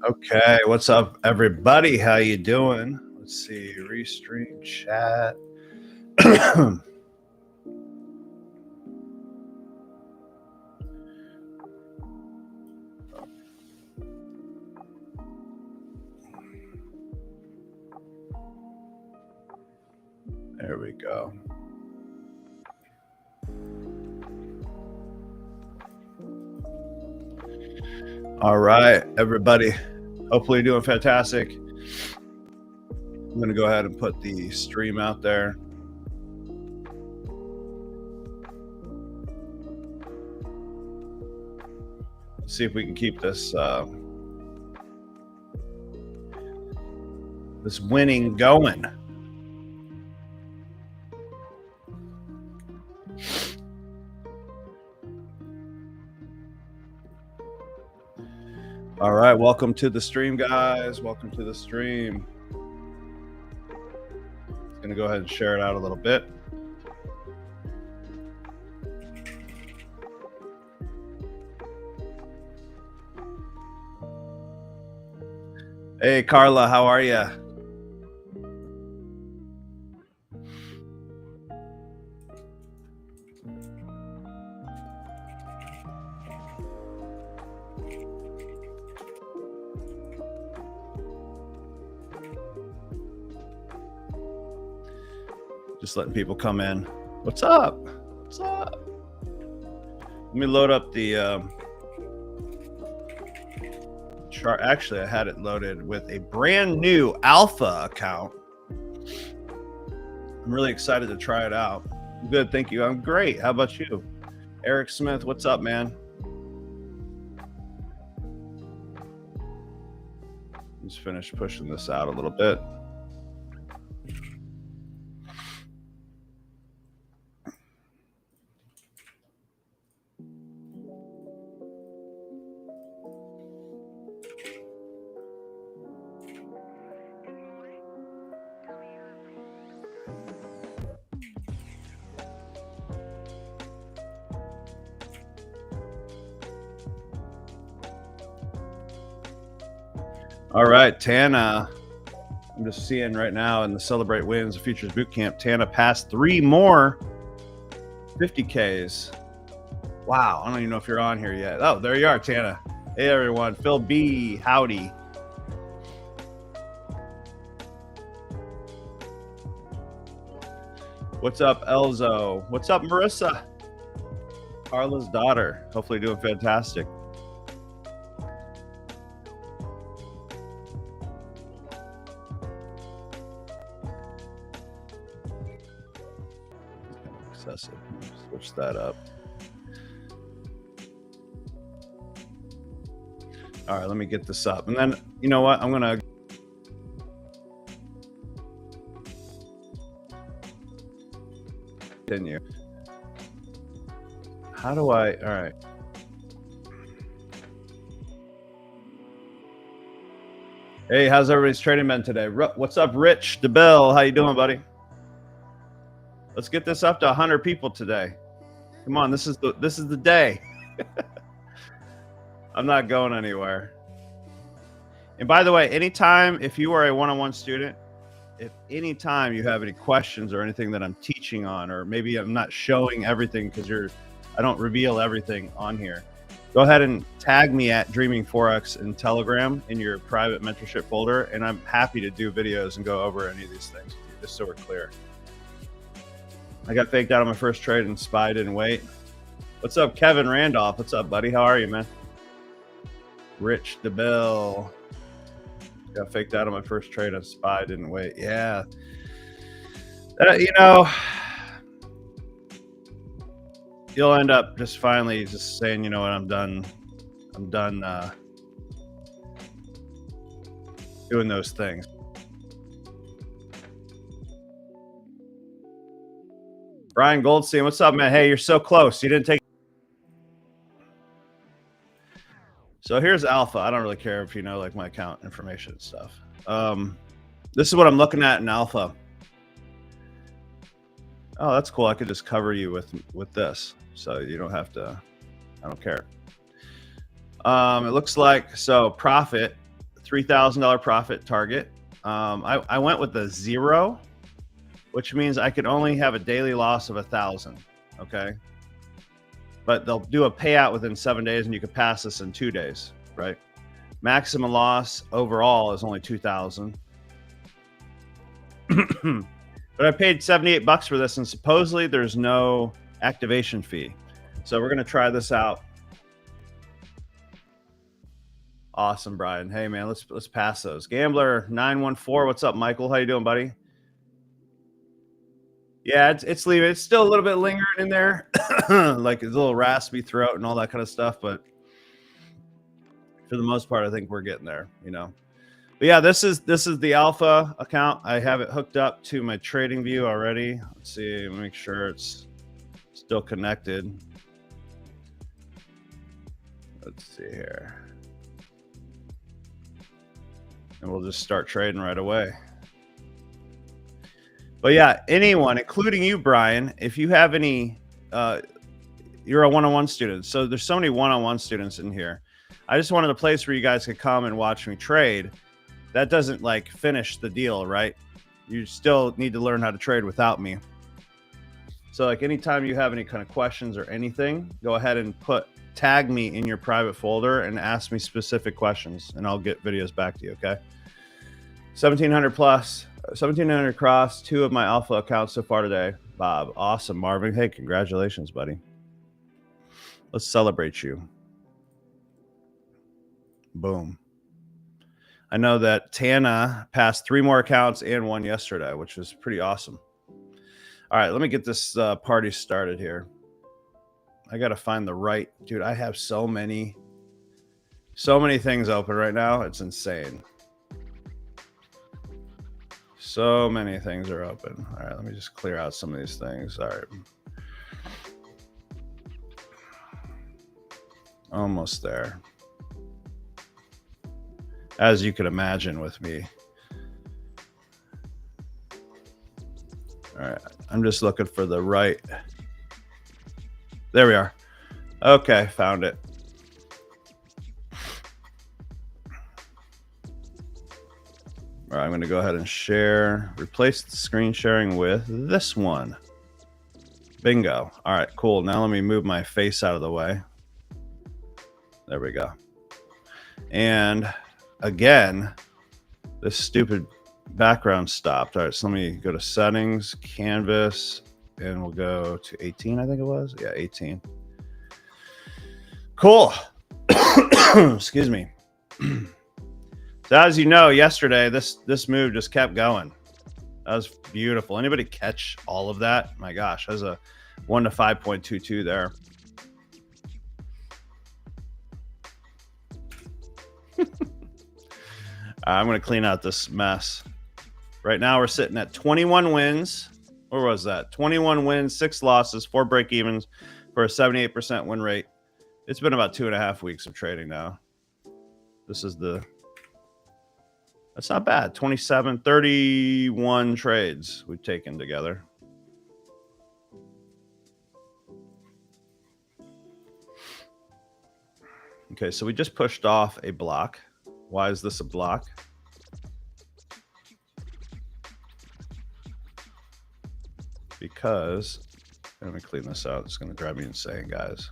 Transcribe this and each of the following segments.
Okay, what's up, everybody? How you doing? Let's see, restream chat. There we go. All right, everybody. Hopefully you're doing fantastic. I'm going to go ahead and put the stream out there. Let's see if we can keep this this winning going. All right, welcome to the stream, guys. Welcome to the stream. I'm going to go ahead and share it out a little bit. Hey, Carla, how are you? Just letting people come in. What's up? What's up? Let me load up the chart. Actually, I had it loaded with a brand new alpha account. I'm really excited to try it out. Good, thank you. I'm great. How about you? Eric Smith, what's up, man? Just finish pushing this out a little bit. All right, Tana. I'm just seeing right now in the Celebrate Wins Futures Bootcamp, Tana passed 3 more 50Ks. Wow, I don't even know if you're on here yet. Oh, there you are, Tana. Hey, everyone. Phil B, howdy. What's up, Elzo? What's up, Marissa? Carla's daughter. Hopefully doing fantastic. Excessive. Switch that up. All right, let me get this up. And then, you know what? I'm going to continue. How do I? All right. Hey, how's everybody's trading been today? What's up, Rich DeBell? How you doing, buddy? Let's get this up to 100 people today. Come on, this is the day. I'm not going anywhere. And by the way, anytime, if you are a one-on-one student, if anytime you have any questions or anything that I'm teaching on, or maybe I'm not showing everything because I don't reveal everything on here, go ahead and tag me at Dreaming Forex in Telegram in your private mentorship folder, and I'm happy to do videos and go over any of these things with you, just so we're clear. I got faked out on my first trade and SPY didn't wait. What's up, Kevin Randolph? What's up, buddy? How are you, man? Rich DeBell. Got faked out on my first trade on SPY didn't wait. Yeah. You know, you'll end up just finally just saying, you know what, I'm done doing those things. Brian Goldstein, what's up, man? Hey, you're so close. You didn't take. So here's alpha. I don't really care if you know like my account information and stuff. This is what I'm looking at in alpha. Oh, that's cool. I could just cover you with this, so you don't have to. I don't care. It looks like, so profit $3,000 profit target. I went with a 0, which means I could only have a daily loss of 1,000. Okay. But they'll do a payout within 7 days, and you could pass this in 2 days, right? Maximum loss overall is only 2,000. But I paid $78 for this, and supposedly there's no activation fee. So we're gonna try this out. Awesome, Brian. Hey man, let's pass those. Gambler 914. What's up, Michael? How you doing, buddy? Yeah, it's leaving. It's still a little bit lingering in there, like a little raspy throat and all that kind of stuff. But for the most part, I think we're getting there, you know. But yeah, this is the alpha account. I have it hooked up to my trading view already. Let's see, make sure it's still connected. Let's see here. And we'll just start trading right away. But yeah, anyone, including you, Brian, if you have any, you're a one-on-one student. So there's so many one-on-one students in here. I just wanted a place where you guys could come and watch me trade. That doesn't like finish the deal, right? You still need to learn how to trade without me. So like anytime you have any kind of questions or anything, go ahead and tag me in your private folder and ask me specific questions, and I'll get videos back to you. Okay. 1,700 plus. 1,700 across 2 of my alpha accounts so far today. Bob, awesome. Marvin, hey, congratulations, buddy. Let's celebrate you. Boom. I know that Tana passed 3 more accounts and 1 yesterday, which was pretty awesome. All right, let me get this party started here. I got to find the right, dude. I have so many things open right now. It's insane. So many things are open. All right, let me just clear out some of these things. All right. Almost there. As you can imagine with me. All right, I'm just looking for the right. There we are. Okay, found it. All right, I'm going to go ahead and share, replace the screen sharing with this one. Bingo. All right, cool. Now let me move my face out of the way. There we go. And again, this stupid background stopped. All right, so let me go to settings, canvas, and we'll go to 18, I think it was. Yeah, 18. Cool. Excuse me. So as you know, yesterday, this move just kept going. That was beautiful. Anybody catch all of that? My gosh, that's a 1 to 5.22 there. I'm going to clean out this mess. Right now, we're sitting at 21 wins. Where was that? 21 wins, 6 losses, 4 break evens for a 78% win rate. It's been about 2.5 weeks of trading now. This is that's not bad. 31 trades we've taken together. Okay, so we just pushed off a block. Why is this a block? Because, let me clean this out. It's going to drive me insane, guys.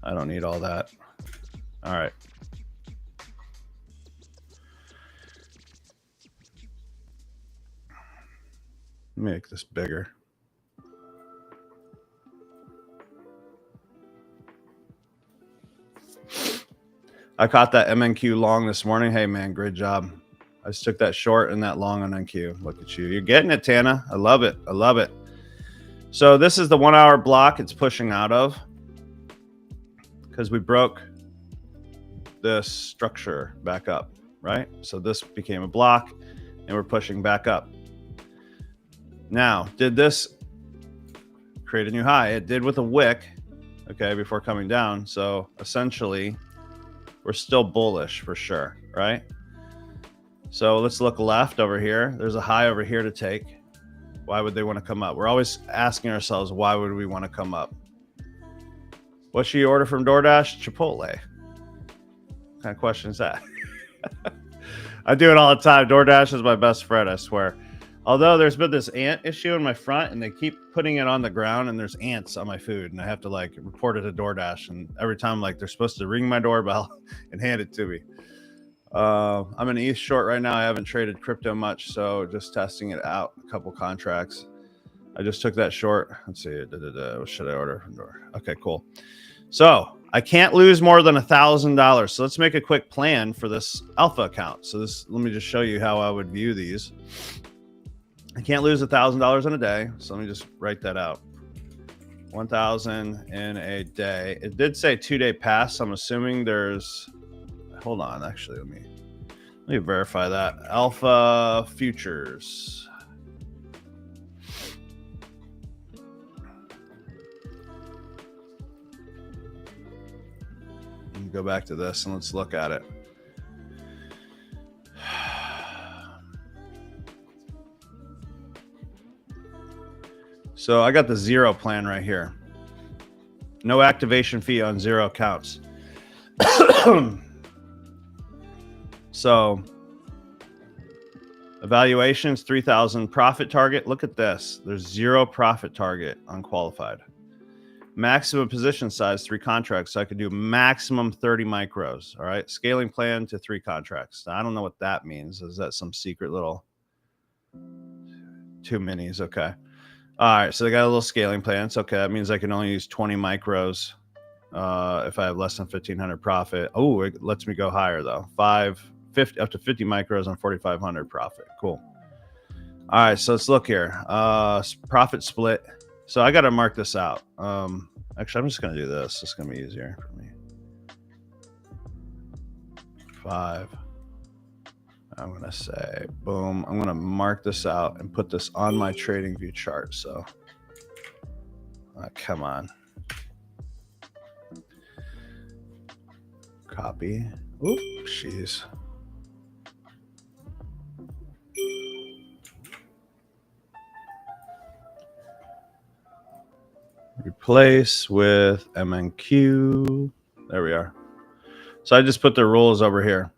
I don't need all that. All right. Make this bigger. I caught that MNQ long this morning. Hey man, great job. I just took that short and that long on NQ. Look at you. You're getting it, Tana. I love it. I love it. So this is the 1 hour block it's pushing out of because we broke this structure back up, right? So this became a block and we're pushing back up. Now, did this create a new high? It did with a wick, okay, before coming down. So essentially, we're still bullish for sure, right? So let's look left over here. There's a high over here to take. Why would they want to come up? We're always asking ourselves, why would we want to come up? What should you order from DoorDash? Chipotle. What kind of question is that? I do it all the time. DoorDash is my best friend, I swear. Although there's been this ant issue in my front, and they keep putting it on the ground, and there's ants on my food, and I have to like report it to DoorDash. And every time, like, they're supposed to ring my doorbell and hand it to me. I'm in East Short right now. I haven't traded crypto much, so just testing it out. A couple contracts. I just took that short. Let's see. What should I order from door? Okay, cool. So I can't lose more than $1,000. So let's make a quick plan for this alpha account. So let me just show you how I would view these. I can't lose $1,000 in a day. So let me just write that out. 1,000 in a day. It did say 2-day pass. So I'm assuming there's, hold on. Actually, let me verify that. Alpha futures. Go back to this and let's look at it. So I got the 0 plan right here. No activation fee on 0 accounts. So evaluations 3,000 profit target. Look at this. There's 0 profit target unqualified. Maximum position size 3 contracts. So I could do maximum 30 micros. All right. Scaling plan to 3 contracts. Now, I don't know what that means. Is that some secret little 2 minis? Okay. All right. So they got a little scaling plan. It's okay. That means I can only use 20 micros if I have less than 1,500 profit. Oh, it lets me go higher though. 50 up to 50 micros on 4,500 profit. Cool. All right. So let's look here. Profit split. So I got to mark this out. Actually, I'm just going to do this. It's going to be easier for me. 5. I'm going to say, boom. I'm going to mark this out and put this on my trading view chart. So, come on. Copy. Oop, jeez. Replace with MNQ. There we are. So I just put the rules over here.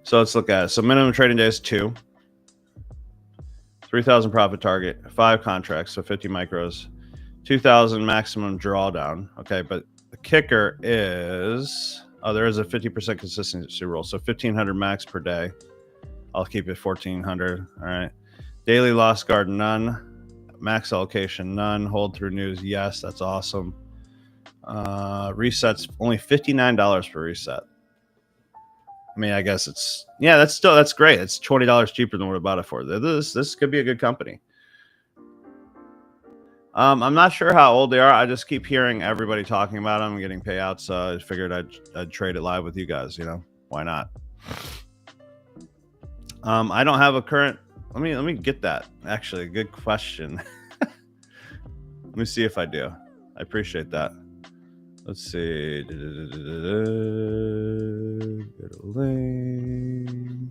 So let's look at it. So minimum trading day is 2. 3,000 profit target, 5 contracts, so 50 micros, 2,000 maximum drawdown. Okay, but the kicker is, there is a 50% consistency rule. So 1,500 max per day. I'll keep it 1,400. All right. Daily loss guard, none. Max allocation, none. Hold through news, yes. That's awesome. Resets, only $59 per reset. I mean, I guess it's, yeah, that's great. It's $20 cheaper than what I bought it for. This could be a good company. I'm not sure how old they are. I just keep hearing everybody talking about them and getting payouts. So I figured I'd trade it live with you guys. You know, why not? I don't have a current. Let me get that. Actually, a good question. Let me see if I do. I appreciate that. Let's see. Get a link.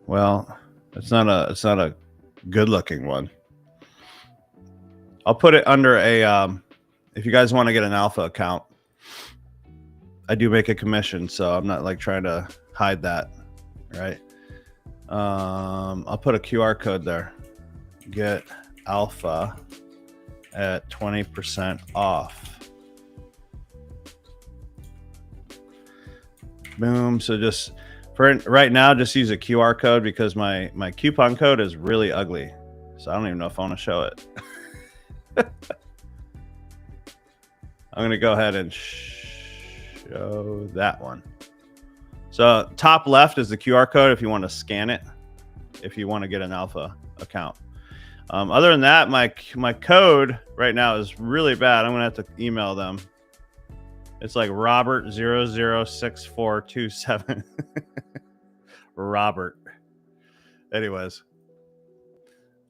Well, it's not a good looking one. I'll put it under a if you guys want to get an alpha account, I do make a commission, so I'm not like trying to hide that, right? I'll put a QR code there. Get alpha at 20% off. Boom. So just for right now, just use a QR code because my coupon code is really ugly. So I don't even know if I want to show it. I'm going to go ahead and show that one. So top left is the QR code if you want to scan it, if you want to get an alpha account. Other than that, my code right now is really bad. I'm going to have to email them. It's like Robert006427. Robert. Anyways.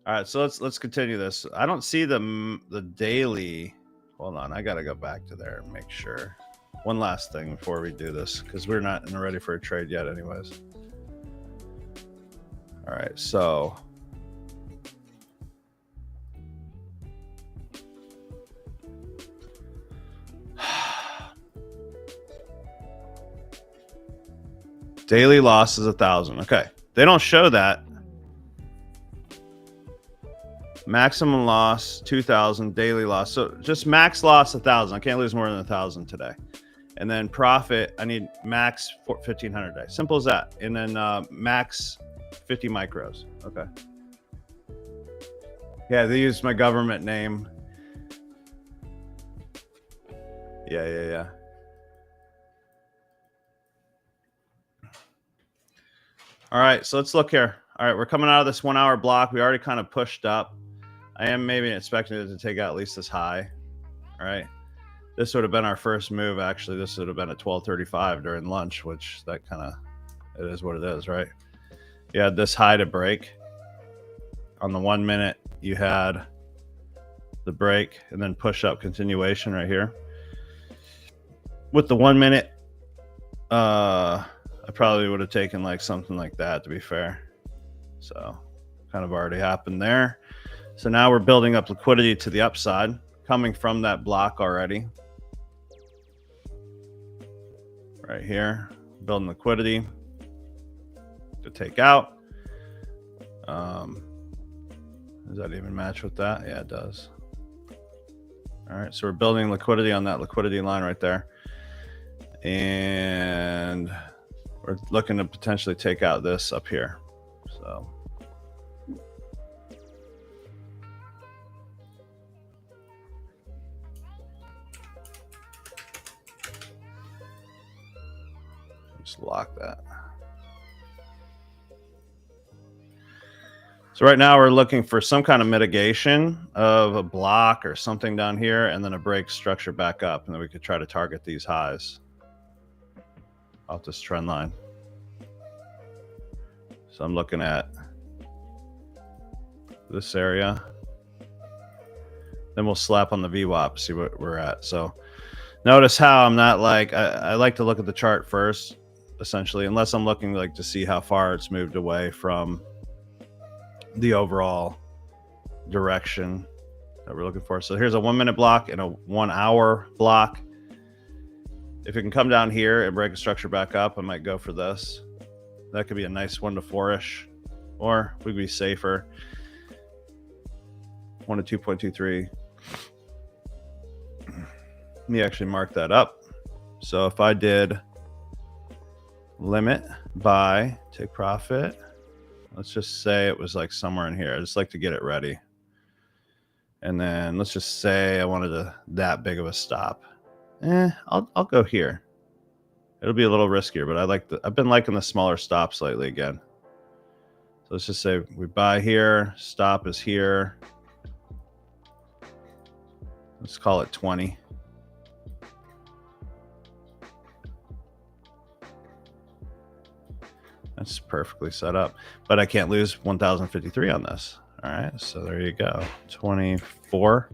All right, so let's continue this. I don't see the daily. Hold on, I got to go back to there and make sure. One last thing before we do this, because we're not ready for a trade yet anyways. All All right, so daily loss is 1,000. Okay, they don't show that. Maximum loss 2,000, daily loss. So just max loss 1,000. I can't lose more than 1,000 today. And then profit, I need max 1,500 a day. Simple as that. And then max 50 micros. Okay. Yeah, they used my government name. Yeah. All right, so let's look here. All right, we're coming out of this 1 hour block. We already kind of pushed up. I am maybe expecting it to take out at least this high. All right. This would have been our first move. Actually, this would have been at 12:35 during lunch, which that kind of, it is what it is, right? You had this high to break. On the 1 minute, you had the break and then push up continuation right here. With the 1 minute, I probably would have taken like something like that, to be fair. So kind of already happened there. So now we're building up liquidity to the upside, coming from that block already. Right here, building liquidity to take out. Does that even match with that? Yeah, it does. All right, so we're building liquidity on that liquidity line right there. And we're looking to potentially take out this up here. So just lock that. So right now we're looking for some kind of mitigation of a block or something down here, and then a break structure back up, and then we could try to target these highs off this trend line. So I'm looking at this area. Then we'll slap on the VWAP, see what we're at. So notice how I'm not like, I like to look at the chart first, essentially, unless I'm looking like to see how far it's moved away from the overall direction that we're looking for. So here's a 1 minute block and a 1 hour block. If it can come down here and break a structure back up, I might go for this. That could be a nice 1 to 4-ish, or we could be safer. 1 to 2.23. Let me actually mark that up. So if I did limit, buy, take profit, let's just say it was like somewhere in here. I just like to get it ready. And then let's just say I wanted that big of a stop. I'll go here. It'll be a little riskier, but I've been liking the smaller stops lately again. So let's just say we buy here, stop is here. Let's call it 20. That's perfectly set up, but I can't lose 1,053 on this. All right, so there you go. 24.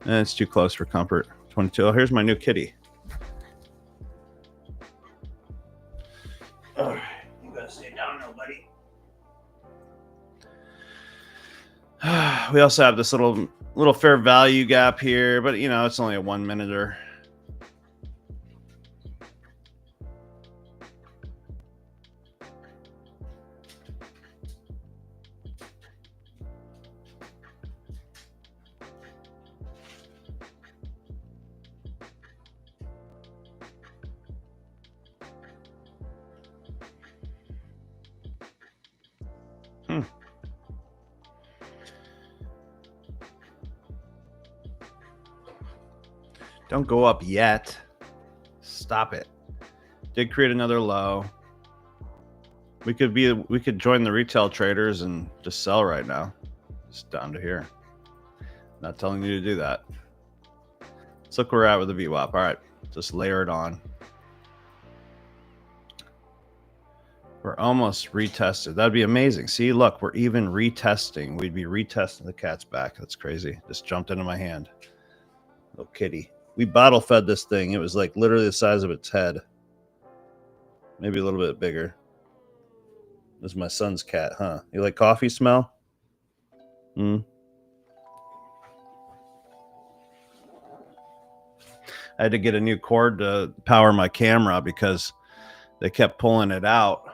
And it's too close for comfort. 22. Oh, here's my new kitty. All right, you gotta stay down there, buddy. We also have this little fair value gap here, but you know, it's only a 1 minute. Don't go up yet. Stop it. Did create another low. We could join the retail traders and just sell right now. Just down to here. Not telling you to do that. Let's look where we're at with the VWAP. All right, just layer it on. We're almost retested. That'd be amazing. See, look, we're even retesting. We'd be retesting the cat's back. That's crazy. Just jumped into my hand. Little kitty. We bottle fed this thing. It was like literally the size of its head. Maybe a little bit bigger. This is my son's cat, huh? You like coffee smell? I had to get a new cord to power my camera because they kept pulling it out.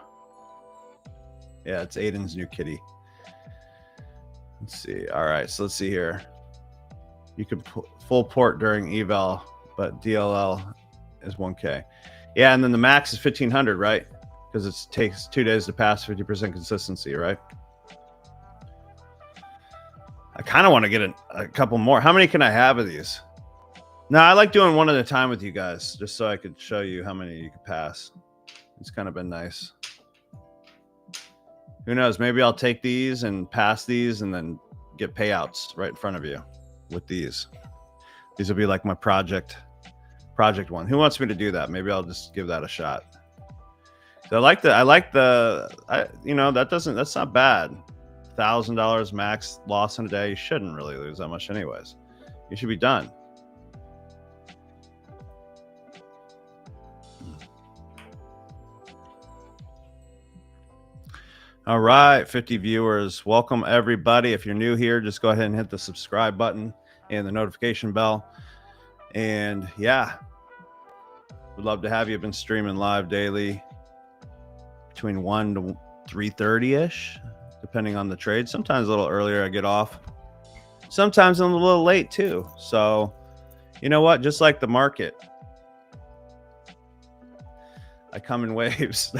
Yeah, it's Aiden's new kitty. Let's see. All right, so let's see here. You can full port during eval, but DLL is 1K. Yeah, and then the max is 1500, right? Because it takes 2 days to pass 50% consistency, right? I kind of want to get a couple more. How many can I have of these? No, I like doing one at a time with you guys, just so I could show you how many you could pass. It's kind of been nice. Who knows? Maybe I'll take these and pass these and then get payouts right in front of you with these. These will be like my project one. Who wants me to do that? Maybe I'll just give that a shot. So that's not bad. $1,000 max loss in a day. You shouldn't really lose that much anyways. You should be done. All right, 50 viewers. Welcome everybody. If you're new here, just go ahead and hit the subscribe button and the notification bell. And yeah, we'd love to have you. I've been streaming live daily between 1 to 3:30-ish, depending on the trade. Sometimes a little earlier I get off. Sometimes I'm a little late too. So you know what? Just like the market, I come in waves.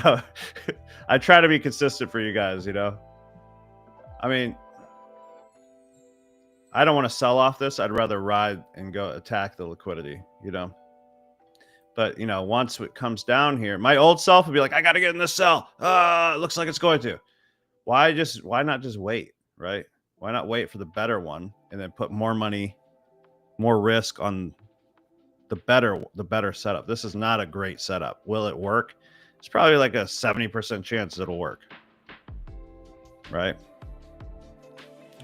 I try to be consistent for you guys, you know. I mean, I don't want to sell off this. I'd rather ride and go attack the liquidity, you know. But, you know, once it comes down here, my old self would be like, I got to get in this sell. It looks like it's going to. Why not just wait, right? Why not wait for the better one and then put more money, more risk on the better setup? This is not a great setup. Will it work? It's probably like a 70% chance it'll work, right?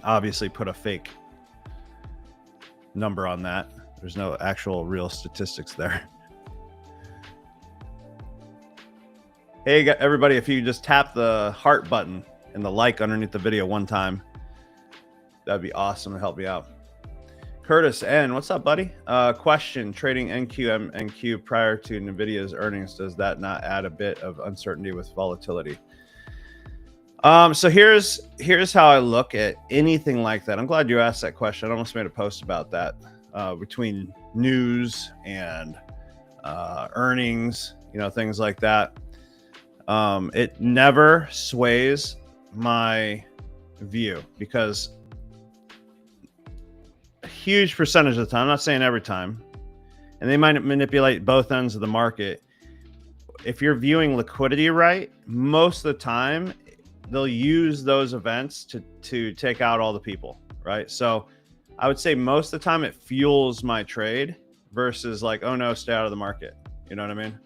Obviously put a fake number on that. There's no actual real statistics there. Hey everybody, if you just tap the heart button and the like underneath the video one time, that'd be awesome to help me out. Curtis N, what's up, buddy? Question: trading NQ prior to Nvidia's earnings, does that not add a bit of uncertainty with volatility? So here's how I look at anything like that. I'm glad you asked that question. I almost made a post about that. Between news and earnings, you know, things like that. It never sways my view because a huge percentage of the time, I'm not saying every time, and they might manipulate both ends of the market. If you're viewing liquidity right, most of the time they'll use those events to take out all the people, right? So I would say most of the time it fuels my trade versus like, oh no, stay out of the market. You know what I mean?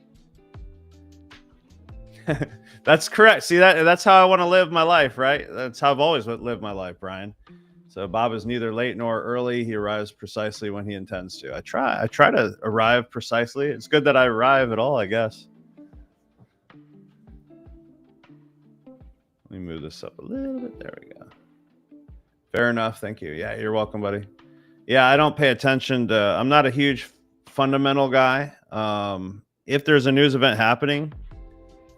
That's correct. See, that's how I want to live my life, right? That's how I've always lived my life, Brian. So Bob is neither late nor early. He arrives precisely when he intends to. I try to arrive precisely. It's good that I arrive at all, I guess. Let me move this up a little bit. There we go. Fair enough. Thank you. Yeah, you're welcome, buddy. Yeah, I don't pay attention to, I'm not a huge fundamental guy. If there's a news event happening,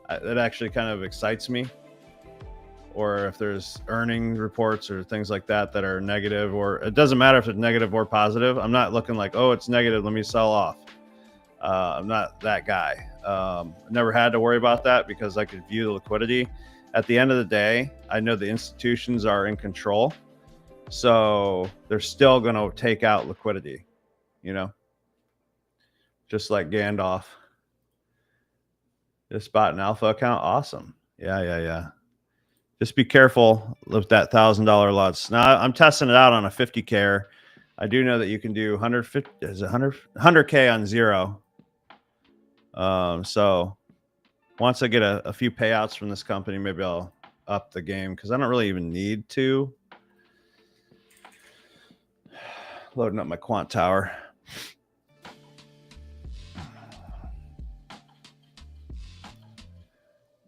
that actually kind of excites me. Or if there's earnings reports or things like that that are negative, or it doesn't matter if it's negative or positive. I'm not looking like, oh, it's negative, let me sell off. I'm not that guy. Never had to worry about that because I could view the liquidity. At the end of the day, I know the institutions are in control. So they're still going to take out liquidity, you know, just like Gandalf. Just bought an alpha account. Awesome. Yeah. Just be careful with that $1,000 lots. Now I'm testing it out on a 50K. I do know that you can do 100K on zero. So once I get a few payouts from this company, maybe I'll up the game because I don't really even need to. Loading up my quant tower.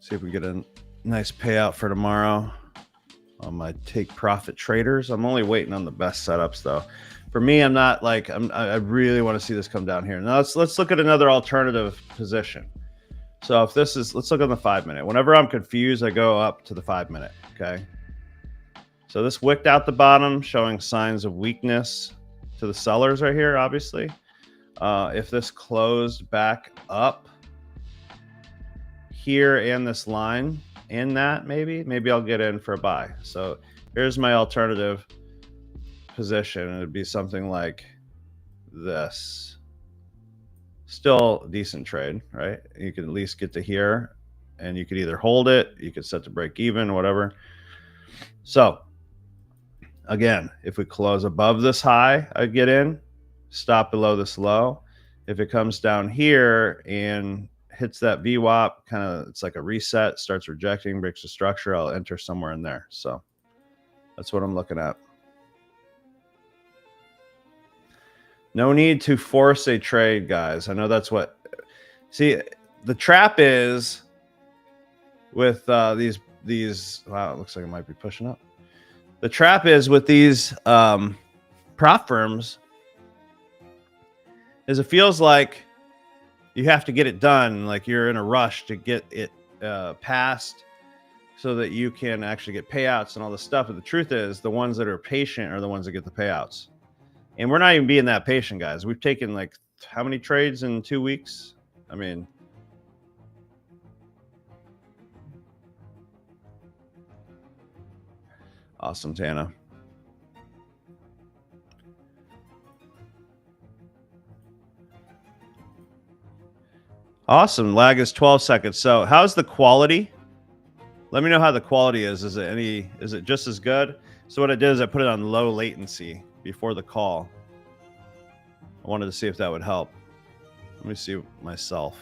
See if we get Nice payout for tomorrow on my take profit traders. I'm only waiting on the best setups though. For me, I'm not like I really want to see this come down here. Now let's look at another alternative position. So if this is, let's look on the 5 minute. Whenever I'm confused, I go up to the 5 minute. Okay. So this wicked out the bottom, showing signs of weakness to the sellers right here, obviously. If this closed back up here and this line in that, maybe I'll get in for a buy. So here's my alternative position. It'd be something like this. Still a decent trade, right? You could at least get to here and you could either hold it, you could set to break even, whatever. So again, if we close above this high, I'd get in, stop below this low. If it comes down here and hits that VWAP, kind of, it's like a reset, starts rejecting, breaks the structure, I'll enter somewhere in there. So that's what I'm looking at. No need to force a trade, guys. I know that's what, see, the trap is with these, wow, it looks like it might be pushing up. The trap is with these prop firms is it feels like you have to get it done, like you're in a rush to get it passed so that you can actually get payouts and all this stuff. But the truth is the ones that are patient are the ones that get the payouts. And we're not even being that patient, guys. We've taken like how many trades in 2 weeks? I mean, awesome, Tana. Awesome. Lag is 12 seconds. So how's the quality? Let me know how the quality is. Is it just as good? So what I did is I put it on low latency before the call. I wanted to see if that would help. Let me see myself.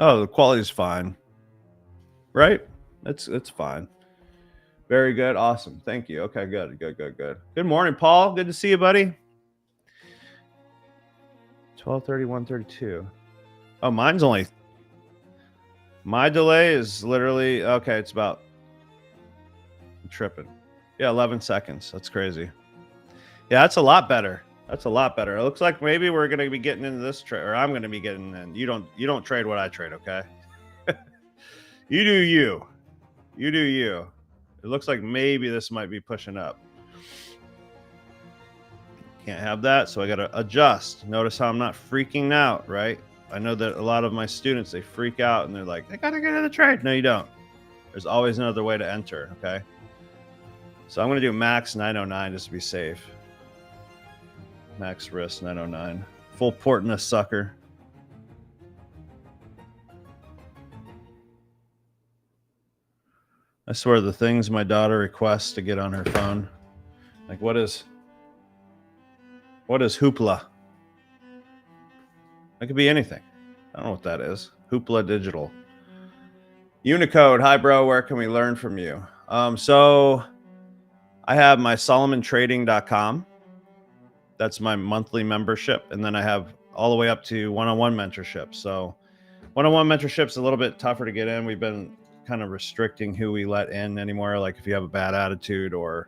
Oh, the quality is fine. Right? It's fine. Very good. Awesome. Thank you. Okay, good. Good morning, Paul. Good to see you, buddy. 12:31:32. Oh, mine's only, my delay is literally, okay, it's about, I'm tripping. Yeah, 11 seconds. That's crazy. Yeah, that's a lot better. That's a lot better. It looks like maybe we're going to be getting into this trade, or I'm going to be getting in. You don't trade what I trade, okay? You do you. You do you. It looks like maybe this might be pushing up. Can't have that, so I got to adjust. Notice how I'm not freaking out, right? I know that a lot of my students, they freak out and they're like, I got to get in the trade. No, you don't. There's always another way to enter, okay? So I'm going to do max 909 just to be safe. Max risk 909. Full port in a sucker. I swear the things my daughter requests to get on her phone. Like what is Hoopla? That could be anything. I don't know what that is. Hoopla Digital. Unicode. Hi, bro. Where can we learn from you? So I have my SolomonTrading.com. That's my monthly membership. And then I have all the way up to one-on-one mentorship. So one-on-one mentorship's a little bit tougher to get in. We've been kind of restricting who we let in anymore. Like if you have a bad attitude or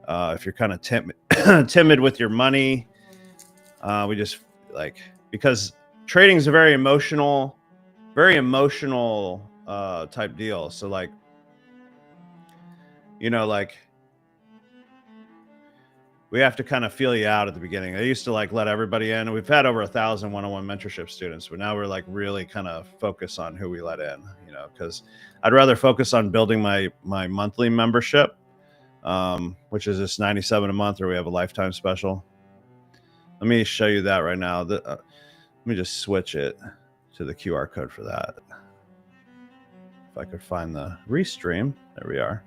if you're kind of timid with your money, we just like, because trading is a very emotional type deal. So like, you know, like we have to kind of feel you out at the beginning. I used to like let everybody in. We've had over 1,000 one-on-one mentorship students, but now we're like really kind of focus on who we let in, you know, because I'd rather focus on building my monthly membership, which is just $97 a month, or we have a lifetime special. Let me show you that right now. Let me just switch it to the QR code for that. If I could find the restream, there we are.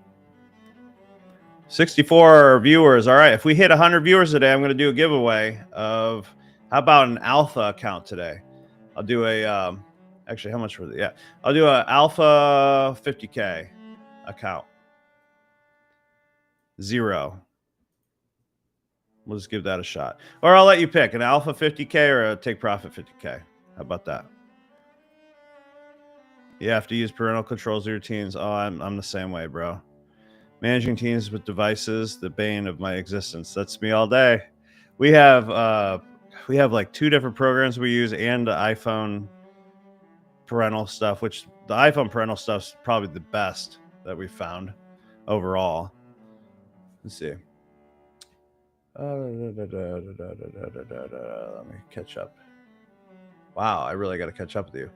64 viewers. All right. If we hit 100 viewers today, I'm going to do a giveaway of, how about an alpha account today? I'll do a Actually, how much for the, yeah, I'll do a alpha 50K account. 0. We'll just give that a shot. Or I'll let you pick an alpha 50K or a take profit 50K. How about that? You have to use parental controls of your teens. Oh, I'm the same way, bro. Managing teens with devices, the bane of my existence. That's me all day. We have like 2 different programs we use and the iPhone parental stuff, which the iPhone parental stuff is probably the best that we found overall. Let's see. Let me catch up. Wow, I really got to catch up with you.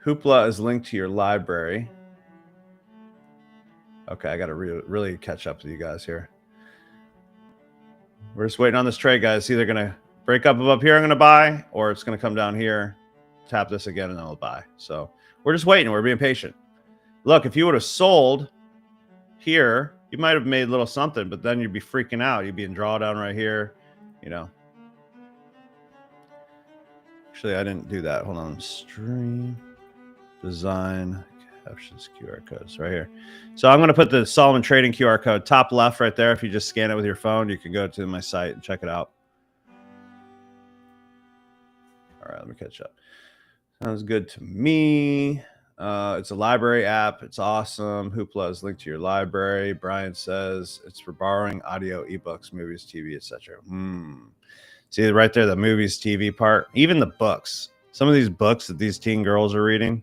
Hoopla is linked to your library. Okay, I got to really catch up with you guys here. We're just waiting on this trade, guys. It's either going to break up above here, I'm going to buy, or it's going to come down here, tap this again, and then I'll buy. So we're just waiting. We're being patient. Look, if you would have sold here, you might have made a little something, but then you'd be freaking out. You'd be in drawdown right here, you know. Actually, I didn't do that. Hold on. Stream, design, captions, QR codes right here. So I'm going to put the Solomon Trading QR code top left right there. If you just scan it with your phone, you can go to my site and check it out. All right, let me catch up. Sounds good to me. It's a library app. It's awesome. Hoopla is linked to your library. Brian says it's for borrowing audio, ebooks, movies, TV, etc. See right there, the movies, TV part. Even the books. Some of these books that these teen girls are reading.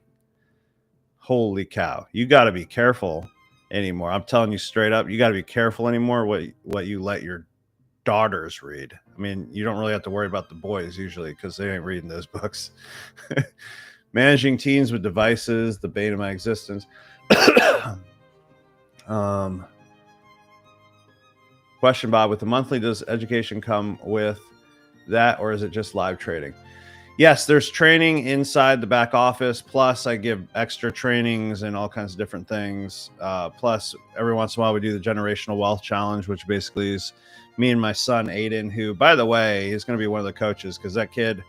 Holy cow. You got to be careful anymore. I'm telling you straight up, you got to be careful anymore what you let your daughters read. I mean, you don't really have to worry about the boys usually because they ain't reading those books. Managing teens with devices, the bane of my existence. Question, Bob, with the monthly, does education come with that, or is it just live trading? Yes, there's training inside the back office. Plus, I give extra trainings and all kinds of different things. Plus, every once in a while, we do the Generational Wealth Challenge, which basically is me and my son, Aiden, who, by the way, is going to be one of the coaches because that kid,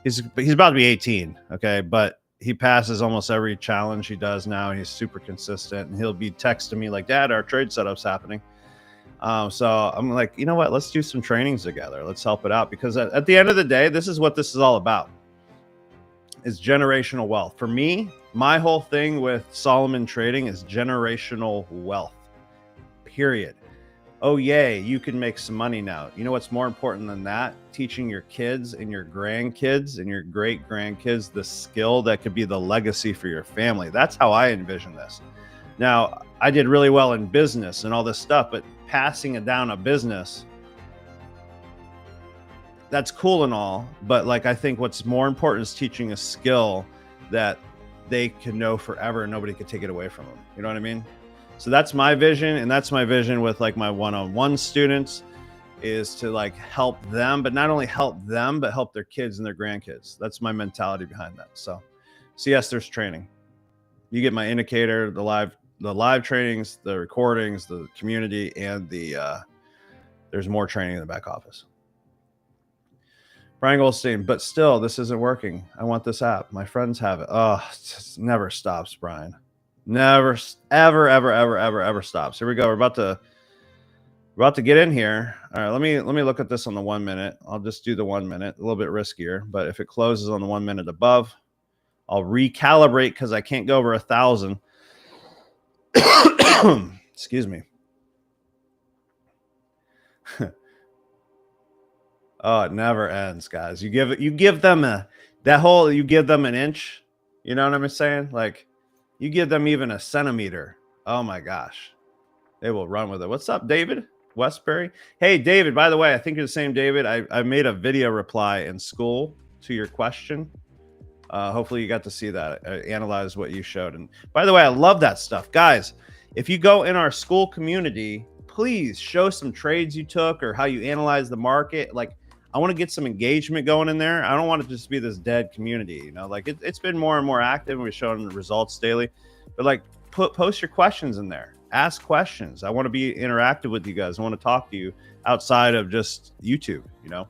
he's about to be 18, okay? But he passes almost every challenge he does now. He's super consistent, and he'll be texting me like, Dad, our trade setup's happening. So I'm like, you know what? Let's do some trainings together. Let's help it out because at the end of the day, this is what this is all about. It's generational wealth. For me, my whole thing with Solomon Trading is generational wealth, period. Oh, yay, you can make some money now. You know what's more important than that? Teaching your kids and your grandkids and your great grandkids the skill that could be the legacy for your family. That's how I envision this. Now, I did really well in business and all this stuff, but passing it down a business, that's cool and all. But like, I think what's more important is teaching a skill that they can know forever and nobody could take it away from them. You know what I mean? So that's my vision. And that's my vision with like my one-on-one students is to like help them, but not only help them, but help their kids and their grandkids. That's my mentality behind that. So yes, there's training. You get my indicator, the live trainings, the recordings, the community, and there's more training in the back office. Brian Goldstein, but still, this isn't working. I want this app. My friends have it. Oh, it never stops, Brian. Never, ever stops. Here we go. We're about to get in here. All right, let me look at this on the 1 minute. I'll just do the 1 minute, a little bit riskier, but if it closes on the 1 minute above, I'll recalibrate because I can't go over 1,000. Excuse me. Oh, it never ends, guys. You give them an inch. You know what I'm saying? Like, you give them even a centimeter. Oh my gosh, they will run with it. What's up, David Westbury? Hey, David. By the way, I think you're the same David. I made a video reply in school to your question. Hopefully, you got to see that. I analyzed what you showed. And by the way, I love that stuff, guys. If you go in our school community, please show some trades you took or how you analyze the market. Like, I want to get some engagement going in there. I don't want it to just be this dead community, you know, like it's been more and more active and we're showing the results daily, but like post your questions in there, ask questions. I want to be interactive with you guys. I want to talk to you outside of just YouTube, you know?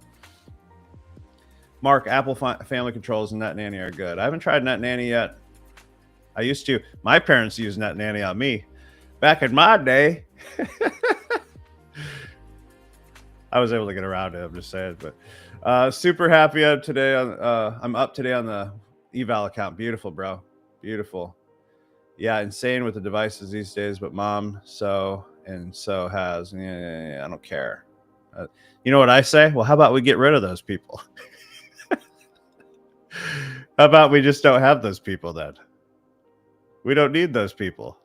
Mark, Apple Family Controls and Net Nanny are good. I haven't tried Net Nanny yet. I used to. My parents used Net Nanny on me back in my day. I was able to get around it. I'm just saying, but super happy today. I'm up today on the eval account. Beautiful, bro. Beautiful. Yeah, insane with the devices these days. But mom so has. Yeah, I don't care. You know what I say? Well, how about we get rid of those people? How about we just don't have those people then? We don't need those people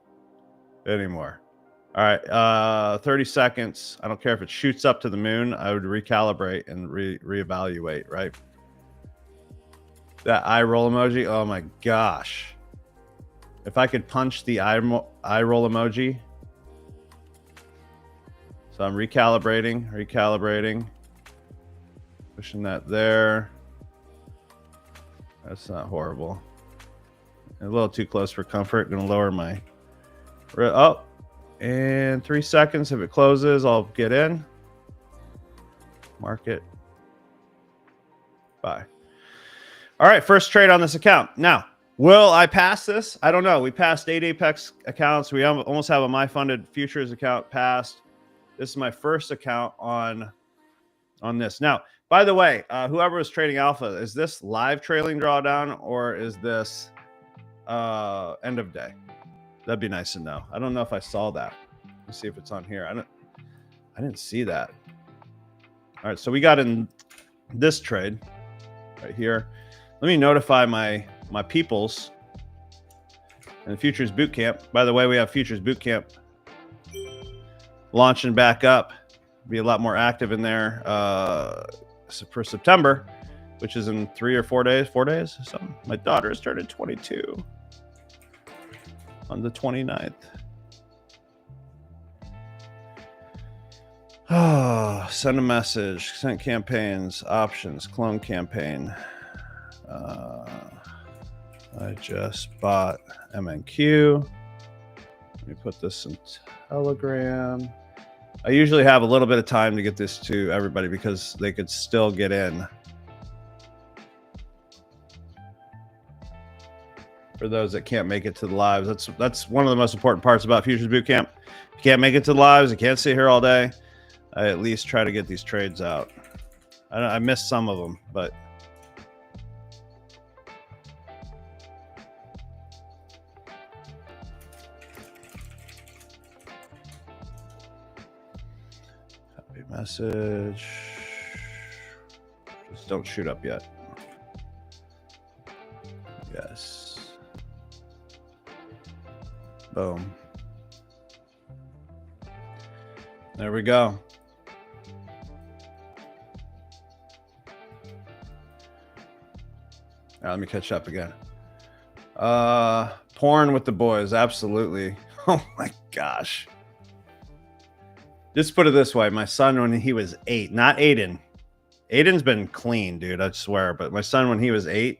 anymore. All right, 30 seconds. I don't care if it shoots up to the moon. I would recalibrate and reevaluate, right? That eye roll emoji. Oh my gosh. If I could punch the eye roll emoji. So I'm recalibrating. Pushing that there. That's not horrible. A little too close for comfort. Gonna lower my... Oh. And 3 seconds. If it closes, I'll get in. Mark it. Buy. All right, first trade on this account. Now, will I pass this? I don't know. We passed 8 Apex accounts. We almost have a MyFunded Futures account passed. This is my first account on this. Now, by the way, whoever was trading alpha, is this live trailing drawdown or is this end of day? That'd be nice to know. I don't know if I saw that. Let's see if it's on here. I didn't see that. All right, so we got in this trade right here. Let me notify my peoples in the Futures Bootcamp. By the way, we have Futures Bootcamp launching back up. Be a lot more active in there for September, which is in 3 or 4 days. 4 days. So my daughter is turning 22 on the 29th. Oh, send a message, send campaigns, options, clone campaign. I just bought MNQ. Let me put this in Telegram. I usually have a little bit of time to get this to everybody because they could still get in. For those that can't make it to the lives, that's one of the most important parts about Futures Bootcamp. If you can't make it to the lives, you can't sit here all day. I at least try to get these trades out. I missed some of them, but copy message. Just don't shoot up yet. Yes. Boom. There we go. Now, let me catch up again. Porn with the boys. Absolutely. Oh my gosh. Just put it this way. My son, when he was 8, not Aiden. Aiden's been clean, dude. I swear. But my son, when he was 8,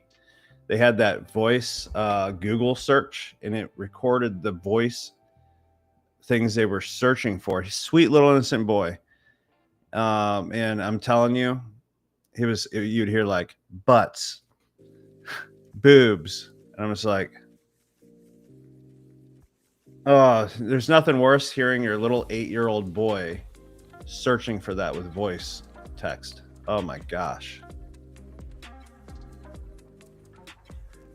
they had that voice Google search, and it recorded the voice things they were searching for. He's a sweet little innocent boy. And I'm telling you, you'd hear like butts, boobs. And I'm just like, oh, there's nothing worse hearing your little 8-year-old boy searching for that with voice text. Oh my gosh.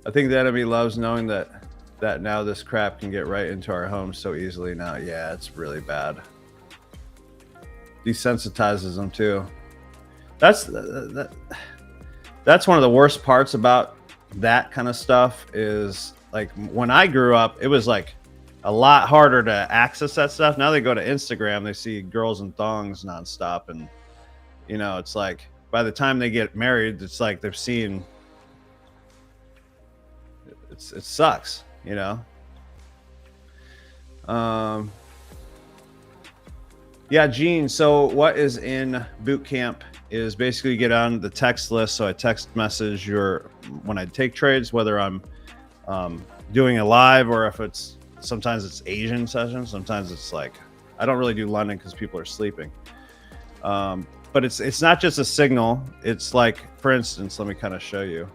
I think the enemy loves knowing that now this crap can get right into our homes so easily now. Yeah, it's really bad. Desensitizes them too. That's one of the worst parts about that kind of stuff is like when I grew up, it was like a lot harder to access that stuff. Now they go to Instagram, they see girls in thongs nonstop. And, you know, it's like by the time they get married, it's like they've seen, it sucks, you know? Yeah, Gene. So what is in boot camp is basically you get on the text list. So I text message when I take trades, whether I'm doing a live or if sometimes it's Asian sessions. Sometimes it's like, I don't really do London because people are sleeping. but it's not just a signal. It's like, for instance, let me kind of show you.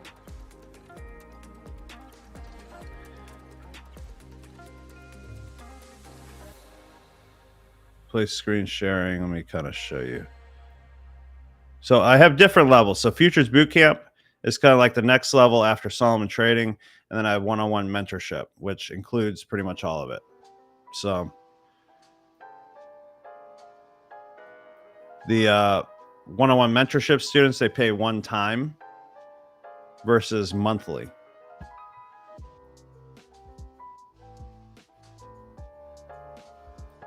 Play screen sharing. Let me kind of show you. So I have different levels. So Futures Bootcamp is kind of like the next level after Solomon Trading. And then I have one-on-one mentorship, which includes pretty much all of it. So the one-on-one mentorship students, they pay one time versus monthly.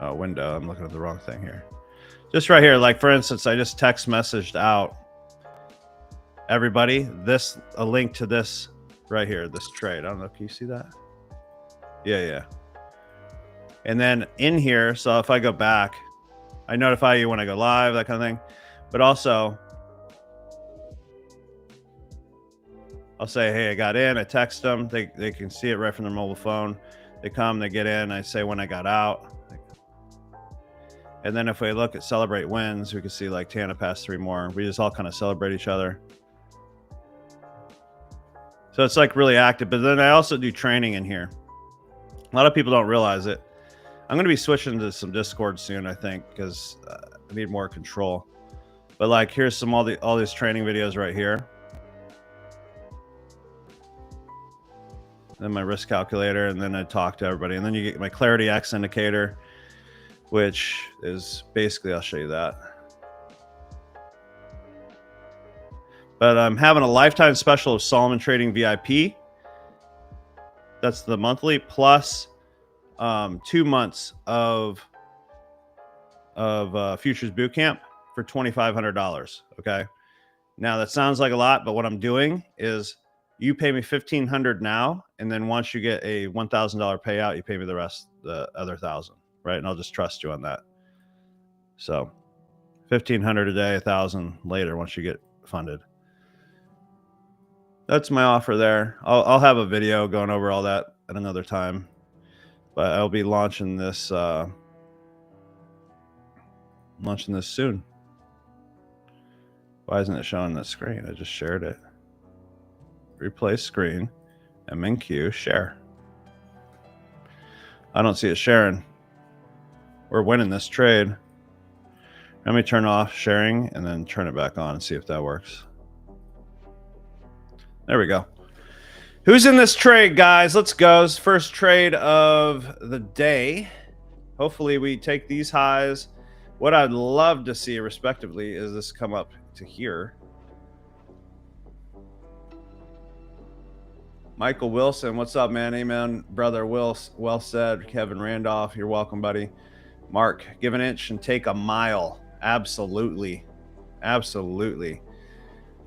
Oh, window. I'm looking at the wrong thing here. Just right here, like for instance, I just text messaged out everybody a link to this right here, this trade. I don't know, can you see that? Yeah. And then in here, so if I go back, I notify you when I go live, that kind of thing. But also, I'll say, hey, I got in, I text them, they can see it right from their mobile phone. They come, they get in, I say when I got out. And then if we look at celebrate wins, we can see like Tana passed 3 more. We just all kind of celebrate each other. So it's like really active. But then I also do training in here. A lot of people don't realize it. I'm going to be switching to some Discord soon, I think, because I need more control. But like, here's some all these training videos right here. Then my risk calculator, and then I talk to everybody. And then you get my Clarity X indicator, which is basically, I'll show you that. But I'm having a lifetime special of Solomon Trading VIP. That's the monthly, plus 2 months of Futures Bootcamp for $2,500. Okay. Now that sounds like a lot, but what I'm doing is you pay me $1,500 now, and then once you get a $1,000 payout, you pay me the rest, the other $1,000. Right, and I'll just trust you on that. So, $1,500 a day, $1,000 later once you get funded. That's my offer there. I'll have a video going over all that at another time, but I'll be launching this soon. Why isn't it showing the screen? I just shared it. Replace screen, MNQ, share. I don't see it sharing. We're winning this trade. Let me turn off sharing and then turn it back on and see if that works. There we go. Who's in this trade, guys? Let's go. It's first trade of the day. Hopefully we take these highs. What I'd love to see, respectively, is this come up to here. Michael Wilson, what's up, man? Amen, brother. Well said. Kevin Randolph, you're welcome, buddy. Mark, give an inch and take a mile. Absolutely. Absolutely.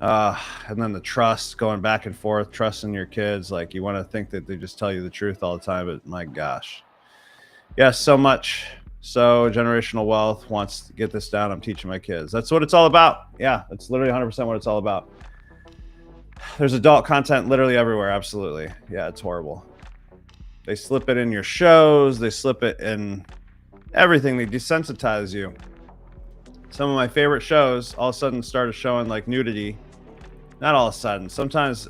And then the trust, going back and forth, trusting your kids. Like, you want to think that they just tell you the truth all the time, but my gosh. Yes, so much. So generational wealth wants to get this down. I'm teaching my kids. That's what it's all about. Yeah, it's literally 100% what it's all about. There's adult content literally everywhere. Absolutely. Yeah, it's horrible. They slip it in your shows. They slip it in everything. They desensitize you. Some of my favorite shows all of a sudden started showing like nudity. Not all of a sudden. Sometimes.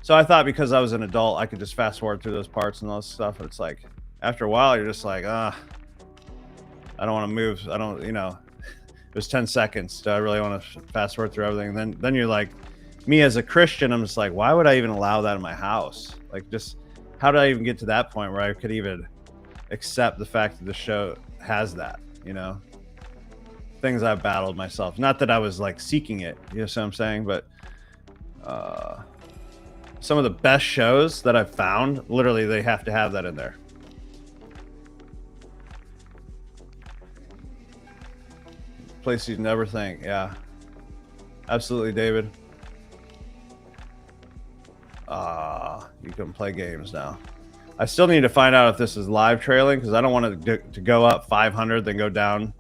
So I thought because I was an adult, I could just fast forward through those parts and all this stuff. It's like, after a while, you're just like, I don't want to move. I don't, it was 10 seconds. Do I really want to fast forward through everything? And then you're like, me as a Christian, I'm just like, why would I even allow that in my house? Like, just how did I even get to that point where I could even accept the fact that the show has that, things I've battled myself. Not that I was like seeking it, you know what I'm saying? But some of the best shows that I've found, literally, they have to have that in there. Place you'd never think. Yeah, absolutely, David. You can play games now. I still need to find out if this is live trailing, because I don't want it to go up 500 then go down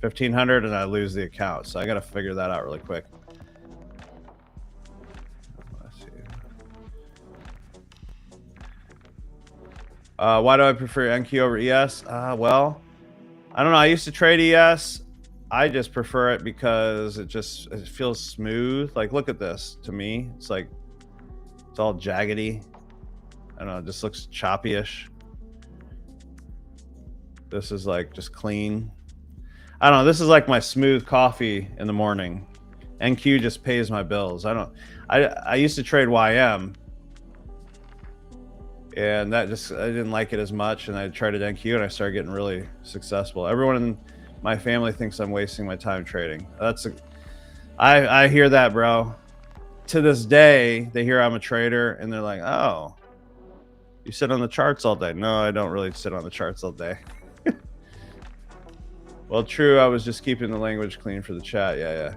1500 and I lose the account. So I got to figure that out really quick. Let's see. Why do I prefer NQ over ES? Well, I don't know. I used to trade ES. I just prefer it because it feels smooth. Like, look at this. To me, it's like it's all jaggedy. I don't know. It just looks choppy-ish. This is like just clean. I don't know. This is like my smooth coffee in the morning. NQ just pays my bills. I used to trade YM, and I didn't like it as much, and I tried it NQ, and I started getting really successful. Everyone in my family thinks I'm wasting my time trading. I hear that, bro. To this day, they hear I'm a trader, and they're like, "Oh, you sit on the charts all day." No, I don't really sit on the charts all day. Well, true. I was just keeping the language clean for the chat. Yeah.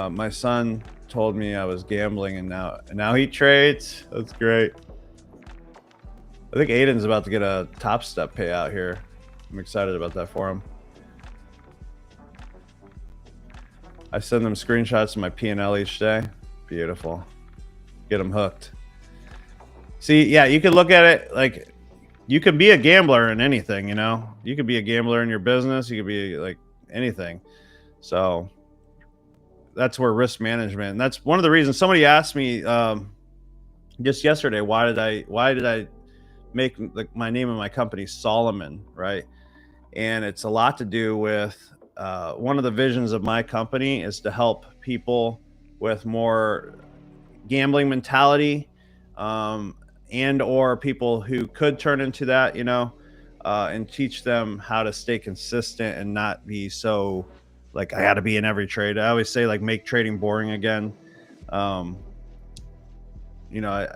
My son told me I was gambling, and now he trades. That's great. I think Aiden's about to get a Top Step payout here. I'm excited about that for him. I send them screenshots of my P&L each day. Beautiful. Get them hooked. See, yeah, you could look at it like you could be a gambler in anything, you know? You could be a gambler in your business. You could be like anything. So that's where risk management, and that's one of the reasons somebody asked me just yesterday, why did I make my name of my company Solomon, right? And it's a lot to do with one of the visions of my company is to help people with more gambling mentality, and or people who could turn into that, you know, and teach them how to stay consistent and not be so like I got to be in every trade. I always say like make trading boring again. You know,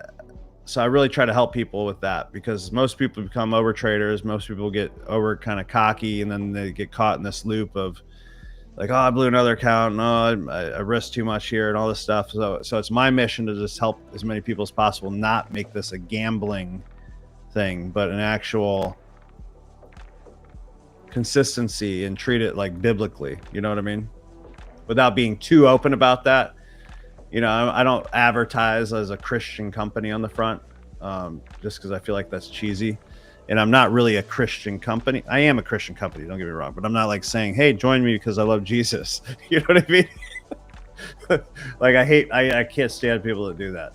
so I really try to help people with that, because most people become over traders. Most people get over kind of cocky, and then they get caught in this loop of like, oh, I blew another account. No, I risked too much here and all this stuff. So it's my mission to just help as many people as possible not make this a gambling thing, but an actual consistency, and treat it like biblically. You know what I mean? Without being too open about that. You know, I don't advertise as a Christian company on the front, just because I feel like that's cheesy. And I'm not really a Christian company. I am a Christian company, don't get me wrong, but I'm not like saying, hey, join me because I love Jesus. You know what I mean? Like I can't stand people that do that.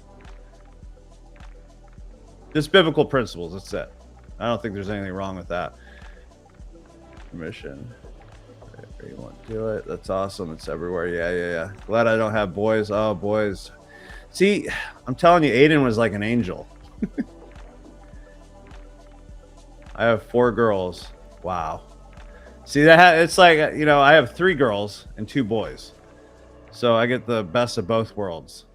Just biblical principles, that's it. I don't think there's anything wrong with that. Permission. You want to do it? That's awesome. It's everywhere. Yeah. Glad I don't have boys. Oh, boys. See, I'm telling you, Aiden was like an angel. I have 4 girls. Wow. See, it's like, you know, I have 3 girls and 2 boys. So I get the best of both worlds.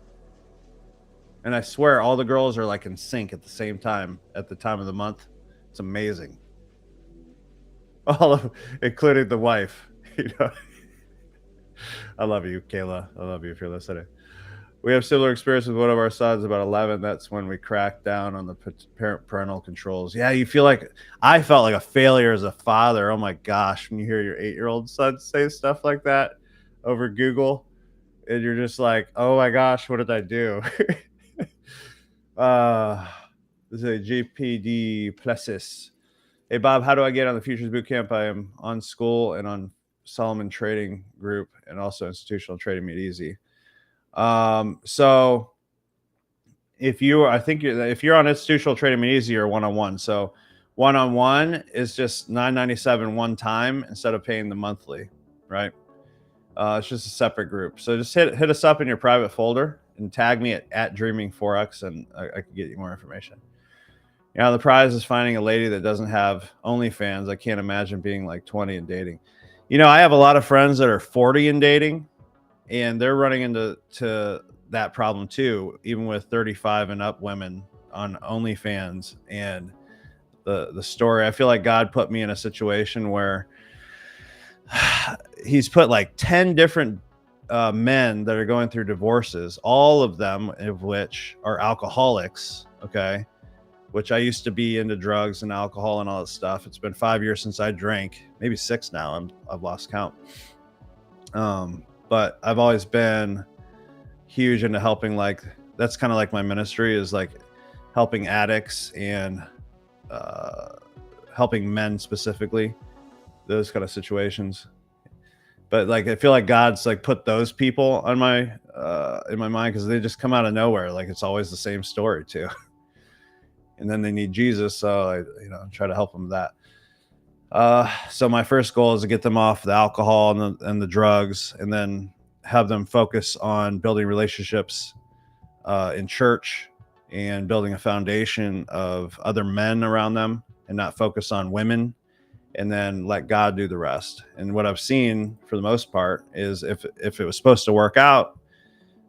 And I swear all the girls are like in sync at the same time at the time of the month. It's amazing. All of, including the wife. You know, I love you, Kayla. I love you if you're listening. We have similar experience with one of our sons, about 11. That's when we cracked down on the parental controls. Yeah, you feel like I felt like a failure as a father. Oh my gosh, when you hear your 8-year-old son say stuff like that over Google, and you're just like, oh my gosh, what did I do? This is a GPD Plessis. Hey Bob, how do I get on the Futures Bootcamp? I am on school and on Solomon Trading Group, and also Institutional Trading Made Easy. So if you're on Institutional Trading Made Easy, you're one-on-one. So one-on-one is just $9.97 one time instead of paying the monthly, right? It's just a separate group. So just hit us up in your private folder and tag me at DreamingForex, and I can get you more information. You know, the prize is finding a lady that doesn't have OnlyFans. I can't imagine being like 20 and dating. You know, I have a lot of friends that are 40 and dating, and they're running into that problem too, even with 35 and up women on OnlyFans. And the story, I feel like God put me in a situation where he's put like 10 different men that are going through divorces, all of them of which are alcoholics. Okay. Which I used to be into drugs and alcohol and all that stuff. It's been 5 years since I drank, maybe 6 now. I've lost count. But I've always been huge into helping. Like, that's kind of like my ministry, is like helping addicts and helping men specifically, those kind of situations. But like, I feel like God's like put those people on my in my mind because they just come out of nowhere. Like it's always the same story too. And then they need Jesus, so I try to help them with that. So my first goal is to get them off the alcohol and the drugs, and then have them focus on building relationships in church and building a foundation of other men around them, and not focus on women, and then let God do the rest. And what I've seen for the most part is if it was supposed to work out,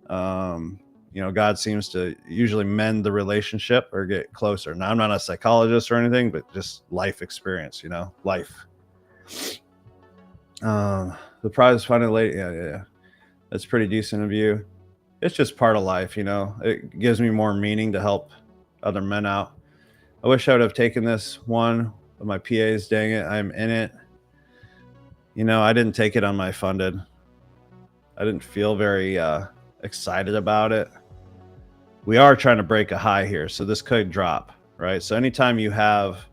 God seems to usually mend the relationship or get closer. Now, I'm not a psychologist or anything, but just life experience, life. The prize is finding late. Yeah. That's pretty decent of you. It's just part of life, It gives me more meaning to help other men out. I wish I would have taken this one with my PAs. Dang it, I'm in it. I didn't take it on my funded. I didn't feel very excited about it. We are trying to break a high here, so this could drop, right? So anytime you have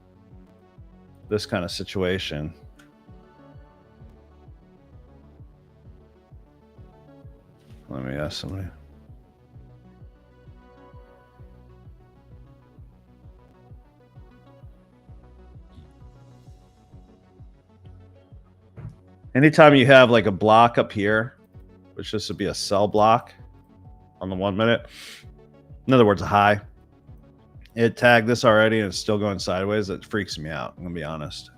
this kind of situation, let me ask somebody. Anytime you have like a block up here, which this would be a sell block on the 1 minute, in other words, a high, it tagged this already and it's still going sideways. It freaks me out, I'm gonna be honest.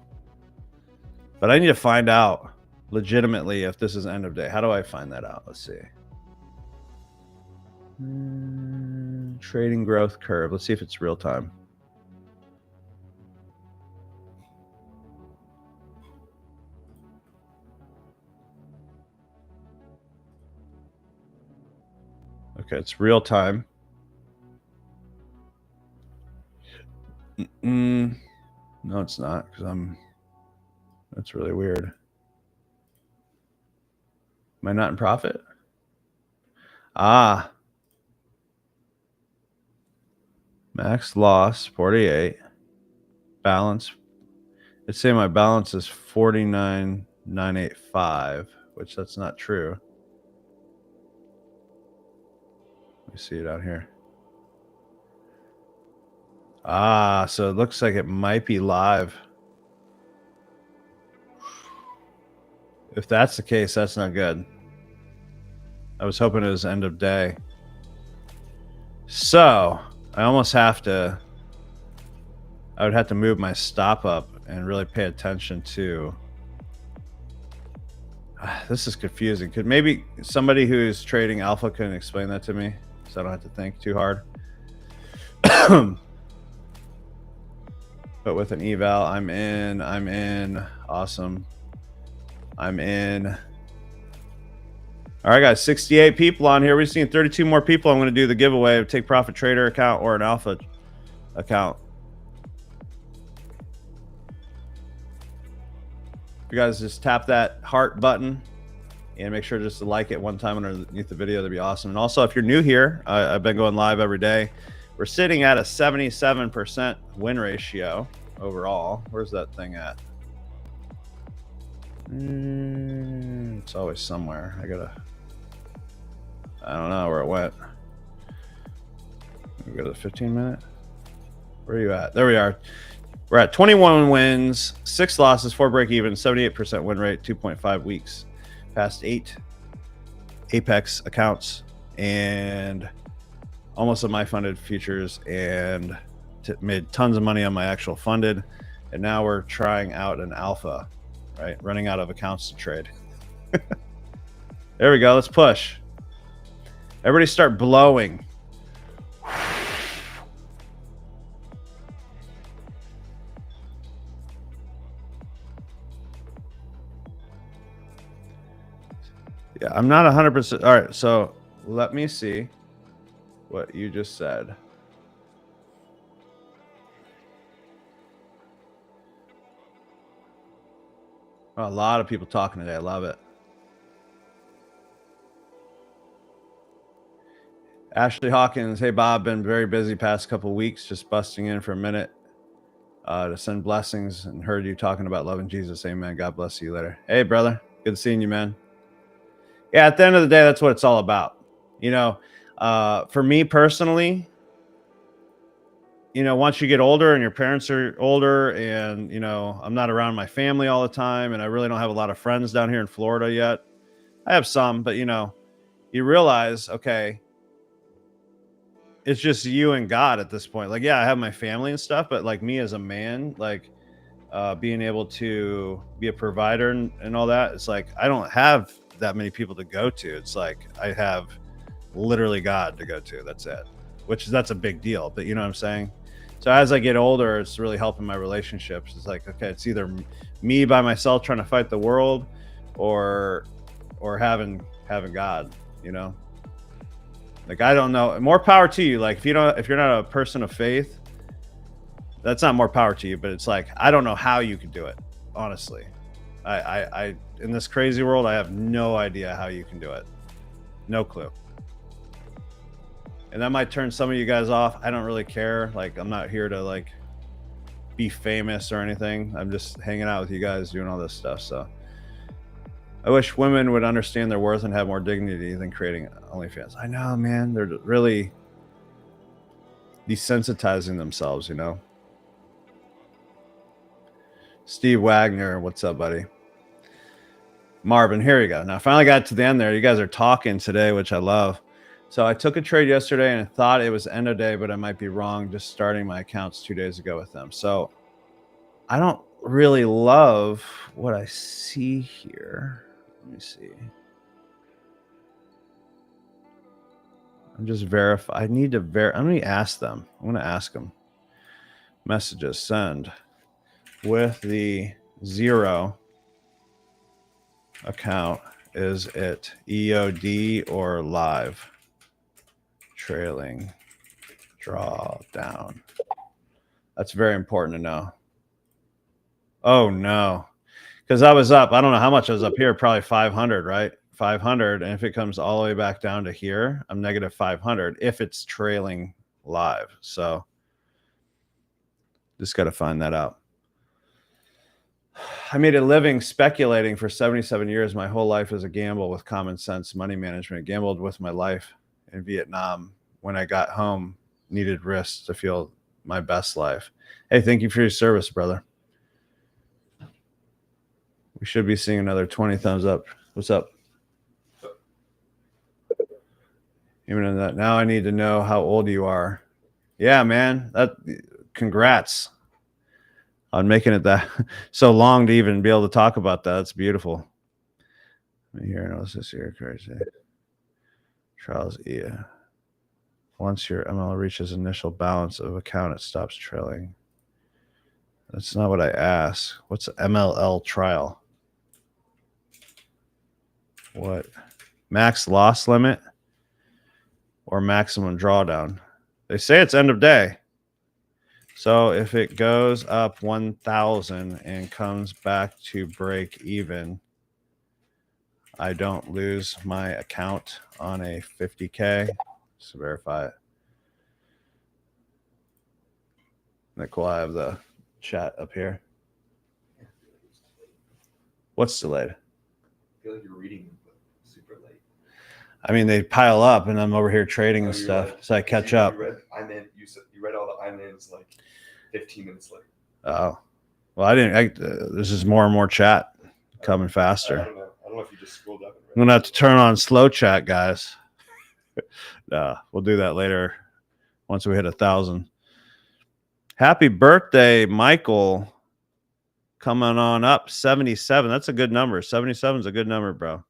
But I need to find out legitimately if this is end of day. How do I find that out? Let's see. Trading growth curve. Let's see if it's real time. Okay, it's real time. No, it's not, because that's really weird. Am I not in profit? Max loss 48. Balance. It's saying my balance is 49,985, which that's not true. Let me see it out here. So it looks like it might be live. If that's the case, that's not good. I was hoping it was end of day. So I almost have to, I would have to move my stop up and really pay attention to, this is confusing. Could maybe somebody who's trading alpha can explain that to me, so I don't have to think too hard. But with an eval, I'm in. Awesome. I'm in. All right, guys, 68 people on here. We're seeing 32 more people. I'm going to do the giveaway of Take Profit Trader account or an alpha account. You guys just tap that heart button and make sure just to like it one time underneath the video. That'd be awesome. And also, if you're new here, I've been going live every day. We're sitting at a 77% win ratio overall. Where's that thing at? It's always somewhere. I don't know where it went. We go to the 15-minute. Where are you at? There we are. We're at 21 wins, 6 losses, 4 break even, 78% win rate, 2.5 weeks. Past 8 Apex accounts and almost of my funded futures, and made tons of money on my actual funded. And now we're trying out an alpha, right? Running out of accounts to trade. There we go. Let's push. Everybody start blowing. Yeah, I'm not 100%. All right, so let me see what you just said. A lot of people talking today. I love it. Ashley Hawkins. Hey, Bob. Been very busy past couple of weeks. Just busting in for a minute to send blessings, and heard you talking about loving Jesus. Amen. God bless you later. Hey, brother. Good seeing you, man. Yeah, at the end of the day, that's what it's all about. For me personally, once you get older and your parents are older and, I'm not around my family all the time and I really don't have a lot of friends down here in Florida yet. I have some, but you realize, okay, it's just you and God at this point. Like, yeah, I have my family and stuff, but like me as a man, like being able to be a provider and all that, it's like I don't have that many people to go to. It's like I have literally God to go to. That's it. That's a big deal. But you know what I'm saying? So as I get older, it's really helping my relationships. It's like, okay, it's either me by myself trying to fight the world or having God, Like, I don't know. More power to you. Like, if you're not a person of faith, that's not more power to you, but it's like, I don't know how you could do it. Honestly, I in this crazy world, I have no idea how you can do it. No clue. And that might turn some of you guys off. I don't really care. Like, I'm not here to like be famous or anything. I'm just hanging out with you guys doing all this stuff. So I wish women would understand their worth and have more dignity than creating OnlyFans. I know, man. They're really desensitizing themselves, Steve Wagner, what's up, buddy? Marvin, here you go. Now, I finally got to the end there. You guys are talking today, which I love. So I took a trade yesterday and I thought it was end of day, but I might be wrong. Just starting my accounts 2 days ago with them. So I don't really love what I see here. Let me see. I'm just verify. I need to I'm going to ask them. I'm going to ask them. Messages send with the 0 account. Is it EOD or live? Trailing drawdown. That's very important to know. Oh no, because I was up. I don't know how much I was up here. Probably 500, right? 500. And if it comes all the way back down to here, I'm negative 500 if it's trailing live. So just got to find that out. I made a living speculating for 77 years. My whole life is a gamble with common sense money management. Gambled with my life in Vietnam. When I got home, needed risks to feel my best life. Hey, thank you for your service, brother. We should be seeing another 20 thumbs up. What's up? Even in that, now I need to know how old you are. Yeah, man. Congrats on making it that so long to even be able to talk about that. It's beautiful. Here, notice this here, crazy. Charles E. Once your ML reaches initial balance of account, it stops trailing. That's not what I asked. What's MLL trial? What? Max loss limit or maximum drawdown? They say it's end of day. So if it goes up 1,000 and comes back to break even, I don't lose my account on a 50K. Just verify it. Isn't that cool? I have the chat up here. What's delayed? I feel like you're reading super late. I mean, they pile up, and I'm over here trading and stuff, so I catch up. You read all the IMAs like 15 minutes late. Oh, well, I didn't. This is more and more chat coming faster. I don't know if you just scrolled up. I'm gonna have to turn on slow chat, guys. We'll do that later once we hit 1,000. Happy birthday, Michael. Coming on up, 77. That's a good number. 77 is a good number, bro.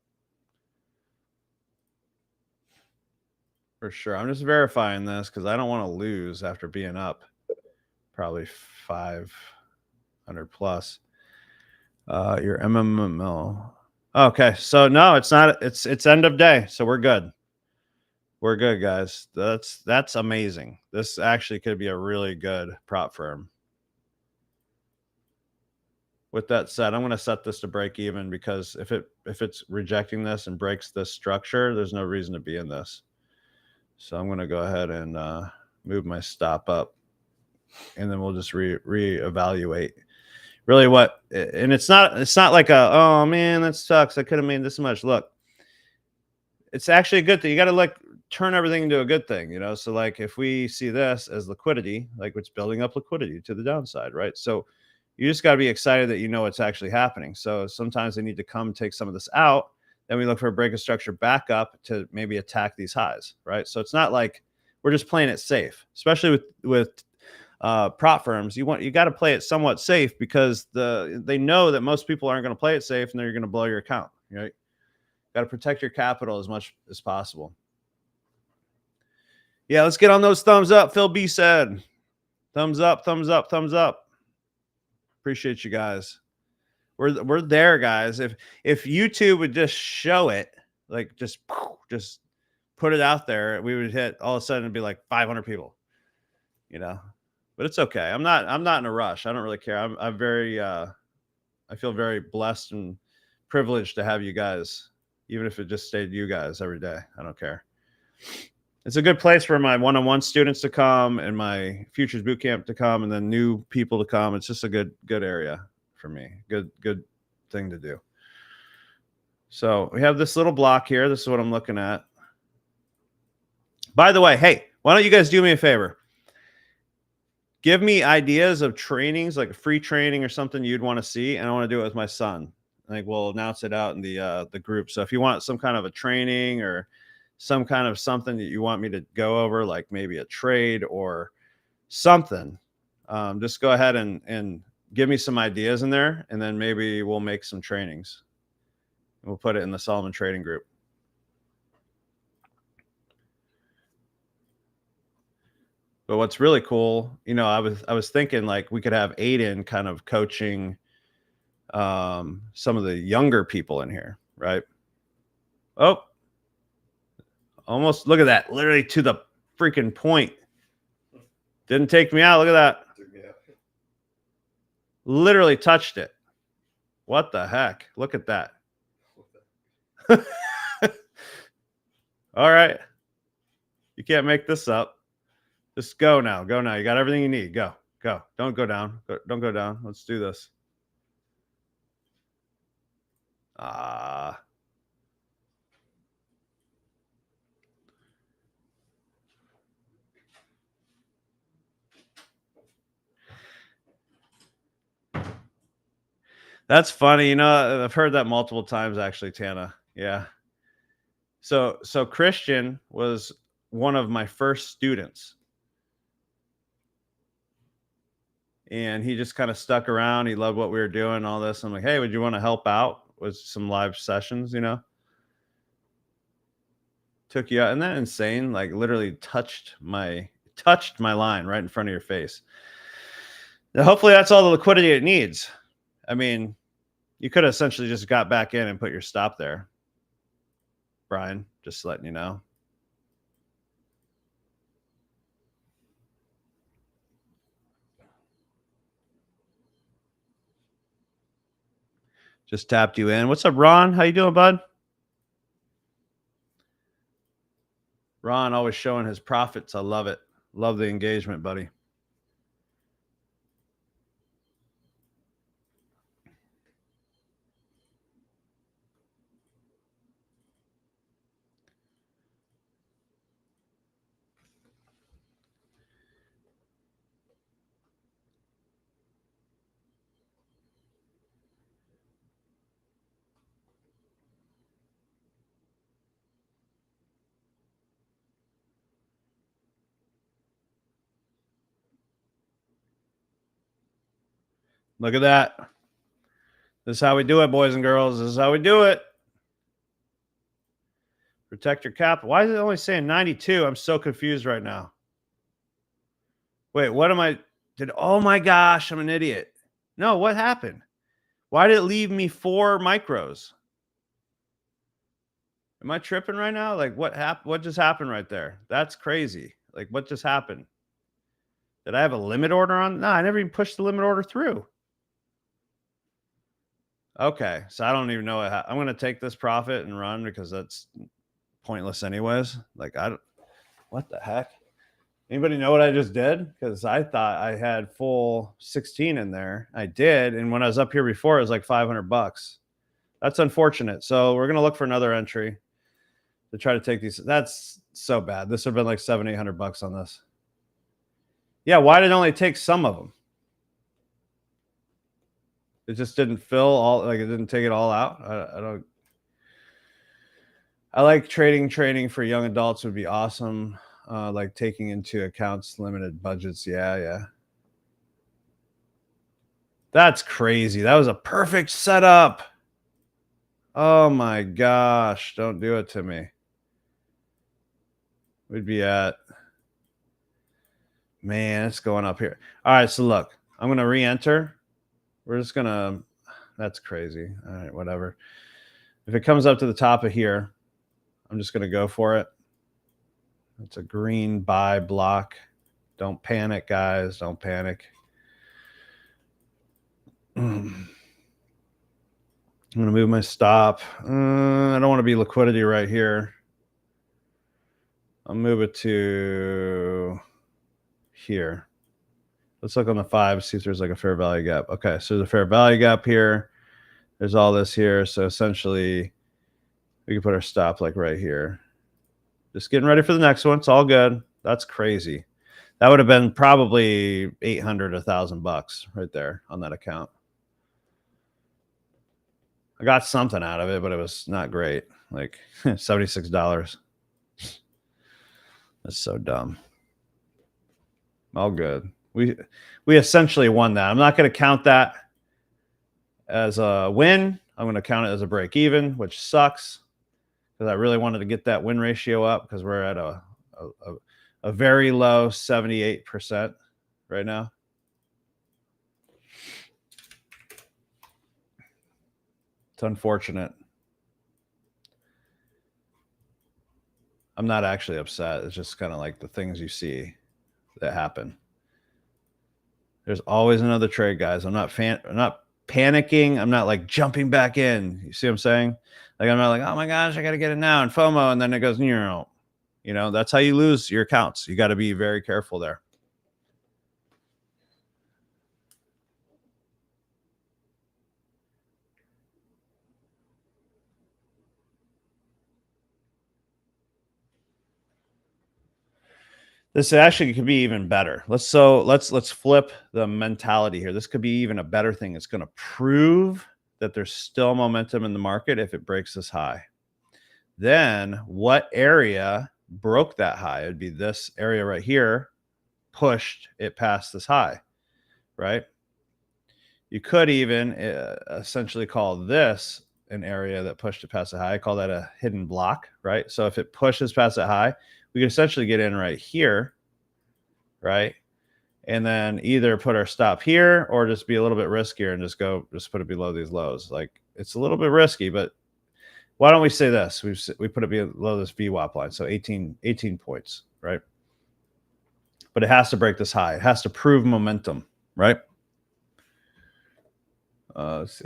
For sure. I'm just verifying this because I don't want to lose after being up probably 500 plus. Your MMML. Okay, so no, it's not. It's end of day, so we're good. We're good, guys. That's amazing. This actually could be a really good prop firm. With that said, I'm going to set this to break even because if it's rejecting this and breaks this structure, there's no reason to be in this. So I'm going to go ahead and move my stop up, and then we'll just reevaluate really what, and it's not like a, oh man, that sucks, I could have made this much. Look, it's actually a good thing. You got to like turn everything into a good thing, you know? So like if we see this as liquidity, like it's building up liquidity to the downside, right? So you just got to be excited that you know what's actually happening. So sometimes they need to come take some of this out. Then we look for a break of structure back up to maybe attack these highs, right? So it's not like we're just playing it safe, especially with prop firms. You got to play it somewhat safe because they know that most people aren't going to play it safe, and then you're going to blow your account, right? Got to protect your capital as much as possible. Yeah, let's get on those thumbs up. Phil B said, thumbs up, thumbs up, thumbs up. Appreciate you guys. We're there, guys. If YouTube would just show it, like just put it out there, we would hit, all of a sudden it'd be like 500 people, you know. But it's okay. I'm not in a rush. I don't really care. I'm very I feel very blessed and privileged to have you guys, even if it just stayed you guys every day. I don't care. It's a good place for my one-on-one students to come and my futures bootcamp to come, and then new people to come. It's just a good area for me. Good thing to do. So we have this little block here. This is what I'm looking at. By the way, hey, why don't you guys do me a favor? Give me ideas of trainings, like a free training or something you'd want to see, and I want to do it with my son. I think we'll announce it out in the group. So if you want some kind of a training or some kind of something that you want me to go over, like maybe a trade or something, just go ahead and give me some ideas in there, and then maybe we'll make some trainings. We'll put it in the Solomon Trading Group. But what's really cool, you know, I was thinking like we could have Aiden kind of coaching some of the younger people in here, right? Oh, almost, look at that, literally to the freaking point. Didn't take me out. Look at that. Literally touched it. What the heck? Look at that. All right. You can't make this up. Just go now. Go now. You got everything you need. Go. Go. Don't go down. Don't go down. Let's do this. That's funny. You know, I've heard that multiple times actually, Tana. Yeah. So Christian was one of my first students. And he just kind of stuck around. He loved what we were doing, all this. I'm like, hey, would you want to help out with some live sessions, you know? Took you out. Isn't that insane? Like literally touched my line right in front of your face. Now, hopefully that's all the liquidity it needs. I mean, you could have essentially just got back in and put your stop there. Brian, just letting you know. Just tapped you in. What's up, Ron? How you doing, bud? Ron always showing his profits. I love it. Love the engagement, buddy. Look at that. This is how we do it, boys and girls. This is how we do it. Protect your capital. Why is it only saying 92? I'm so confused right now. Wait, what am I? Oh my gosh, I'm an idiot. No, what happened? Why did it leave me 4 micros? Am I tripping right now? Like what happened? What just happened right there? That's crazy. Like what just happened? Did I have a limit order on? No, I never even pushed the limit order through. Okay, so I don't even know what I'm going to take this profit and run because that's pointless anyways. Like what the heck? Anybody know what I just did? Because I thought I had full 16 in there. I did. And when I was up here before, it was like $500. That's unfortunate. So we're going to look for another entry to try to take these. That's so bad. This would have been like $700-800 on this. Yeah. Why did it only take some of them? It just didn't fill all, like it didn't take it all out. I don't. I like trading for young adults would be awesome. Like taking into accounts limited budgets. Yeah. That's crazy. That was a perfect setup. Oh my gosh. Don't do it to me. We'd be at, man, it's going up here. All right. So look, I'm going to re-enter. We're just going to, that's crazy. All right, whatever. If it comes up to the top of here, I'm just going to go for it. It's a green buy block. Don't panic, guys. Don't panic. I'm going to move my stop. I don't want to be liquidity right here. I'll move it to here. Let's look on the 5, see if there's like a fair value gap. Okay, so there's a fair value gap here. There's all this here. So essentially, we can put our stop like right here. Just getting ready for the next one. It's all good. That's crazy. That would have been probably $800, $1,000 right there on that account. I got something out of it, but it was not great. Like $76. That's so dumb. All good. We essentially won that. I'm not going to count that as a win. I'm going to count it as a break even, which sucks because I really wanted to get that win ratio up because we're at a very low 78% right now. It's unfortunate. I'm not actually upset. It's just kind of like the things you see that happen. There's always another trade, guys. I'm not panicking. I'm not like jumping back in. You see what I'm saying? Like I'm not like, oh my gosh, I got to get it now and FOMO, and then it goes, you know, that's how you lose your accounts. You got to be very careful there. This actually could be even better. Let's flip the mentality here. This could be even a better thing. It's going to prove that there's still momentum in the market if it breaks this high. Then what area broke that high? It would be this area right here, pushed it past this high, right? You could even essentially call this an area that pushed it past the high. I call that a hidden block, right? So if it pushes past that high, we can essentially get in right here, right? And then either put our stop here or just be a little bit riskier and just put it below these lows. Like it's a little bit risky, but why don't we say this? We put it below this VWAP line. So 18 points, right? But it has to break this high. It has to prove momentum, right? Let's see.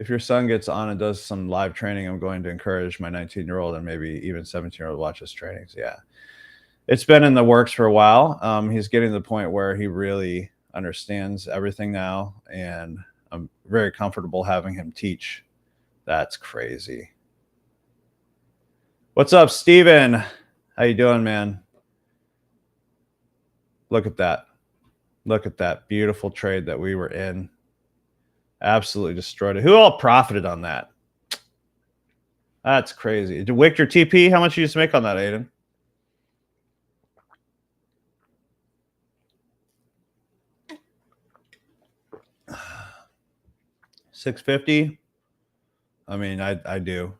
If your son gets on and does some live training, I'm going to encourage my 19-year-old and maybe even 17-year-old watch his trainings. Yeah. It's been in the works for a while. He's getting to the point where he really understands everything now, and I'm very comfortable having him teach. That's crazy. What's up, Steven? How you doing, man? Look at that. Look at that beautiful trade that we were in. Absolutely destroyed it. Who all profited on that? That's crazy. Did Wick your TP? How much did you just make on that, Aiden? $650. I mean, I do.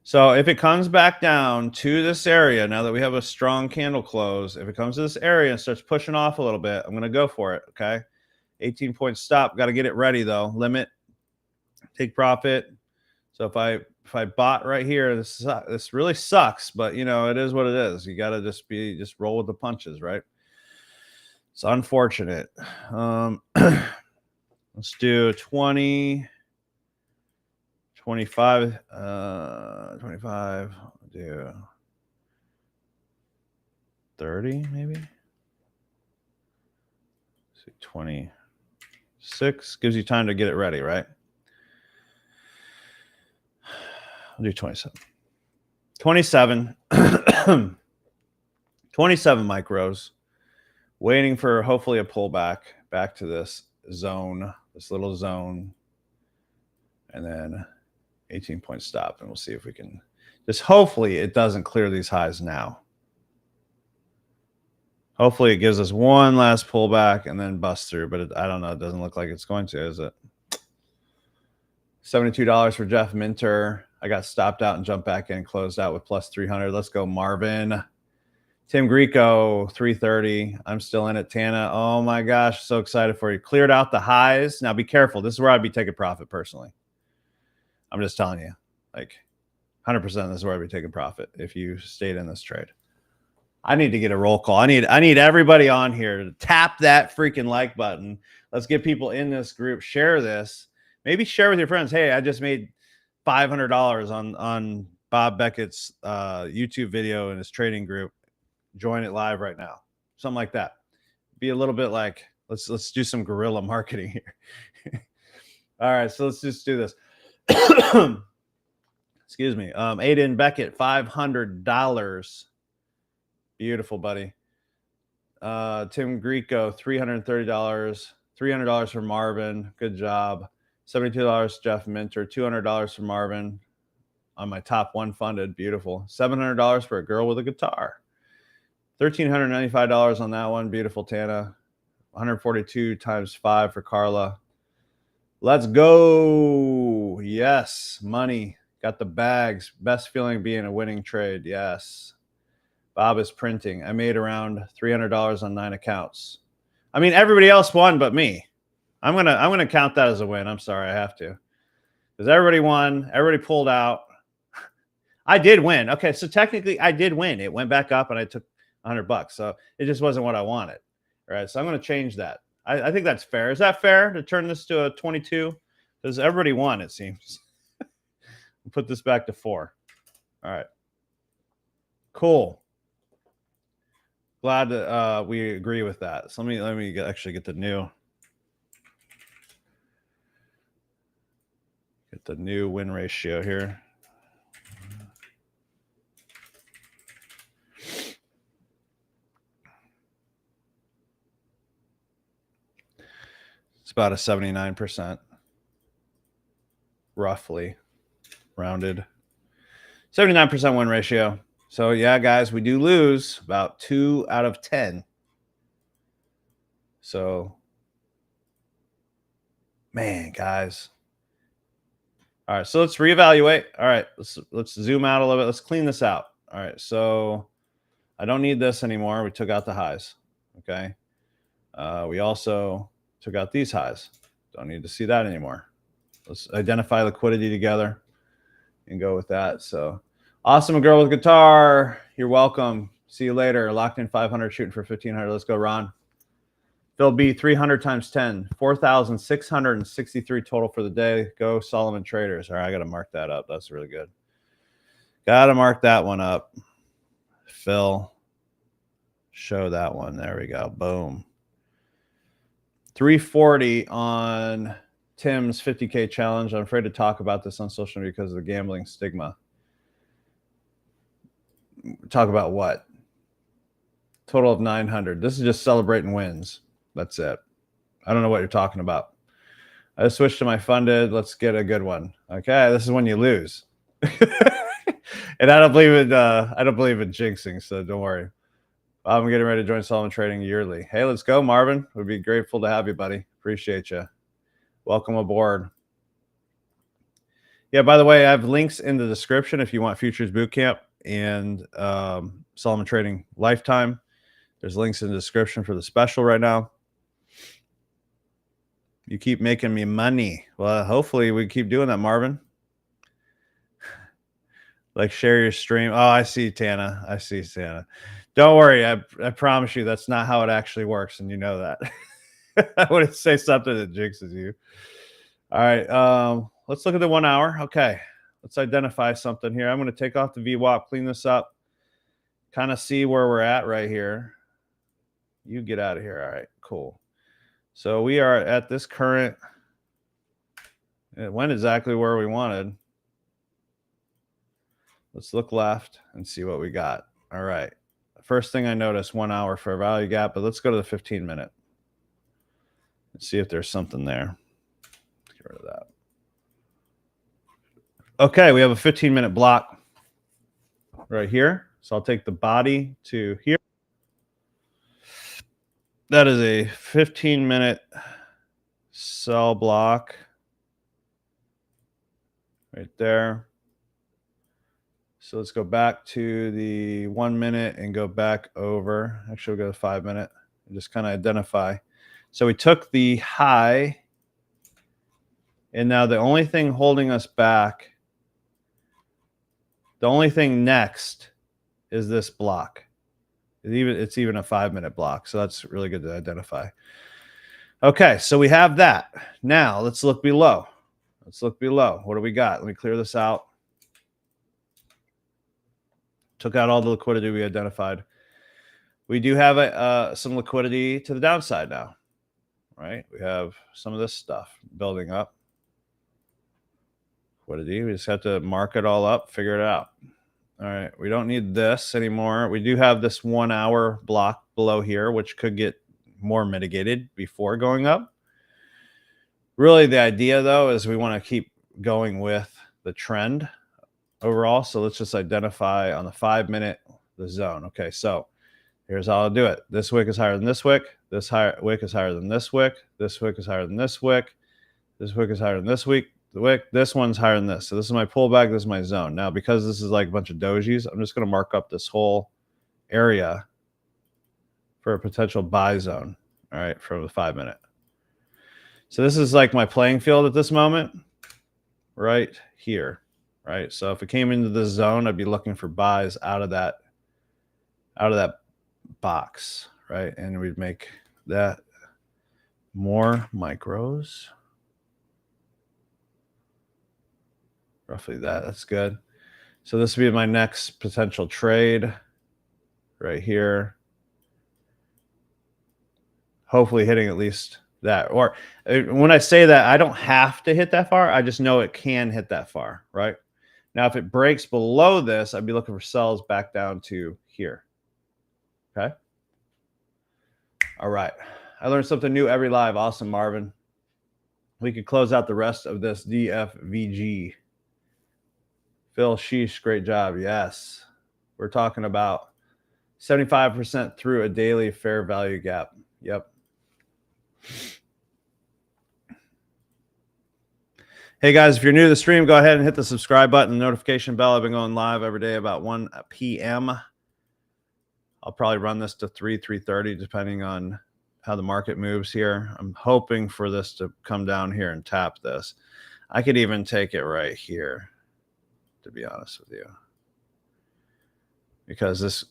So if it comes back down to this area, now that we have a strong candle close, if it comes to this area and starts pushing off a little bit, I'm going to go for it, okay? 18-point stop. Got to get it ready, though. Limit. Take profit. So if I bought right here, this really sucks, but, you know, it is what it is. You got to just roll with the punches, right? It's unfortunate. Let's do 20. 25, 25, do 30 maybe. See, 26 gives you time to get it ready, right? I'll do 27. 27. 27 micros. Waiting for hopefully a pullback back to this zone, this little zone. And then 18-point stop. And we'll see if we can just hopefully it doesn't clear these highs now. Hopefully it gives us one last pullback and then bust through. But I don't know. It doesn't look like it's going to, is it? $72 for Jeff Minter. I got stopped out and jumped back in and closed out with plus 300. Let's go, Marvin. Tim Greco, 330. I'm still in it. Tana, oh my gosh, so excited for you. Cleared out the highs. Now be careful. This is where I'd be taking profit personally. I'm just telling you, like 100%. This is where I'd be taking profit if you stayed in this trade. I need to get a roll call. I need everybody on here to tap that freaking like button. Let's get people in this group. Share this. Maybe share with your friends. Hey, I just made $500 on Bob Beckett's YouTube video in his trading group. Join it live right now. Something like that. Be a little bit like, let's do some guerrilla marketing here. All right, so let's just do this. Excuse me. Aiden Beckett, $500. Beautiful, buddy. Tim Greco, $330. $300 for Marvin. Good job. $72 Jeff Minter. $200 for Marvin on my top one funded. Beautiful. $700 for a girl with a guitar. $1,395 on that one. Beautiful, Tana. 142 times 5 for Carla. Let's go. Yes, money. Got the bags. Best feeling being a winning trade. Yes. Bob is printing. I made around $300 on 9 accounts. I mean, everybody else won but me. I'm gonna count that as a win. I'm sorry, I have to. Because everybody won. Everybody pulled out. I did win. Okay, so technically I did win. It went back up and I took $100. So it just wasn't what I wanted. All right, so I'm going to change that. I think that's fair. Is that fair to turn this to a 22? Because everybody won, it seems. We'll put this back to 4. All right. Cool. Glad that we agree with that. So let me actually get the new win ratio here. It's about a 79%, roughly rounded. 79% win ratio. So yeah, guys, we do lose about 2 out of 10. So, man, guys. All right, so let's reevaluate. All right, let's zoom out a little bit. Let's clean this out. All right, so I don't need this anymore. We took out the highs. Okay. We also took out these highs. Don't need to see that anymore. Let's identify liquidity together and go with that. So awesome, a girl with guitar. You're welcome. See you later. Locked in 500, shooting for 1,500. Let's go, Ron. Phil B, 300 times 10, 4,663 total for the day. Go Solomon Traders. All right, I got to mark that up. That's really good. Got to mark that one up. Phil, show that one. There we go. Boom. 340 on Tim's 50K challenge. I'm afraid to talk about this on social media because of the gambling stigma. Talk about what? Total of 900. This is just celebrating wins. That's it. I don't know what you're talking about. I just switched to my funded. Let's get a good one. Okay, this is when you lose. And I don't believe in jinxing, so don't worry. I'm getting ready to join Solomon Trading yearly. Hey, let's go, Marvin. We'd be grateful to have you, buddy. Appreciate you. Welcome aboard. Yeah, by the way, I have links in the description if you want Futures Bootcamp and Solomon Trading Lifetime. There's links in the description for the special right now. You keep making me money. Well, hopefully we keep doing that, Marvin. Like, share your stream. Oh, I see, Tana. I see, Tana. Don't worry. I promise you that's not how it actually works, and you know that. I wouldn't say something that jinxes you. All right. Let's look at the 1 hour. Okay. Let's identify something here. I'm going to take off the VWAP, clean this up, kind of see where we're at right here. You get out of here. All right, cool. So we are at this current, it went exactly where we wanted. Let's look left and see what we got. All right. First thing I noticed, 1 hour fair value gap, but let's go to the 15-minute. Let's see if there's something there. Get rid of that. Okay, we have a 15-minute block right here. So I'll take the body to here. That is a 15-minute sell block right there. So let's go back to the 1 minute and go back over. Actually, we'll go to 5 minute and just kind of identify. So we took the high, and now the only thing holding us back, the only thing next is this block. It's even a 5 minute block. So that's really good to identify. Okay, so we have that. Now let's look below. Let's look below. What do we got? Let me clear this out. Took out all the liquidity we identified. We do have some liquidity to the downside now, right? We have some of this stuff building up. Liquidity. We just have to mark it all up, figure it out. All right, we don't need this anymore. We do have this 1 hour block below here, which could get more mitigated before going up. Really, the idea, though, is we want to keep going with the trend overall. So let's just identify on the 5 minute the zone. Okay, so here's how I'll do it. This wick is higher than this wick. This wick is higher than this wick. This wick is higher than this wick. This wick is higher than this wick. The wick. This one's higher than this. So this is my pullback. This is my zone. Now, because this is like a bunch of dojis, I'm just going to mark up this whole area for a potential buy zone. All right, for the 5 minute. So this is like my playing field at this moment, right here. Right. So if it came into this zone, I'd be looking for buys out of that box. Right. And we'd make that more micros. Roughly that. That's good. So this would be my next potential trade right here. Hopefully hitting at least that. Or when I say that, I don't have to hit that far. I just know it can hit that far. Right. Now, if it breaks below this, I'd be looking for sells back down to here. Okay. All right. I learned something new every live. Awesome, Marvin. We could close out the rest of this DFVG. Phil Sheesh, great job. Yes. We're talking about 75% through a daily fair value gap. Yep. Hey guys, if you're new to the stream, go ahead and hit the subscribe button, the notification bell. I've been going live every day about 1 p.m. I'll probably run this to 3:30, depending on how the market moves here. I'm hoping for this to come down here and tap this. I could even take it right here, to be honest with you, because this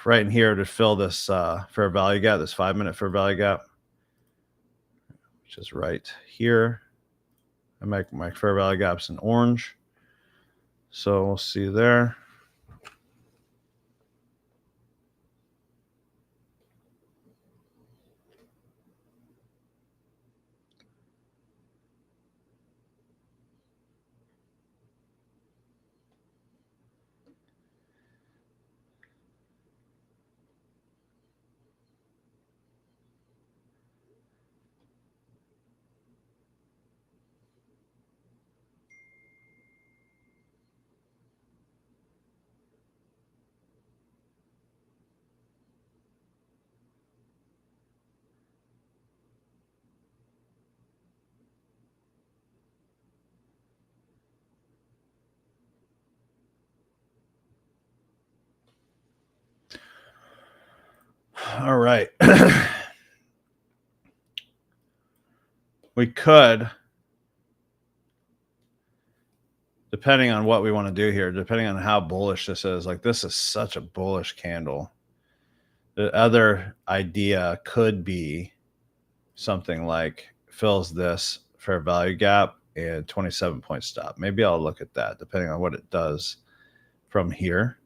right in here to fill this fair value gap, this 5 minute fair value gap, which is right here. I make my fair value gaps in orange. So we'll see there. All right. We could, depending on what we want to do here, depending on how bullish this is, like this is such a bullish candle. The other idea could be something like fills this fair value gap and 27-point stop. Maybe I'll look at that depending on what it does from here.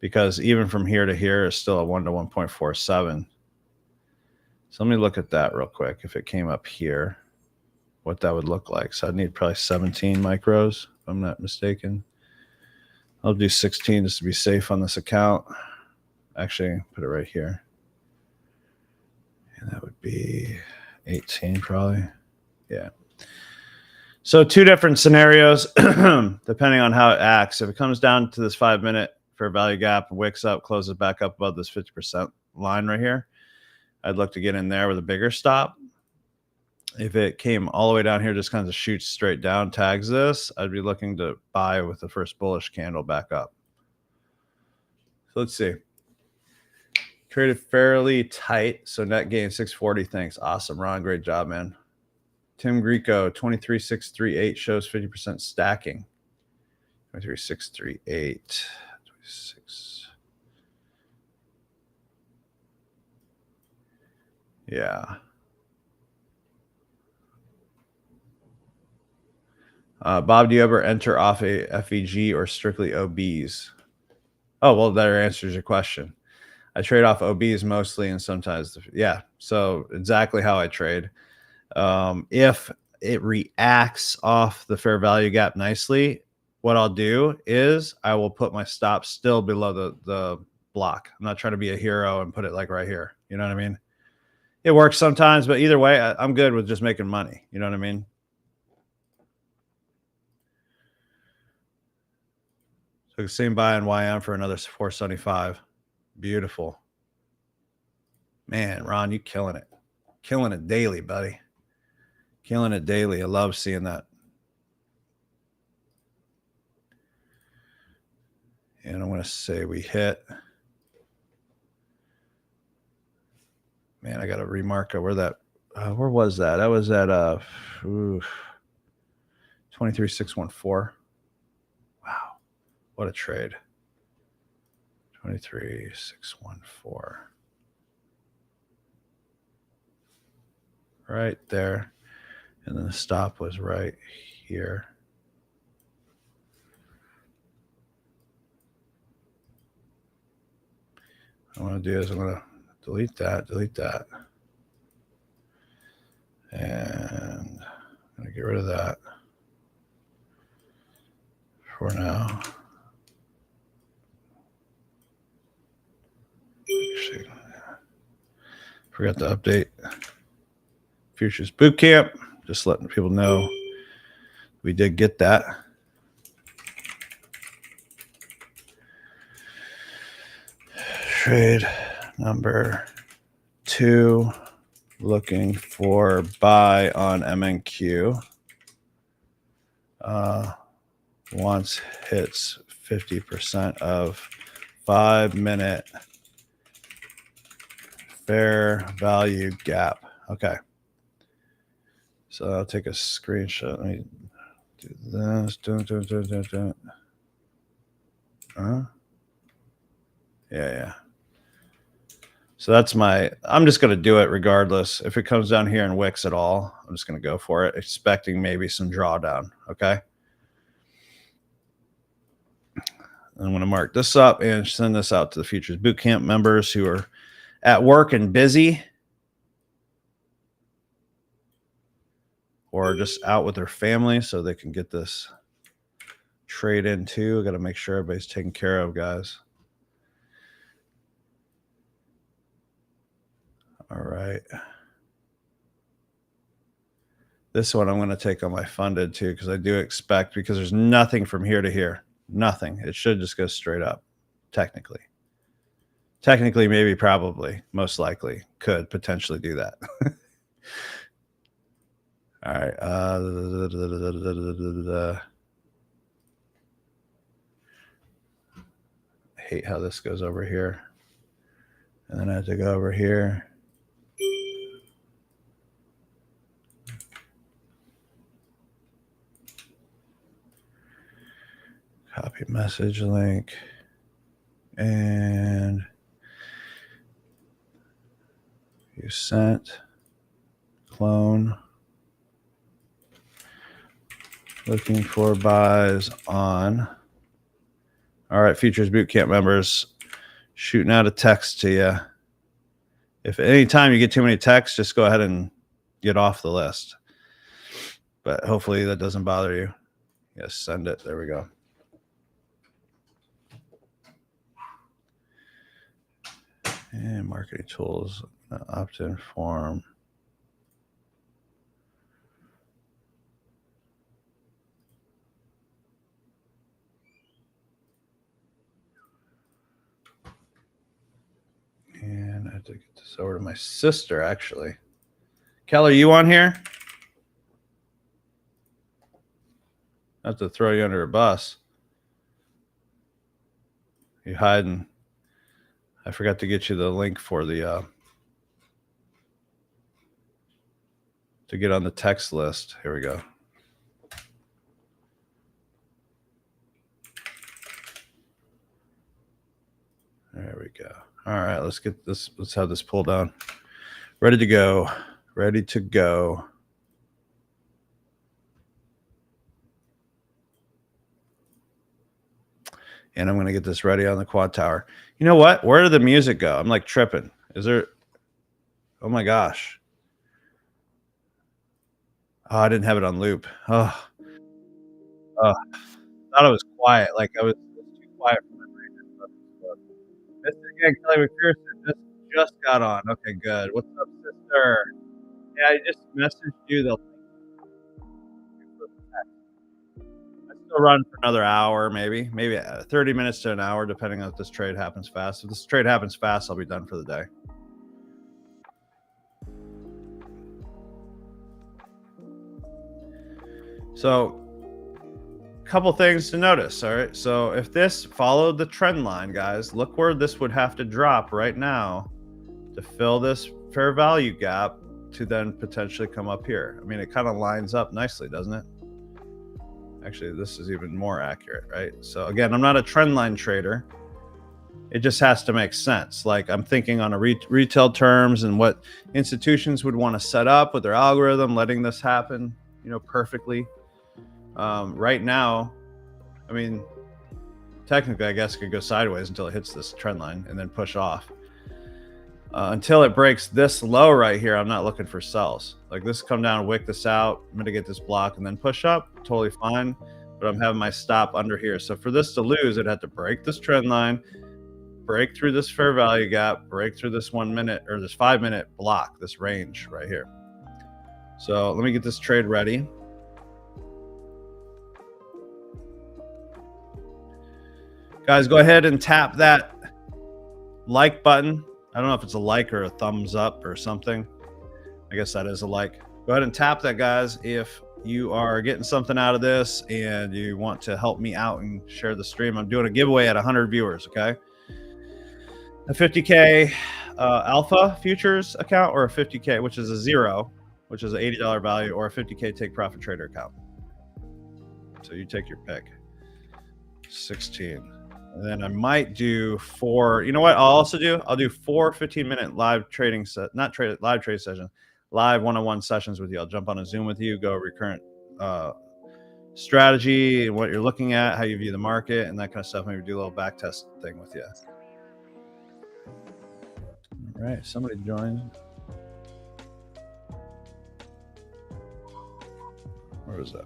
because even from here to here is still a 1 to 1.47. So let me look at that real quick. If it came up here, what that would look like. So I'd need probably 17 micros, if I'm not mistaken. I'll do 16 just to be safe on this account. Actually, put it right here. And that would be 18 probably. Yeah. So 2 different scenarios, depending on how it acts. If it comes down to this 5-minute fair value gap, wicks up, closes back up above this 50% line right here, I'd look to get in there with a bigger stop. If it came all the way down here, just kind of shoots straight down, tags this, I'd be looking to buy with the first bullish candle back up. So let's see. Traded fairly tight, so net gain 640. Thanks. Awesome, Ron. Great job, man. Tim Greco, 23638 shows 50% stacking. 23638. 26. Yeah. Bob, do you ever enter off a FEG or strictly OBs? Oh, well, that answers your question. I trade off OBs mostly, and sometimes, yeah. So exactly how I trade. If it reacts off the fair value gap nicely, what I'll do is I will put my stop still below the block. I'm not trying to be a hero and put it like right here. You know what I mean? It works sometimes, but either way, I'm good with just making money. You know what I mean? So same buy in YM for another 475. Beautiful. Man, Ron, you killing it. Killing it daily, buddy. Killing it daily. I love seeing that. And I'm going to say we hit. Man, I got to remark where that. Where was that? That was at 23614. Wow, what a trade. 23614. Right there, and then the stop was right here. What I'm going to do is I'm going to delete that, and I'm going to get rid of that for now. Actually, forgot to update Futures Bootcamp. Just letting people know we did get that. Trade number 2, looking for buy on MNQ. Once hits 50% of 5-minute fair value gap. Okay. So I'll take a screenshot. Let me do this. Yeah. So that's I'm just going to do it regardless. If it comes down here and wicks at all, I'm just going to go for it, expecting maybe some drawdown. Okay. I'm going to mark this up and send this out to the Futures Bootcamp members who are at work and busy, or just out with their family so they can get this trade in too. I got to make sure everybody's taken care of, guys. All right. This one I'm going to take on my funded too, because I do expect, because there's nothing from here to here. Nothing. It should just go straight up, technically. Technically, maybe, probably, most likely, could potentially do that. All right. I hate how this goes over here. And then I have to go over here. Copy message link. And you sent. Clone. Looking for buys on All right, Futures Bootcamp members, shooting out a text to you. If at any time you get too many texts, just go ahead and get off the list. But hopefully that doesn't bother you. Yes, send it. There we go. And marketing tools, opt-in form. And I have to get this over to my sister, actually. Kelly, you on here? I have to throw you under a bus. You hiding. I forgot to get you the link for the to get on the text list. Here we go. There we go. All right, let's get this. Let's have this pull down. Ready to go. Ready to go. And I'm going to get this ready on the quad tower. You know what? Where did the music go? I'm like tripping. Is there? Oh my gosh. Oh, I didn't have it on loop. Oh, I thought it was quiet. Like I was too quiet for my brain. This again, Kelly McPherson just got on. Okay, good. What's up, sister? Yeah, I just messaged you. They'll I still run for another hour, maybe 30 minutes to an hour, depending on if this trade happens fast. If this trade happens fast, I'll be done for the day. So, a couple things to notice. All right. So, if this followed the trend line, guys, look where this would have to drop right now to fill this fair value gap to then potentially come up here. I mean, it kind of lines up nicely, doesn't it? Actually, this is even more accurate, right? So again, I'm not a trend line trader. It just has to make sense. Like I'm thinking on a retail terms and what institutions would want to set up with their algorithm, letting this happen, you know, perfectly. Right now, I mean, technically, I guess it could go sideways until it hits this trend line and then push off. Until it breaks this low right here, I'm not looking for sells. Like this come down, wick this out, mitigate this block, and then push up, totally fine. But I'm having my stop under here. So for this to lose, it had to break this trend line, break through this fair value gap, break through this 1 minute or this 5 minute block, this range right here. So let me get this trade ready. Guys, go ahead and tap that like button. I don't know if it's a like or a thumbs up or something. I guess that is a like. Go ahead and tap that, guys, if you are getting something out of this and you want to help me out and share the stream. I'm doing a giveaway at 100 viewers, okay? A 50K alpha futures account or a 50K, which is a 0, which is an $80 value, or a 50K take profit trader account. So you take your pick. 16. And then I might do 4. You know what I'll also do? I'll do 4 15-minute live trading live trade sessions, live one-on-one sessions with you. I'll jump on a Zoom with you, go over your current strategy and what you're looking at, how you view the market, and that kind of stuff. Maybe do a little back test thing with you. All right, somebody joined. Where is that?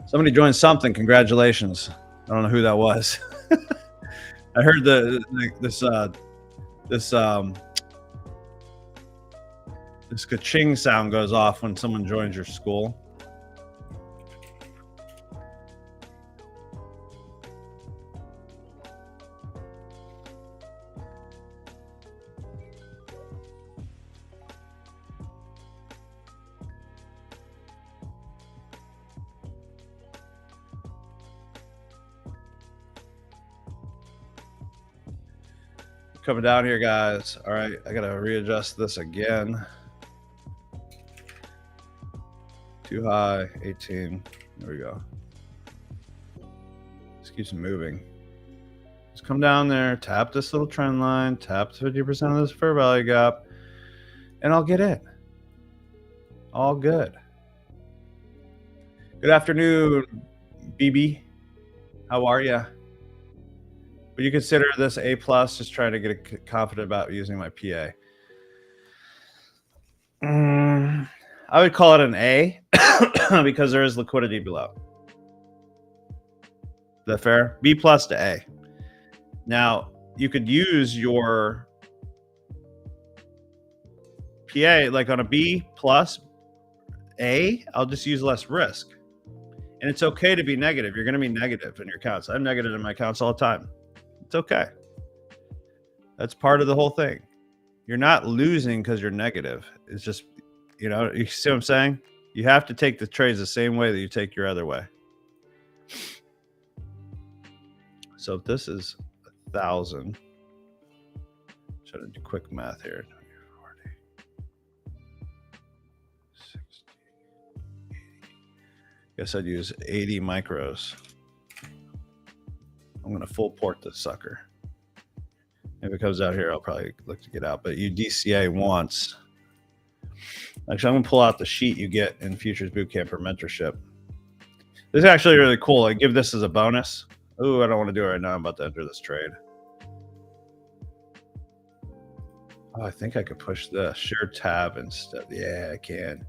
Somebody joined something. Congratulations. I don't know who that was. I heard this ka-ching sound goes off when someone joins your school. Coming down here, guys. All right, I gotta readjust this again. Too high, 18. There we go. This keeps moving. Just come down there, tap this little trend line, tap 50% of this fair value gap, and I'll get in. All good. Good afternoon, BB. How are you? Would you consider this A+, just trying to get confident about using my PA? I would call it an A because there is liquidity below. Is that fair? B+ to A. Now, you could use your PA like on a B+, A, I'll just use less risk. And it's okay to be negative. You're going to be negative in your accounts. I'm negative in my accounts all the time. It's okay. That's part of the whole thing. You're not losing because you're negative. It's just, you know, you see what I'm saying? You have to take the trades the same way that you take your other way. So if this is 1,000, try to do quick math here. 40, 60, 80. Guess I'd use 80 micros. I'm going to full port this sucker. If it comes out here, I'll probably look to get out. But you DCA once. Actually, I'm going to pull out the sheet you get in Futures Bootcamp for mentorship. This is actually really cool. I give this as a bonus. Ooh, I don't want to do it right now. I'm about to enter this trade. Oh, I think I could push this. Share tab instead. Yeah, I can.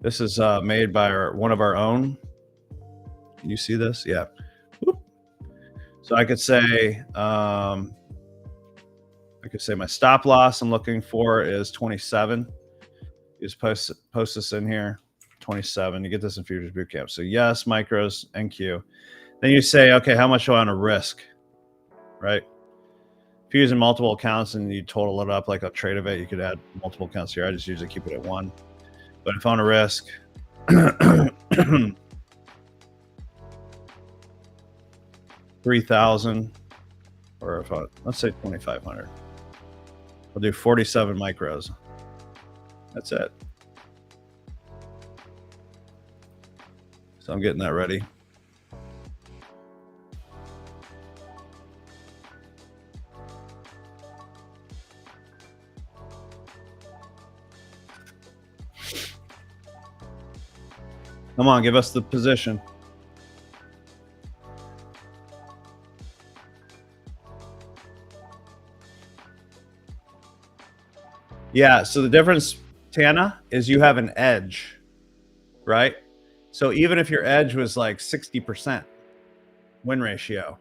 This is made by one of our own. Can you see this? Yeah. Whoop. So I could say, my stop loss I'm looking for is 27. You just post this in here, 27. You get this in Futures Bootcamp. So yes, micros, NQ. Then you say, okay, how much do I want to risk, right? If you're using multiple accounts and you total it up like a trade of it, you could add multiple accounts here. I just usually keep it at one. But if I want to risk 3,000, or if let's say 2,500, I'll do 47 micros. That's it. So I'm getting that ready. Come on, give us the position. Yeah, so the difference, Tana, is you have an edge, right? So even if your edge was like 60% win ratio,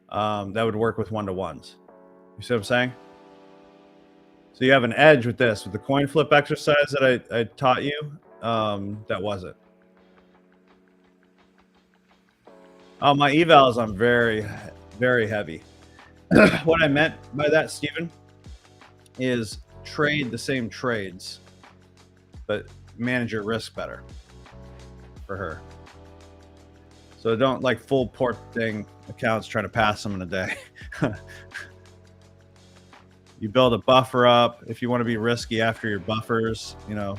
that would work with 1-to-1s. You see what I'm saying? So you have an edge with this, with the coin flip exercise that I taught you, that wasn't. Oh, my evals, I'm very, very heavy. What I meant by that, Stephen, is trade the same trades, but manage your risk better for her. So don't like full port thing accounts trying to pass them in a day. You build a buffer up. If you want to be risky after your buffers, you know,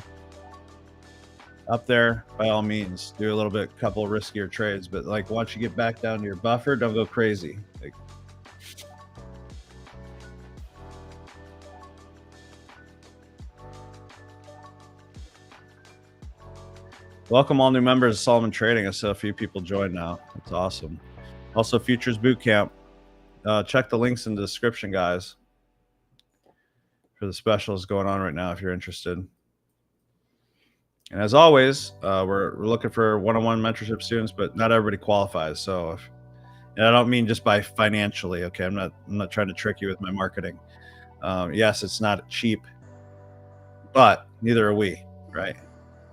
up there, by all means, do a little bit, couple of riskier trades. But like once you get back down to your buffer, don't go crazy. Like, welcome all new members of Solomon Trading. I saw a few people join now. That's awesome. Also, Futures Bootcamp. Check the links in the description, guys, for the specials going on right now if you're interested. And as always, we're looking for one-on-one mentorship students, but not everybody qualifies. So, and I don't mean just by financially. Okay, I'm not trying to trick you with my marketing. Yes, it's not cheap, but neither are we, right?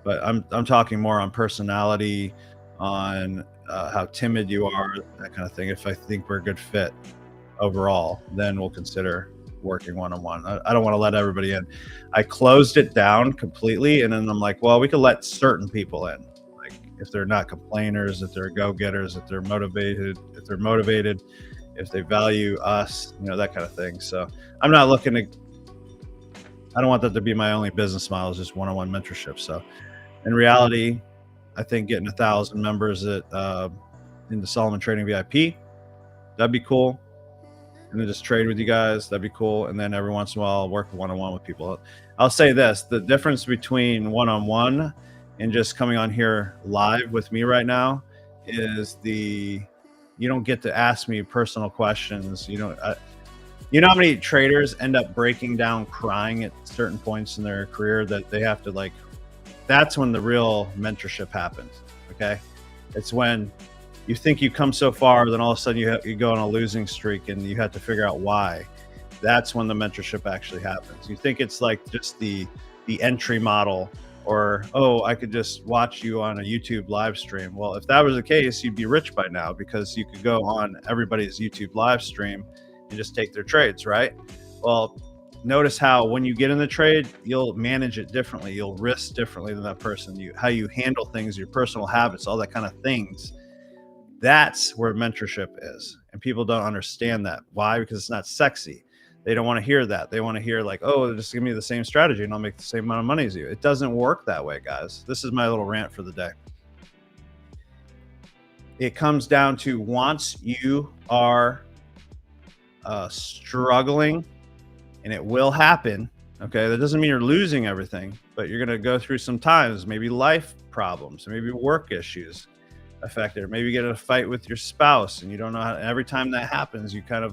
But I'm talking more on personality, on how timid you are, that kind of thing. If I think we're a good fit overall, then we'll consider working one-on-one. I don't want to let everybody in. I closed it down completely, and then I'm like, well, we could let certain people in, like if they're not complainers, if they're go-getters, if they're motivated, if they value us, you know, that kind of thing. So I'm not looking to, I don't want that to be my only business model, is just one-on-one mentorship. So in reality, I think getting 1,000 members at in the Solomon Trading VIP, that'd be cool. and then just trade with you guys. That'd be cool. And then every once in a while, I'll work one-on-one with people. I'll say this, the difference between one-on-one and just coming on here live with me right now is you don't get to ask me personal questions. You know how many traders end up breaking down crying at certain points in their career that they have to that's when the real mentorship happens. Okay. It's when you think you come so far, then all of a sudden you go on a losing streak and you have to figure out why. That's when the mentorship actually happens. You think it's like just the entry model, or, oh, I could just watch you on a YouTube live stream. Well, if that was the case, you'd be rich by now, because you could go on everybody's YouTube live stream and just take their trades, right? Well, notice how when you get in the trade, you'll manage it differently. You'll risk differently than that person. How you handle things, your personal habits, all that kind of things. That's where mentorship is. And people don't understand that. Why? Because it's not sexy. They don't want to hear that. They want to hear like, oh, just give me the same strategy and I'll make the same amount of money as you. It doesn't work that way, guys. This is my little rant for the day. It comes down to, once you are struggling, and it will happen, okay? That doesn't mean you're losing everything, but you're going to go through some times, maybe life problems, maybe work issues affected, or maybe you get in a fight with your spouse and you don't know how. Every time that happens, you kind of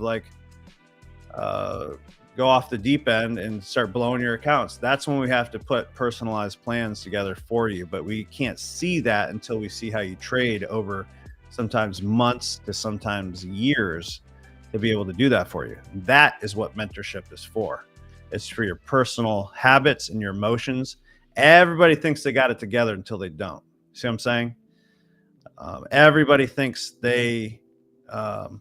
go off the deep end and start blowing your accounts. That's when we have to put personalized plans together for you, but we can't see that until we see how you trade over sometimes months to sometimes years to be able to do that for you. That is what mentorship is for. It's for your personal habits and your emotions. Everybody thinks they got it together until they don't. See what I'm saying? Everybody thinks they get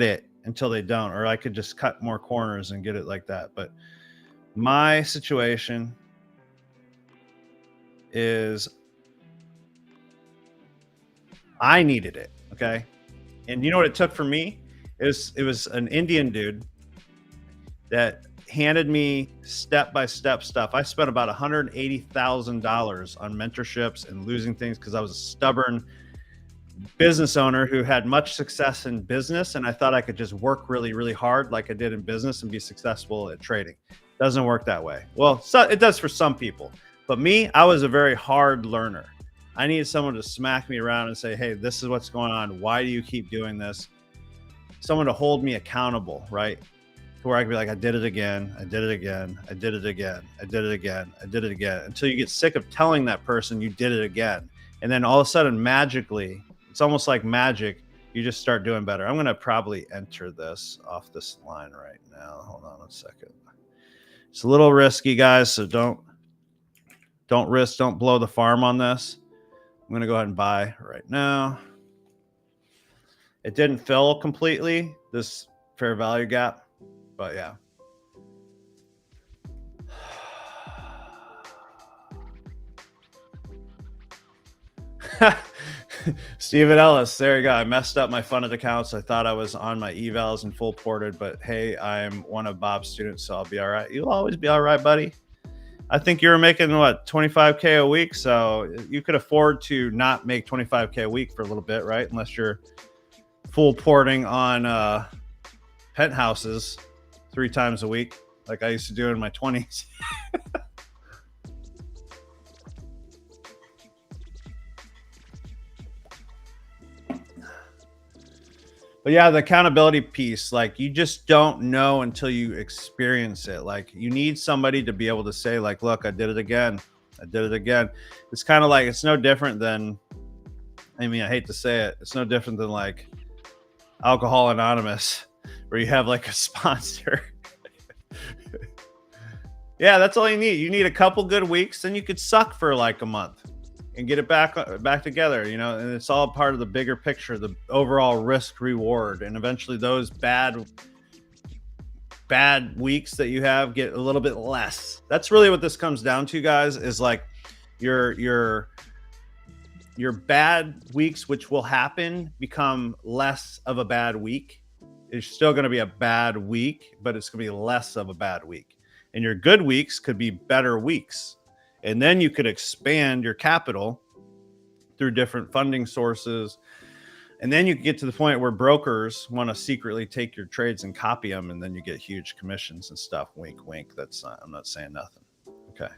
it until they don't, or I could just cut more corners and get it like that. But my situation is I needed it. Okay. And you know what it took for me? It was an Indian dude that handed me step-by-step stuff. I spent about $180,000 on mentorships and losing things because I was a stubborn business owner who had much success in business, and I thought I could just work really, really hard like I did in business and be successful at trading. Doesn't work that way. Well, so it does for some people, but me, I was a very hard learner. I needed someone to smack me around and say, hey, this is what's going on. Why do you keep doing this? Someone to hold me accountable, right? To where I could be like, I did it again. I did it again. I did it again. I did it again. I did it again. Until you get sick of telling that person you did it again. And then all of a sudden, magically, it's almost like magic, you just start doing better. I'm going to probably enter this off this line right now. Hold on a second. It's a little risky, guys, so don't risk, don't blow the farm on this. I'm going to go ahead and buy right now. It didn't fill completely, this fair value gap, but yeah. Steven Ellis, there you go. I messed up my funded accounts. I thought I was on my evals and full ported, but hey, I'm one of Bob's students, so I'll be all right. You'll always be all right, buddy. I think you were making what, 25K a week, so you could afford to not make 25K a week for a little bit, right? Unless you're full porting on penthouses 3 times a week, like I used to do in my 20s. But yeah, the accountability piece, like, you just don't know until you experience it. Like, you need somebody to be able to say, like, look, I did it again. I did it again. It's kind of like, it's no different than, I mean, I hate to say it, it's no different than like Alcohol Anonymous, where you have like a sponsor. Yeah, that's all you need. You need a couple good weeks, then you could suck for like a month and get it back together, you know, and it's all part of the bigger picture, the overall risk reward. And eventually those bad weeks that you have get a little bit less. That's really what this comes down to, guys, is like your bad weeks, which will happen, become less of a bad week. It's still going to be a bad week, but it's going to be less of a bad week. And your good weeks could be better weeks. And then you could expand your capital through different funding sources, And then you get to the point where brokers want to secretly take your trades and copy them, and then you get huge commissions and stuff. Wink, wink. That's not, I'm not saying nothing. Okay.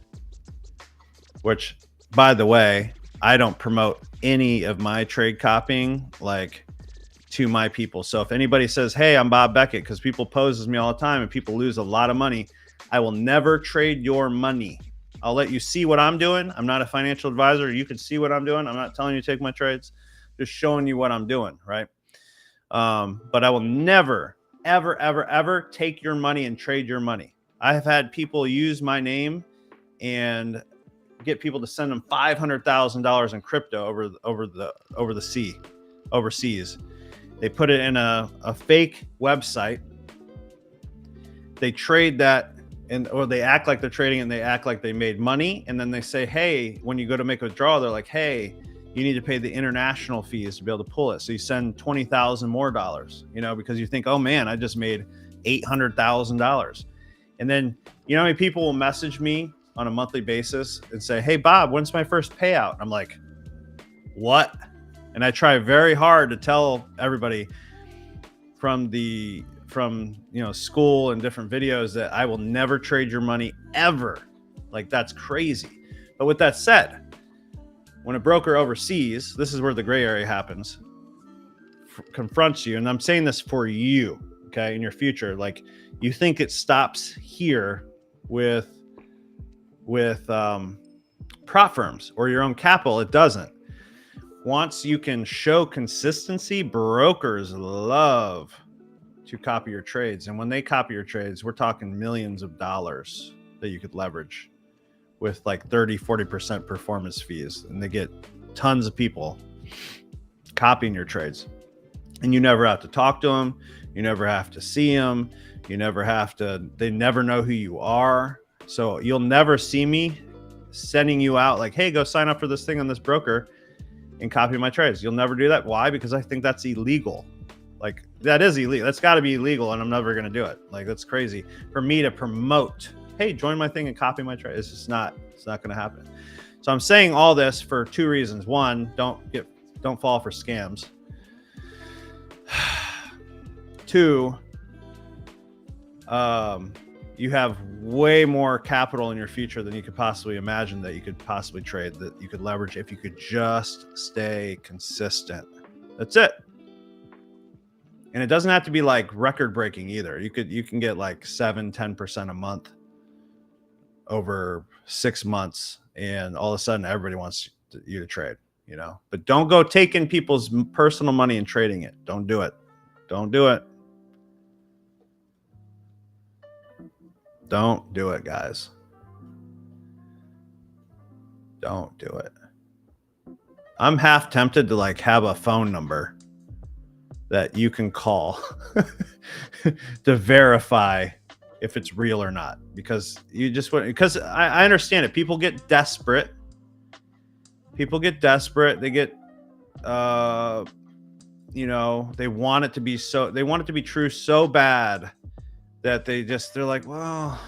Which, by the way, I don't promote any of my trade copying like to my people. So if anybody says, hey, I'm Bob Beckett, because people poses me all the time and people lose a lot of money, I will never trade your money. I'll let you see what I'm doing. I'm not a financial advisor. You can see what I'm doing. I'm not telling you to take my trades, just showing you what I'm doing, right? But I will never, ever, ever, ever take your money and trade your money. I have had people use my name and get people to send them $500,000 in crypto over the sea, overseas. They put it in a fake website. They trade that, or they act like they're trading and they act like they made money. And then they say, hey, when you go to make a withdrawal, they're like, hey, you need to pay the international fees to be able to pull it. So you send $20,000 more, because you think, oh man, I just made $800,000. And then, how many people will message me on a monthly basis and say, hey, Bob, when's my first payout? I'm like, what? And I try very hard to tell everybody from school and different videos that I will never trade your money ever. Like, that's crazy. But with that said, when a broker overseas, this is where the gray area happens, confronts you. And I'm saying this for you, okay, in your future. Like, you think it stops here with prop firms or your own capital. It doesn't. Once you can show consistency, brokers love to copy your trades. And when they copy your trades, we're talking millions of dollars that you could leverage with like 30-40% performance fees. And they get tons of people copying your trades. And you never have to talk to them. You never have to see them. They never know who you are. So you'll never see me sending you out like, hey, go sign up for this thing on this broker and copy my trades. You'll never do that. Why? Because I think that's illegal. Like, that is illegal. That's got to be illegal, and I'm never going to do it. Like, that's crazy for me to promote, hey, join my thing and copy my trade. It's just not, it's not going to happen. So I'm saying all this for two reasons. One, don't fall for scams. Two, you have way more capital in your future than you could possibly imagine that you could possibly trade, that you could leverage if you could just stay consistent. That's it. And it doesn't have to be like record breaking either. You can get like 7-10% a month over 6 months, and all of a sudden everybody wants you to trade, but don't go taking people's personal money and trading it. Don't do it. Don't do it. Don't do it, guys. Don't do it. I'm half tempted to like have a phone number that you can call to verify if it's real or not, because I understand it. People get desperate. They get, they want it to be true so bad that they're like, well,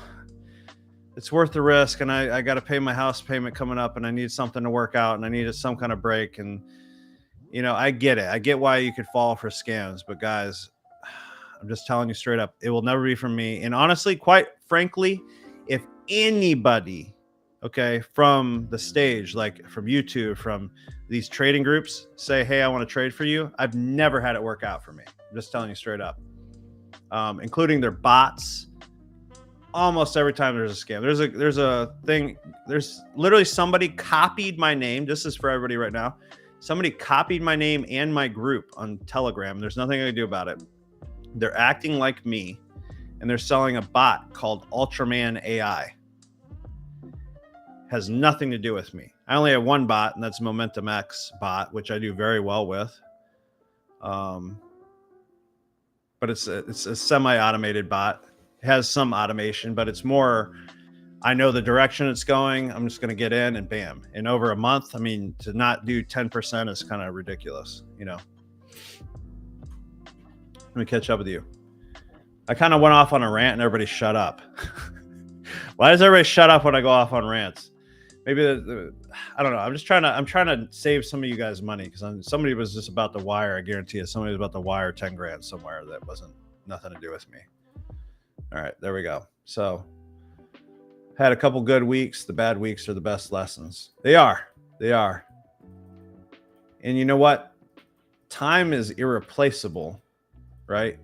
it's worth the risk, and I got to pay my house payment coming up, and I need something to work out, and I need some kind of break. And I get it. I get why you could fall for scams, but guys, I'm just telling you straight up, it will never be from me. And honestly, quite frankly, if anybody, okay, from the stage, like from YouTube, from these trading groups, say, hey, I want to trade for you, I've never had it work out for me. I'm just telling you straight up. Including their bots. Almost every time there's a scam. There's literally somebody copied my name. This is for everybody right now. Somebody copied my name and my group on Telegram. There's nothing I can do about it. They're acting like me, and they're selling a bot called Ultraman AI. Has nothing to do with me. I only have one bot, and that's Momentum X bot, which I do very well with. But it's a semi-automated bot. It has some automation, but it's more, I know the direction it's going. I'm just going to get in and bam. In over a month, I mean, to not do 10% is kind of ridiculous, Let me catch up with you. I kind of went off on a rant and everybody shut up. Why does everybody shut up when I go off on rants? maybe I don't know. I'm trying to save some of you guys money, because somebody was just about to wire. I guarantee you, somebody was about to wire 10 grand somewhere that wasn't nothing to do with me. All right, there we go. So had a couple good weeks. The bad weeks are the best lessons. They are. And you know what? Time is irreplaceable, right?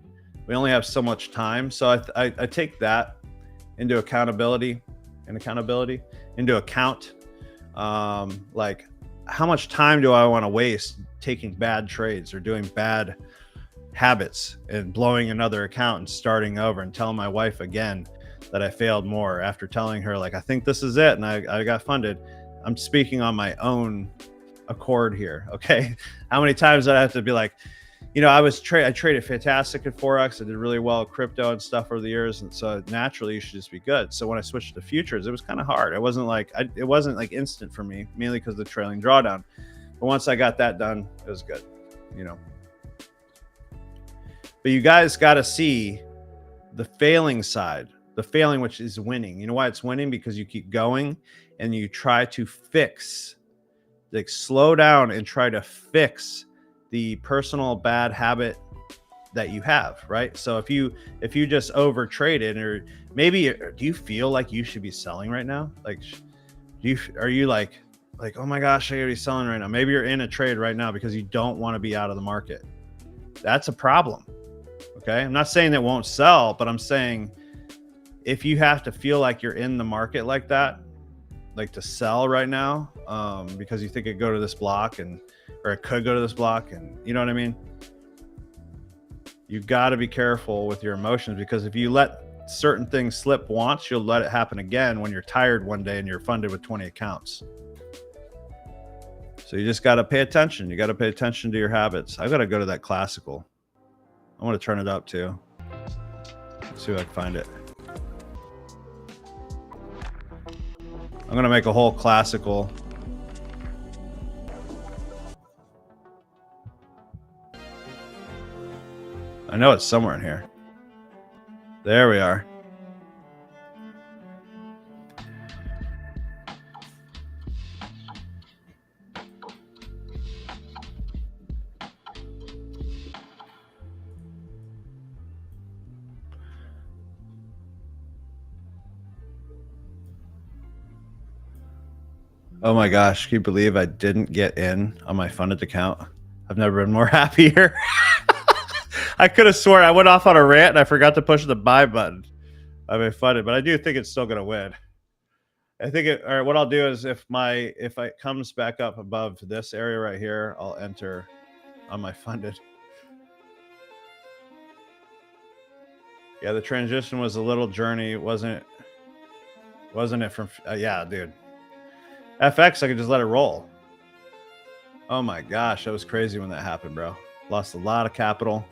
We only have so much time. So I take that into accountability into account. Like, how much time do I want to waste taking bad trades or doing bad habits and blowing another account and starting over and telling my wife again that I failed more after telling her, like, I think this is it, and I got funded. I'm speaking on my own accord here. Okay. How many times did I have to be like, you know, I traded fantastic at Forex. I did really well at crypto and stuff over the years. And so naturally you should just be good. So when I switched to futures, it was kind of hard. It wasn't like instant for me, mainly because of the trailing drawdown. But once I got that done, it was good, you know. But you guys got to see the failing side, the failing, which is winning. You know why it's winning? Because you keep going and you try to fix, like, slow down and try to fix the personal bad habit that you have, right? So if you just over traded, or maybe, do you feel like you should be selling right now? Like, are you like, oh my gosh, I gotta be selling right now? Maybe you're in a trade right now because you don't want to be out of the market. That's a problem. Okay. I'm not saying that won't sell, but I'm saying if you have to feel like you're in the market like that, like to sell right now, because you think it go to this block or it could go to this block, and you know what I mean? You got to be careful with your emotions, because if you let certain things slip once, you'll let it happen again when you're tired one day and you're funded with 20 accounts. So you just got to pay attention. You got to pay attention to your habits. I got to go to that classical. I want to turn it up too. Let's see if I can find it. I'm going to make a whole classical. I know it's somewhere in here. There we are. Oh my gosh, can you believe I didn't get in on my funded account? I've never been more happier. I could have sworn I went off on a rant and I forgot to push the buy button. I've been funded, but I do think it's still going to win. I think it, or what I'll do is if it comes back up above this area right here, I'll enter on my funded. Yeah, the transition was a little journey, wasn't it? From yeah, dude. FX, I could just let it roll. Oh my gosh, that was crazy when that happened, bro. Lost a lot of capital.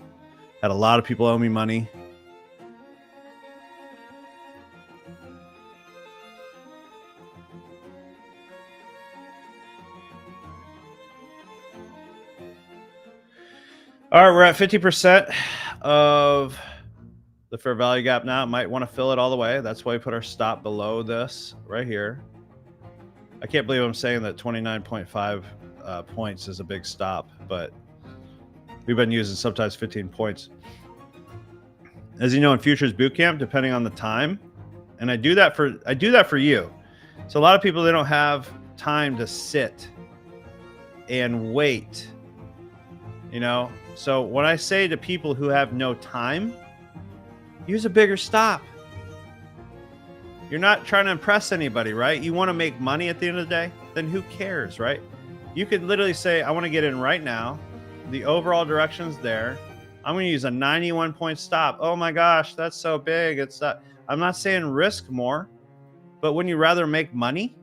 Had a lot of people owe me money. All right, we're at 50% of the fair value gap now. Might want to fill it all the way. That's why we put our stop below this right here. I can't believe I'm saying that 29.5 points is a big stop, but we've been using sometimes 15 points. As you know, in futures bootcamp, depending on the time, and I do that for you. So a lot of people, they don't have time to sit and wait, you know? So when I say to people who have no time, use a bigger stop. You're not trying to impress anybody, right? You want to make money at the end of the day? Then who cares, right? You could literally say, I want to get in right now. The overall direction's there. I'm going to use a 91 point stop. Oh my gosh, that's so big. I'm not saying risk more, but wouldn't you rather make money?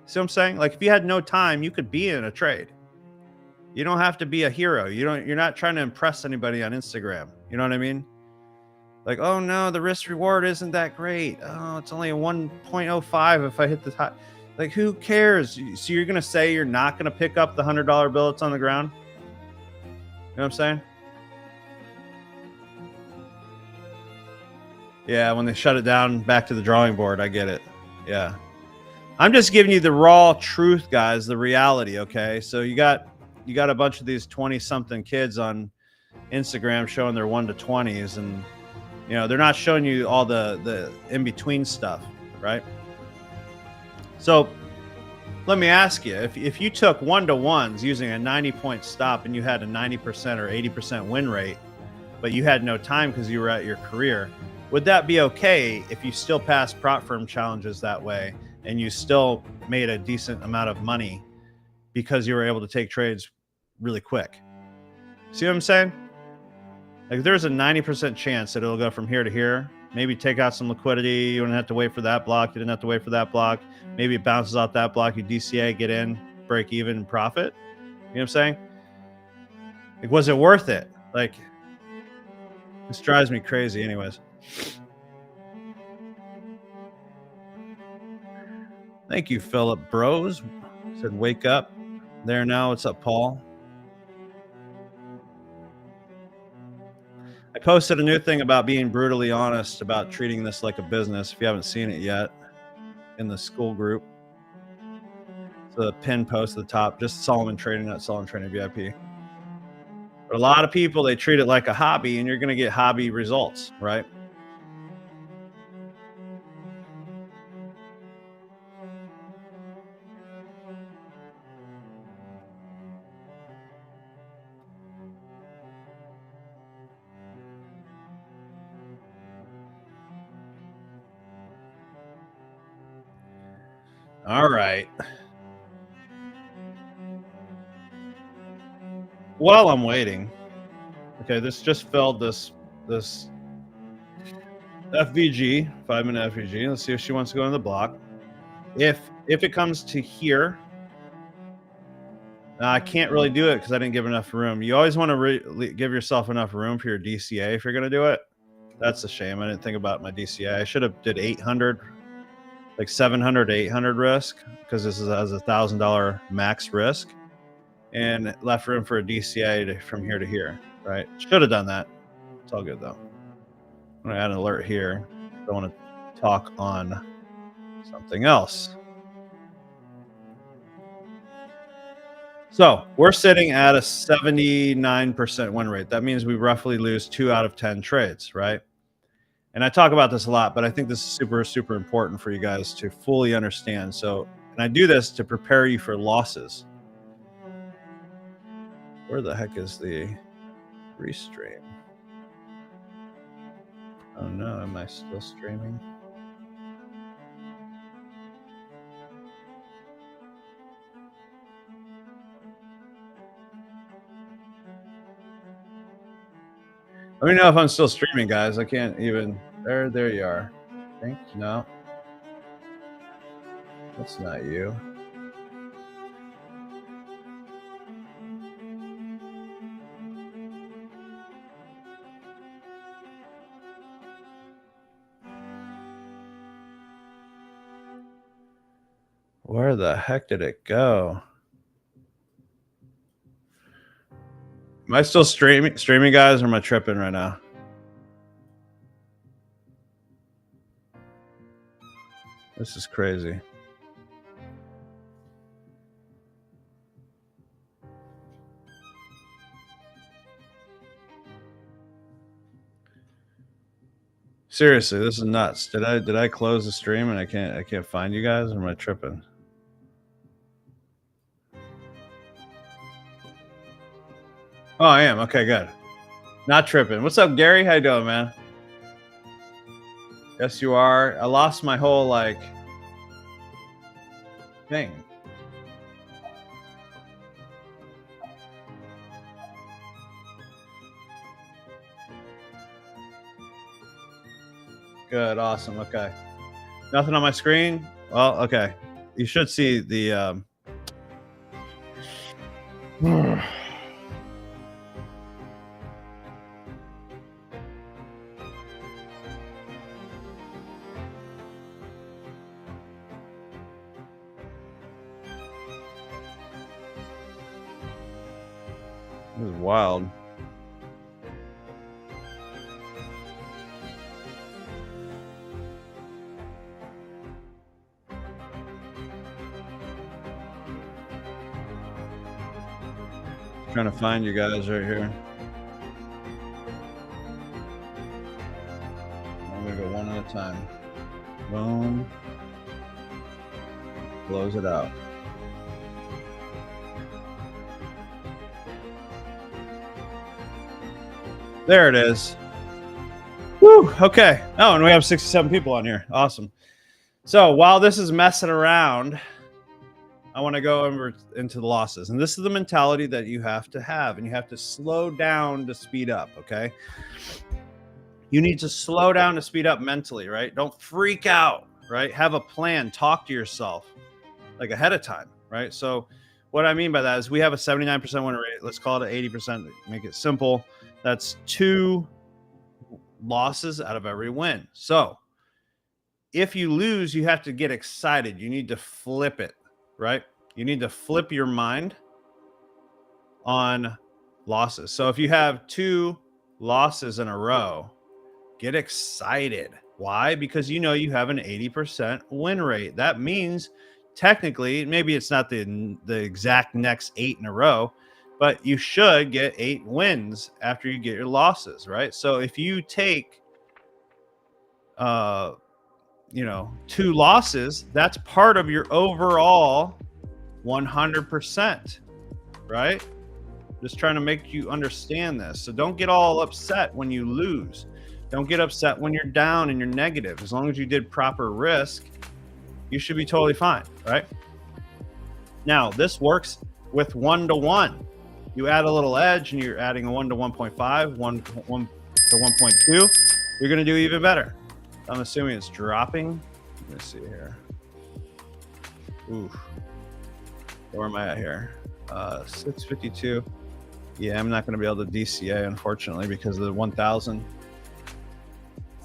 See what I'm saying? Like, if you had no time, you could be in a trade. You don't have to be a hero. You're not trying to impress anybody on Instagram. You know what I mean? Like, oh no, the risk reward isn't that great. Oh, it's only a 1.05 if I hit the top. Like, who cares? So you're going to say you're not going to pick up the $100 bill that's on the ground? You know what I'm saying? Yeah, when they shut it down, back to the drawing board, I get it. Yeah. I'm just giving you the raw truth, guys, the reality. Okay, so you got a bunch of these 20-something kids on Instagram showing their 1 to 20s, and they're not showing you all the in between stuff, right? So let me ask you, if you took 1-to-1s using a 90-point stop and you had a 90% or 80% win rate, but you had no time because you were at your career, would that be okay if you still passed prop firm challenges that way and you still made a decent amount of money because you were able to take trades really quick? See what I'm saying? Like, there's a 90% chance that it'll go from here to here. Maybe take out some liquidity. You don't have to wait for that block. You didn't have to wait for that block. Maybe it bounces off that block. You DCA, get in, break even, profit. You know what I'm saying? Like, was it worth it? Like, this drives me crazy anyways. Thank you, Philip Bros. Said, wake up. There now. What's up, Paul? I posted a new thing about being brutally honest about treating this like a business. If you haven't seen it yet, in the school group. It's a pin post at the top, just Solomon Trading, not Solomon Trading VIP. But a lot of people, they treat it like a hobby, and you're going to get hobby results, right? All right. While I'm waiting, okay, this just filled this FVG, 5-minute FVG. Let's see if she wants to go in the block. If it comes to here, I can't really do it because I didn't give enough room. You always want to give yourself enough room for your DCA if you're going to do it. That's a shame. I didn't think about my DCA. I should have did 800, like 700 to 800 risk, because this is as $1,000 max risk, and left room for a DCA from here to here, right? Should have done that. It's all good though. I'm gonna add an alert here. I want to talk on something else. So we're sitting at a 79% win rate. That means we roughly lose 2 out of 10 trades, right? And I talk about this a lot, but I think this is super, super important for you guys to fully understand. So, and I do this to prepare you for losses. Where the heck is the restream? Oh no, am I still streaming? Let me know if I'm still streaming, guys. I can't even. There you are. I think no, that's not you. Where the heck did it go? Am I still streaming, guys, or am I tripping right now? This is crazy. Seriously, this is nuts. Did I close the stream and I can't find you guys, or am I tripping? Oh, I am. Okay, good. Not tripping. What's up, Gary? How you doing, man? Yes, you are. I lost my whole thing. Good, awesome. Okay. Nothing on my screen? Well, okay. You should see the This is wild. Trying to find you guys right here. I'm gonna go one at a time. Boom. Close it out. There it is. Woo, okay. Oh, and we have 67 people on here. Awesome. So while this is messing around, I want to go over into the losses. And this is the mentality that you have to have, and you have to slow down to speed up, okay? You need to slow down to speed up mentally, right? Don't freak out, right? Have a plan. Talk to yourself like ahead of time, right? So what I mean by that is we have a 79% win rate. Let's call it 80%, make it simple. That's 2 losses out of every win. So if you lose, you have to get excited. You need to flip it, right? You need to flip your mind on losses. So if you have 2 losses in a row, get excited. Why? Because you know you have an 80% win rate. That means technically, maybe it's not the exact next 8 in a row, but you should get 8 wins after you get your losses, right? So if you take, 2 losses, that's part of your overall 100%, right? Just trying to make you understand this. So don't get all upset when you lose. Don't get upset when you're down and you're negative. As long as you did proper risk, you should be totally fine, right? Now, this works with 1-to-1. You add a little edge and you're adding a 1 to 1.5, 1 to 1.2, you're going to do even better. I'm assuming it's dropping. Let me see here. Oof. Where am I at here? 652. Yeah, I'm not going to be able to DCA, unfortunately, because of the 1,000.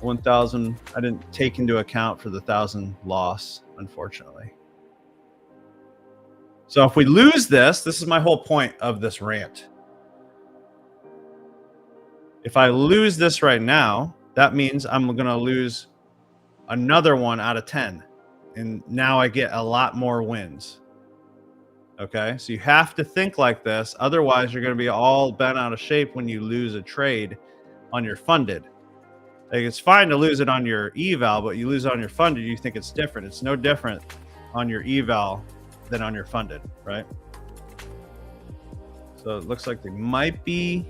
1,000, I didn't take into account for the 1,000 loss, unfortunately. So if we lose this is my whole point of this rant. If I lose this right now, that means I'm going to lose another 1 out of 10. And now I get a lot more wins. Okay, so you have to think like this. Otherwise, you're going to be all bent out of shape when you lose a trade on your funded. Like, it's fine to lose it on your eval, but you lose it on your funded, you think it's different. It's no different on your eval than on your funded, right? So it looks like they might be.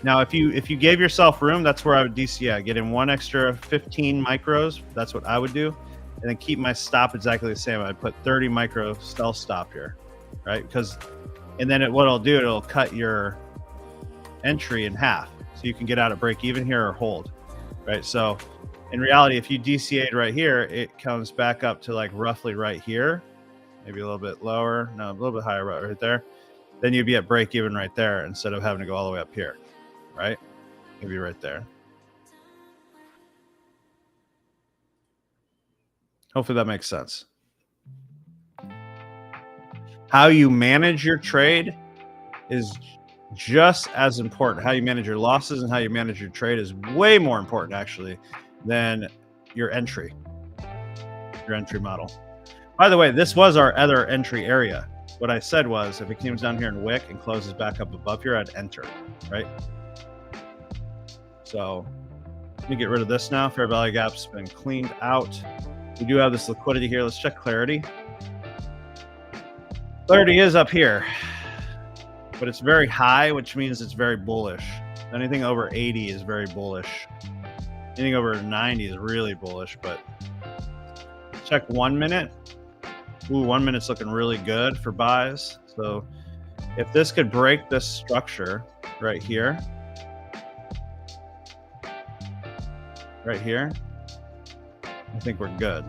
Now, if you gave yourself room, that's where I would DCA. Get in 1 extra 15 micros. That's what I would do. And then keep my stop exactly the same. I'd put 30 micro stealth stop here, right? And then what it'll do, it'll cut your entry in half. So you can get out at break even here or hold, right? So in reality, if you DCA'd right here, it comes back up to like roughly right here, maybe a little bit lower. No, a little bit higher right there. Then you'd be at break even right there instead of having to go all the way up here, right? Maybe right there. Hopefully that makes sense. How you manage your trade is just as important. How you manage your losses and how you manage your trade is way more important, actually, than your entry model. By the way, this was our other entry area. What I said was, if it comes down here and wick and closes back up above here, I'd enter, right? So let me get rid of this now. Fair value gap's been cleaned out. We do have this liquidity here. Let's check clarity. Clarity is up here, but it's very high, which means it's very bullish. Anything over 80 is very bullish. Anything over 90 is really bullish, but check 1 minute. Ooh, 1 minute's looking really good for buys. So if this could break this structure right here, I think we're good.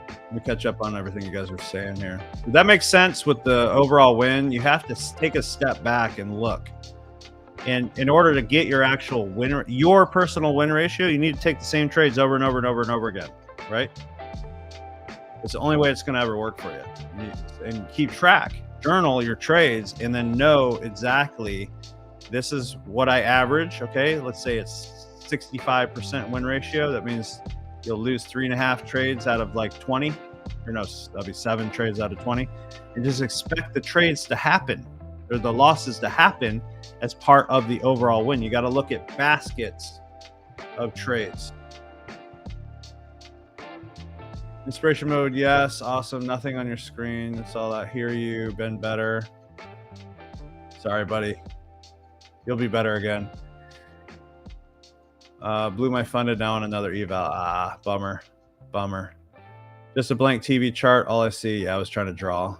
Let me catch up on everything you guys are saying here. Did that make sense with the overall win? You have to take a step back and look. And in order to get your actual win, your personal win ratio, you need to take the same trades over and over and over and over again, right? It's the only way it's going to ever work for you. And keep track, journal your trades, and then know exactly this is what I average. Okay, let's say it's 65% win ratio. That means you'll lose 3.5 trades out of like 20. or no, that'll be 7 trades out of 20, and just expect the trades to happen or the losses to happen as part of the overall win. You got to look at baskets of trades. Inspiration mode, yes, awesome. Nothing on your screen. That's all that. Hear you, been better. Sorry, buddy. You'll be better again. Blew my funded now on another eval. Ah, bummer. Bummer. Just a blank TV chart. All I see. Yeah, I was trying to draw.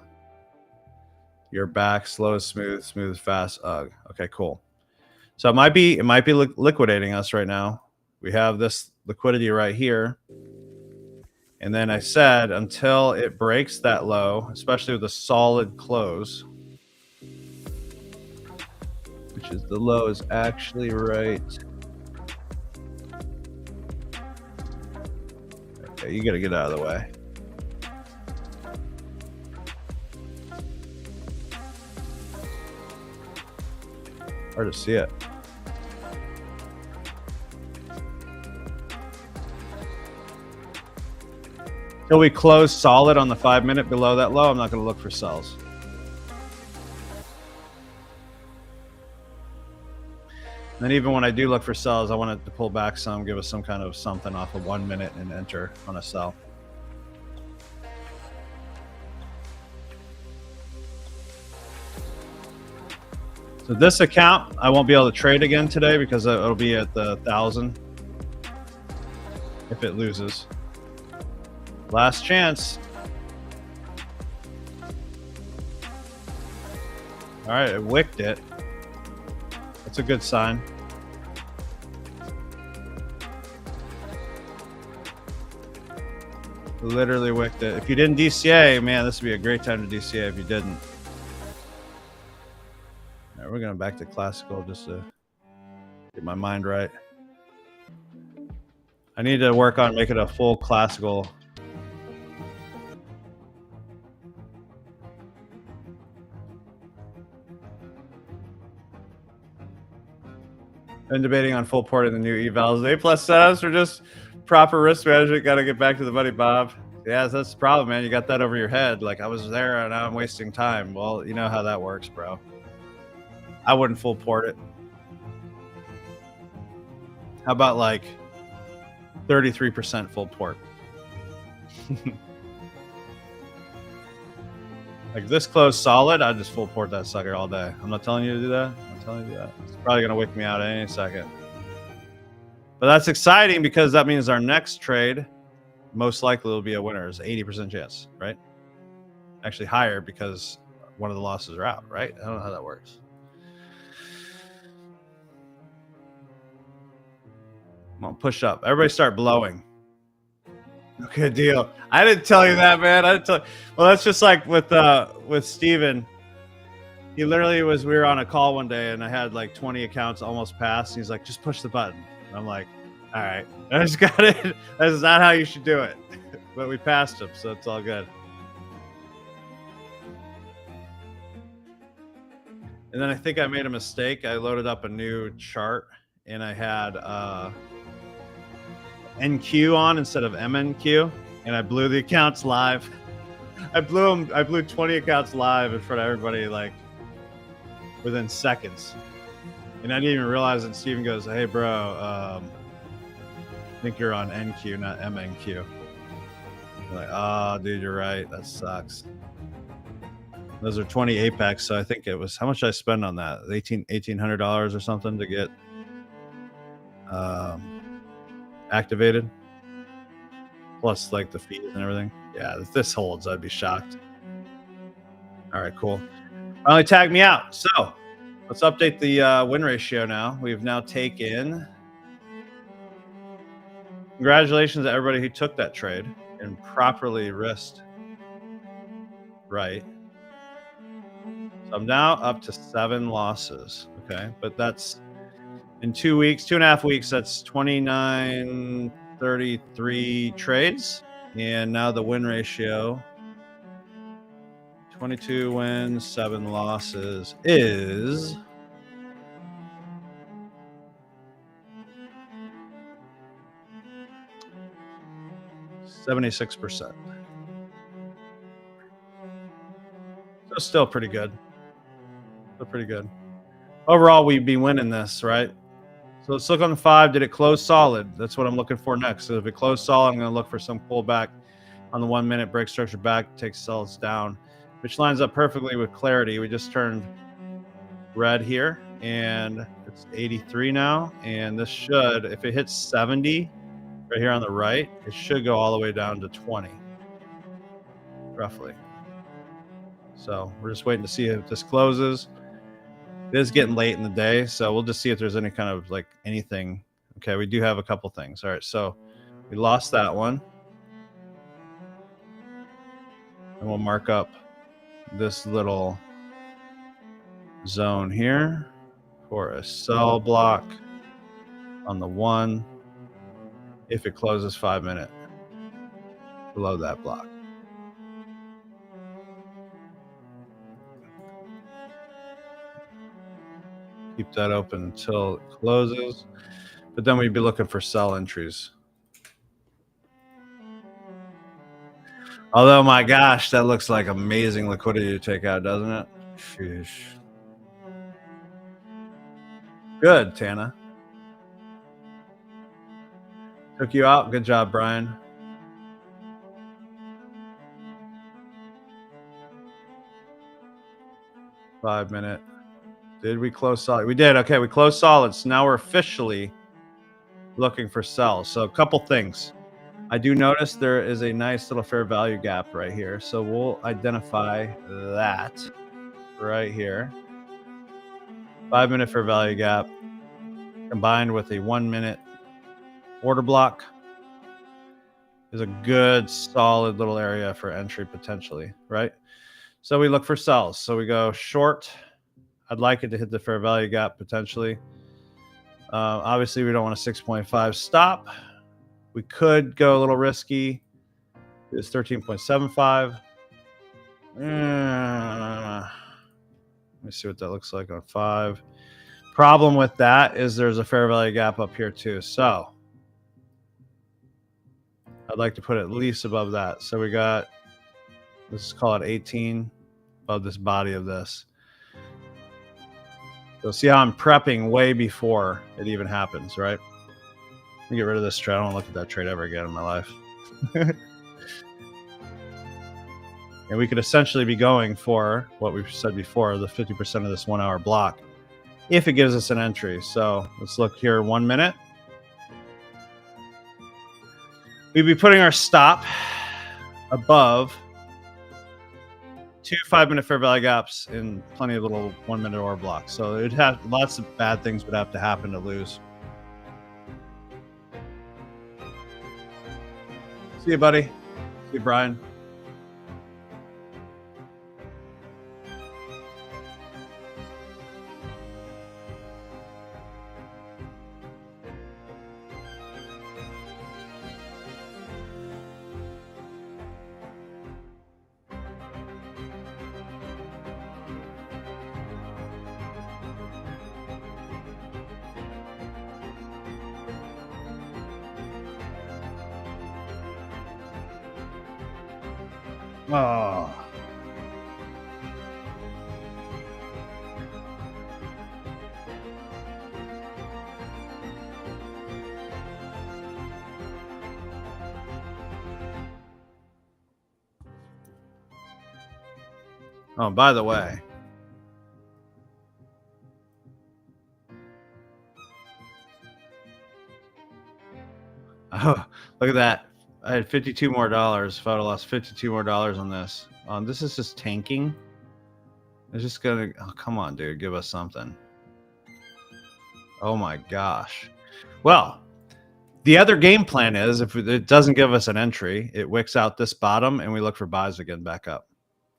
You're back. Slow is smooth. Smooth is fast. Ugh. Okay, cool. So it might be liquidating us right now. We have this liquidity right here. And then I said until it breaks that low, especially with a solid close, which is the low is actually right. Okay, you got to get out of the way. Hard to see it. Till we close solid on the 5-minute below that low, I'm not going to look for sells. And then even when I do look for sells, I want it to pull back some, give us some kind of something off of 1 minute and enter on a sell. So this account, I won't be able to trade again today because it'll be at the 1,000 if it loses. Last chance. All right, it wicked it. That's a good sign. Literally wicked it. If you didn't DCA, man, this would be a great time to DCA if you didn't. All right, we're going back to classical just to get my mind right. I need to work on making a full classical. Been debating on full port in the new evals. A+ setups or just proper risk management. Got to get back to the buddy Bob. Yeah, that's the problem, man. You got that over your head. Like I was there and now I'm wasting time. Well, you know how that works, bro. I wouldn't full port it. How about like 33% full port? Like this close solid, I'd just full port that sucker all day. I'm not telling you to do that. I'm not telling you to do that. It's probably going to wake me out any second. But that's exciting because that means our next trade most likely will be a winner. It's 80% chance, right? Actually higher because one of the losses are out, right? I don't know how that works. Come on, push up. Everybody start blowing. Okay, deal. I didn't tell you that, man. I didn't tell you. Well, that's just like with Steven. He literally was, we were on a call one day and I had like 20 accounts almost passed. He's like, just push the button. And I'm like, all right, I just got it. That is not how you should do it. But we passed him, so it's all good. And then I think I made a mistake. I loaded up a new chart and I had NQ on instead of MNQ, and I blew the accounts live. I blew 20 accounts live in front of everybody, like within seconds. And I didn't even realize it. Steven goes, hey bro, I think you're on NQ, not MNQ. I'm like, oh dude, you're right. That sucks. Those are 20 Apex, so I think it was, how much did I spend on that? $1,800 or something to get activated, plus like the fees and everything. Yeah, if this holds, I'd be shocked. All right, cool. Finally tagged me out. So let's update the win ratio now. We've now taken, congratulations to everybody who took that trade and properly risked right. So I'm now up to 7 losses. Okay, but that's in 2 weeks, 2.5 weeks, that's 2933 trades. And now the win ratio, 22 wins, 7 losses, is 76%. was still pretty good. Still pretty good. Overall, we'd be winning this, right? So let's look on the 5. Did it close solid? That's what I'm looking for next. So if it closed solid, I'm going to look for some pullback on the 1 minute, break structure back, takes sells down, which lines up perfectly with clarity. We just turned red here, and it's 83 now. And this should, if it hits 70 right here on the right, it should go all the way down to 20, roughly. So we're just waiting to see if this closes. It is getting late in the day, so we'll just see if there's any kind of like anything. Okay, we do have a couple things. All right, so we lost that one. And we'll mark up this little zone here for a sell block on the 1 if it closes 5 minute below that block. Keep that open until it closes, but then we'd be looking for sell entries. Although, my gosh, that looks like amazing liquidity to take out, doesn't it? Sheesh. Good, Tana. Took you out. Good job, Brian. Five minute. Did we close solid? We did. Okay, we closed solid. So now we're officially looking for sells. So a couple things. I do notice there is a nice little fair value gap right here. So we'll identify that right here. 5 minute fair value gap combined with a 1 minute order block is a good solid little area for entry potentially, right? So we look for sells. So we go short. I'd like it to hit the fair value gap potentially. Obviously, we don't want a 6.5 stop. We could go a little risky. It's 13.75. Let me see what that looks like on 5. Problem with that is there's a fair value gap up here too. So I'd like to put it at least above that. So we got, let's call it 18 above this body of this. So see how I'm prepping way before it even happens, right? Let me get rid of this trade. I don't look at that trade ever again in my life. And we could essentially be going for what we've said before, the 50% of this 1 hour block, if it gives us an entry. So let's look here, 1 minute. We'd be putting our stop above 2 5-minute fair value gaps in plenty of little 1 minute order blocks. So it'd have lots of bad things would have to happen to lose. See you, buddy. See you, Brian. Oh. Oh, by the way, oh, look at that. I had $52 more. If I would have lost $52 more on this. This is just tanking. It's just gonna, oh, come on, dude, give us something. Oh my gosh. Well, the other game plan is if it doesn't give us an entry, it wicks out this bottom and we look for buys again back up,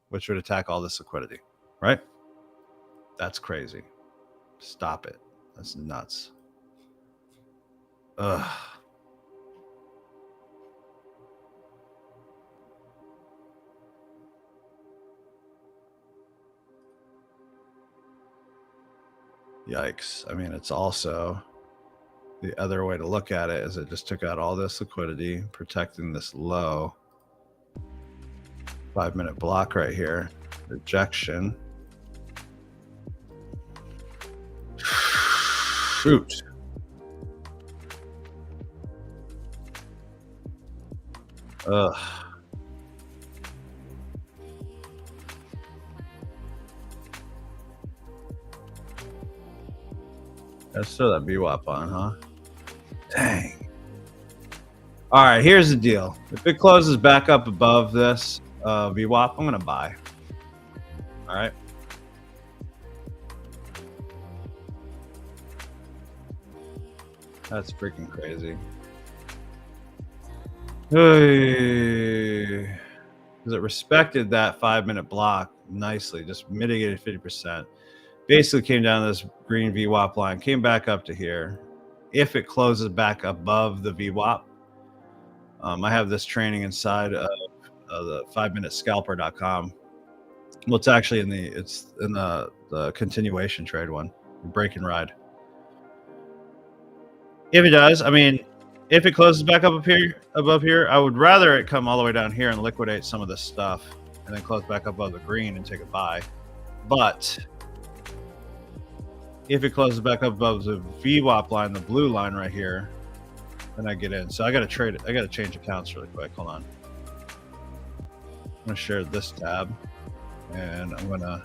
which would attack all this liquidity, right? That's crazy. Stop it. That's nuts. Ugh. Yikes. I mean, it's also the other way to look at it is it just took out all this liquidity, protecting this low 5 minute block right here. rejection. Shoot. Ugh. Let's throw that VWAP on, huh? Dang. All right, here's the deal. If it closes back up above this VWAP, I'm going to buy. All right. That's freaking crazy. Hey. Because it respected that 5-minute block nicely, just mitigated 50%. Basically came down this green VWAP line, came back up to here. If it closes back above the VWAP, I have this training inside of the 5minutescalper.com. Well, it's actually in the continuation trade one, break and ride. If it does, I mean, if it closes back up above here, I would rather it come all the way down here and liquidate some of this stuff and then close back up above the green and take a buy. But if it closes back up above the VWAP line, the blue line right here, then I get in. So I got to trade it. I got to change accounts really quick. Hold on. I'm going to share this tab and I'm going to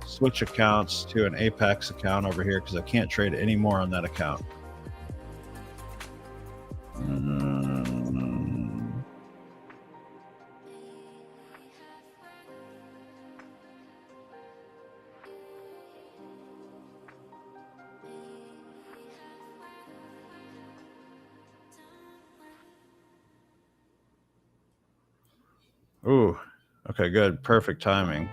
switch accounts to an Apex account over here because I can't trade any more on that account. Ooh, okay, good. Perfect timing.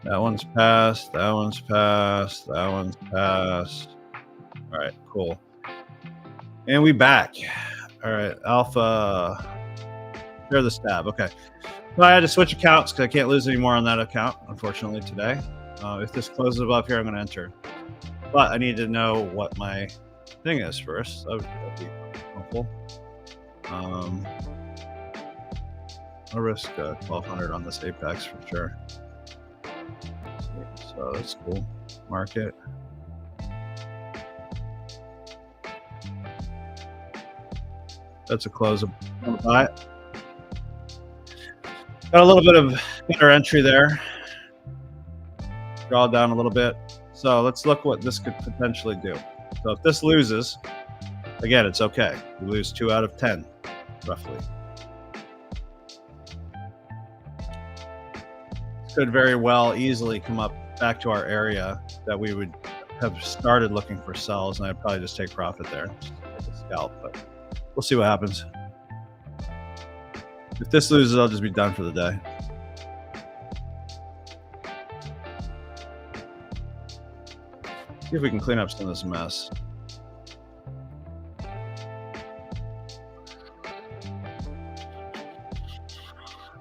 That one's passed. That one's passed. That one's passed. All right, cool. And we back. All right, Alpha. Share this tab. Okay. So I had to switch accounts because I can't lose any more on that account, unfortunately, today. If this closes above here, I'm going to enter. But I need to know what my thing is first. That'd be helpful. I'll risk 1200 on this Apex for sure. So that's cool. Market. That's a close. Buy it. Got a little bit of better entry there. Draw down a little bit. So let's look what this could potentially do. So if this loses, again, it's okay. We lose 2 out of 10, roughly. This could very well easily come up back to our area that we would have started looking for sells, and I'd probably just take profit there. Just take a scalp, but we'll see what happens. If this loses, I'll just be done for the day. See if we can clean up some of this mess.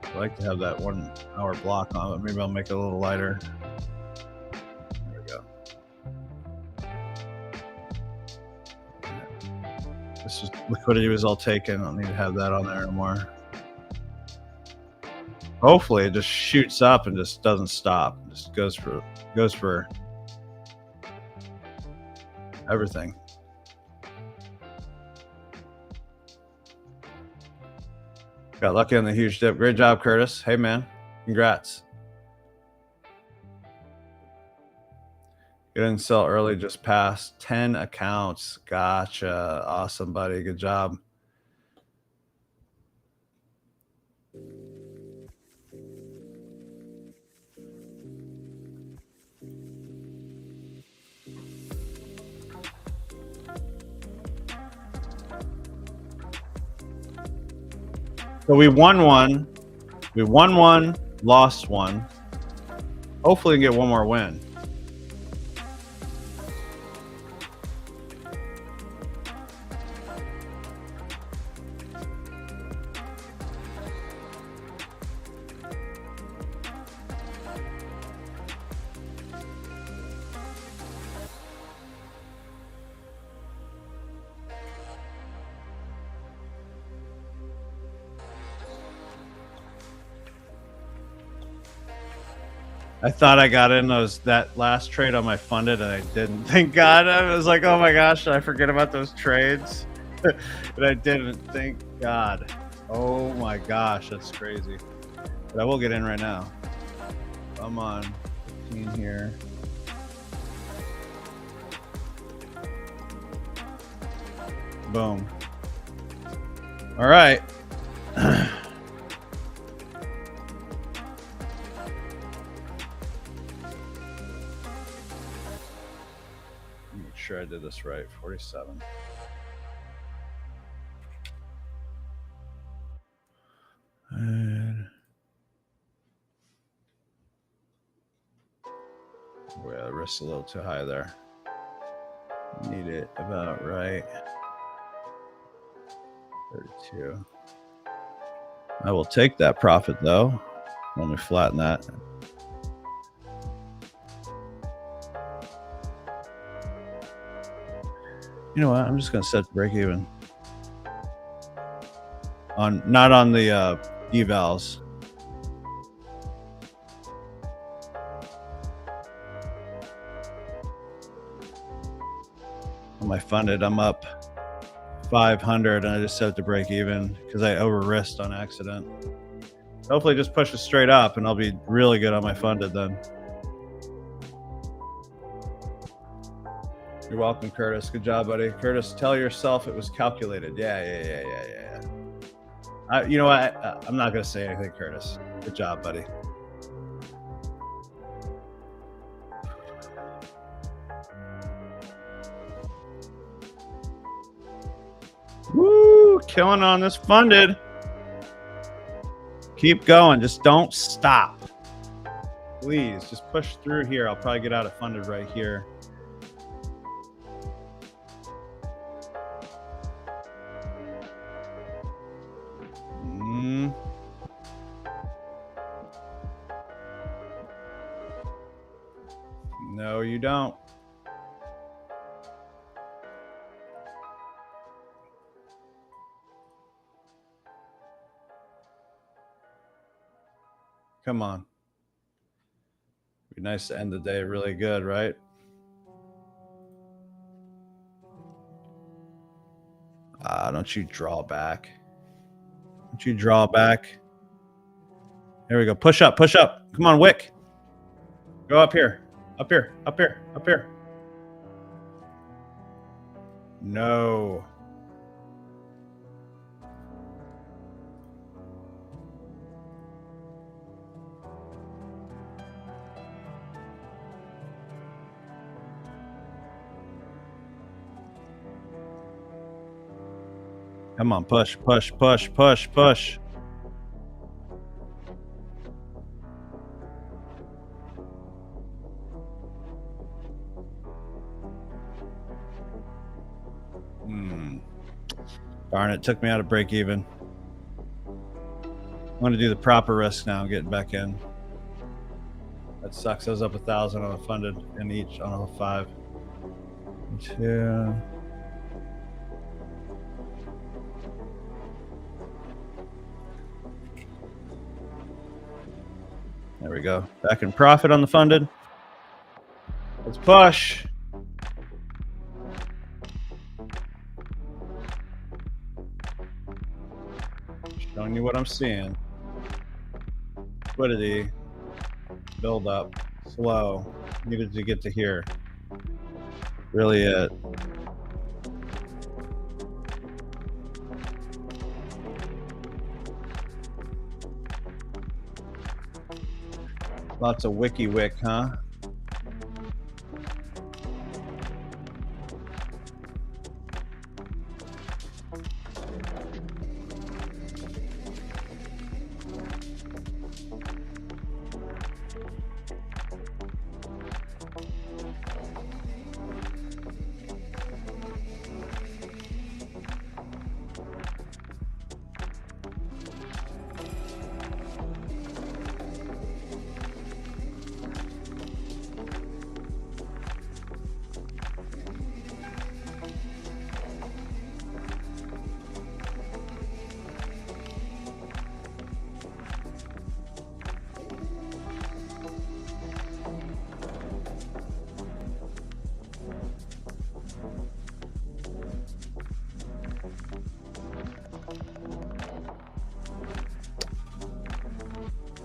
I like to have that 1 hour block on it. Maybe I'll make it a little lighter. There we go. This is liquidity was all taken. I don't need to have that on there anymore. Hopefully it just shoots up and just doesn't stop. Just goes for everything. Got lucky on the huge dip. Great job, Curtis. Hey man, congrats. Get in, sell early, just passed 10 accounts. Gotcha. Awesome, buddy. Good job. So we won one, lost one. Hopefully we can get one more win. I thought I got in that last trade on my funded, and I didn't. Thank God. I was like, oh my gosh, did I forget about those trades? And I didn't. Thank God. Oh my gosh, that's crazy. But I will get in right now. I'm on 15 here. Boom. All right. Make sure I did this right. 47. And well, the risk's a little too high there. Need it about right. 32. I will take that profit though. Let me flatten that. You know what? I'm just gonna set break even. Not on the evals. On my funded, I'm up 500, and I just set it to break even because I over risked on accident. Hopefully, just push it straight up, and I'll be really good on my funded then. You're welcome, Curtis. Good job, buddy. Curtis, tell yourself it was calculated. Yeah. You know what? I'm not going to say anything, Curtis. Good job, buddy. Woo! Killing on this funded. Keep going. Just don't stop. Please, just push through here. I'll probably get out of funded right here. No, you don't. Come on. Be nice to end the day really good, right? Don't you draw back. Don't you draw back. There we go. Push up, push up. Come on, Wick. Go up here. Up here, up here, up here. No. Come on, push, push, push, push, push. Darn it, took me out of break even. I'm going to do the proper risk now, getting back in. That sucks. I was up 1,000 on a funded in each on a 5. 2. There we go. Back in profit on the funded. Let's push. Showing you what I'm seeing. Liquidity. Build up. Slow. Needed to get to here. Really it. Lots of wiki wick, huh?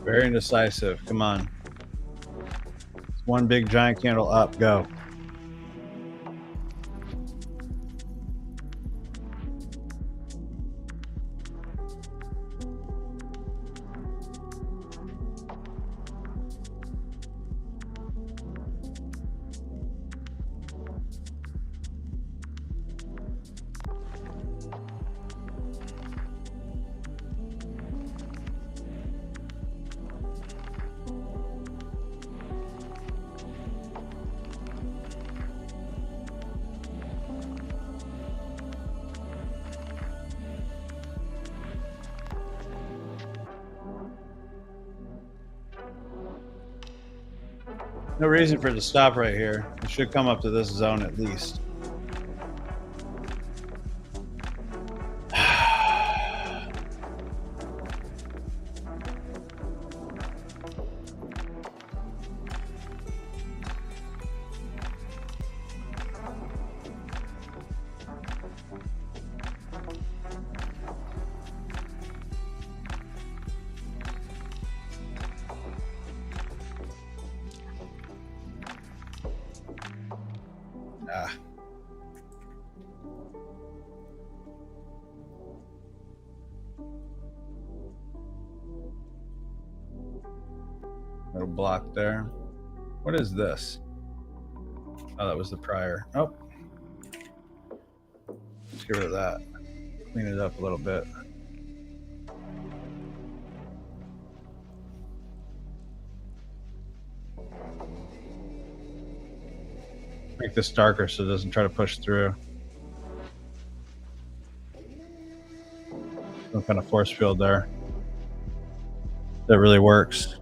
Very indecisive. Come on. It's one big giant candle up. Go. No reason for it to stop right here. It should come up to this zone at least. Little block there. What is this? Oh, that was the prior. Oh. Let's get rid of that. Clean it up a little bit. Make this darker so it doesn't try to push through. Some kind of force field there. That really works.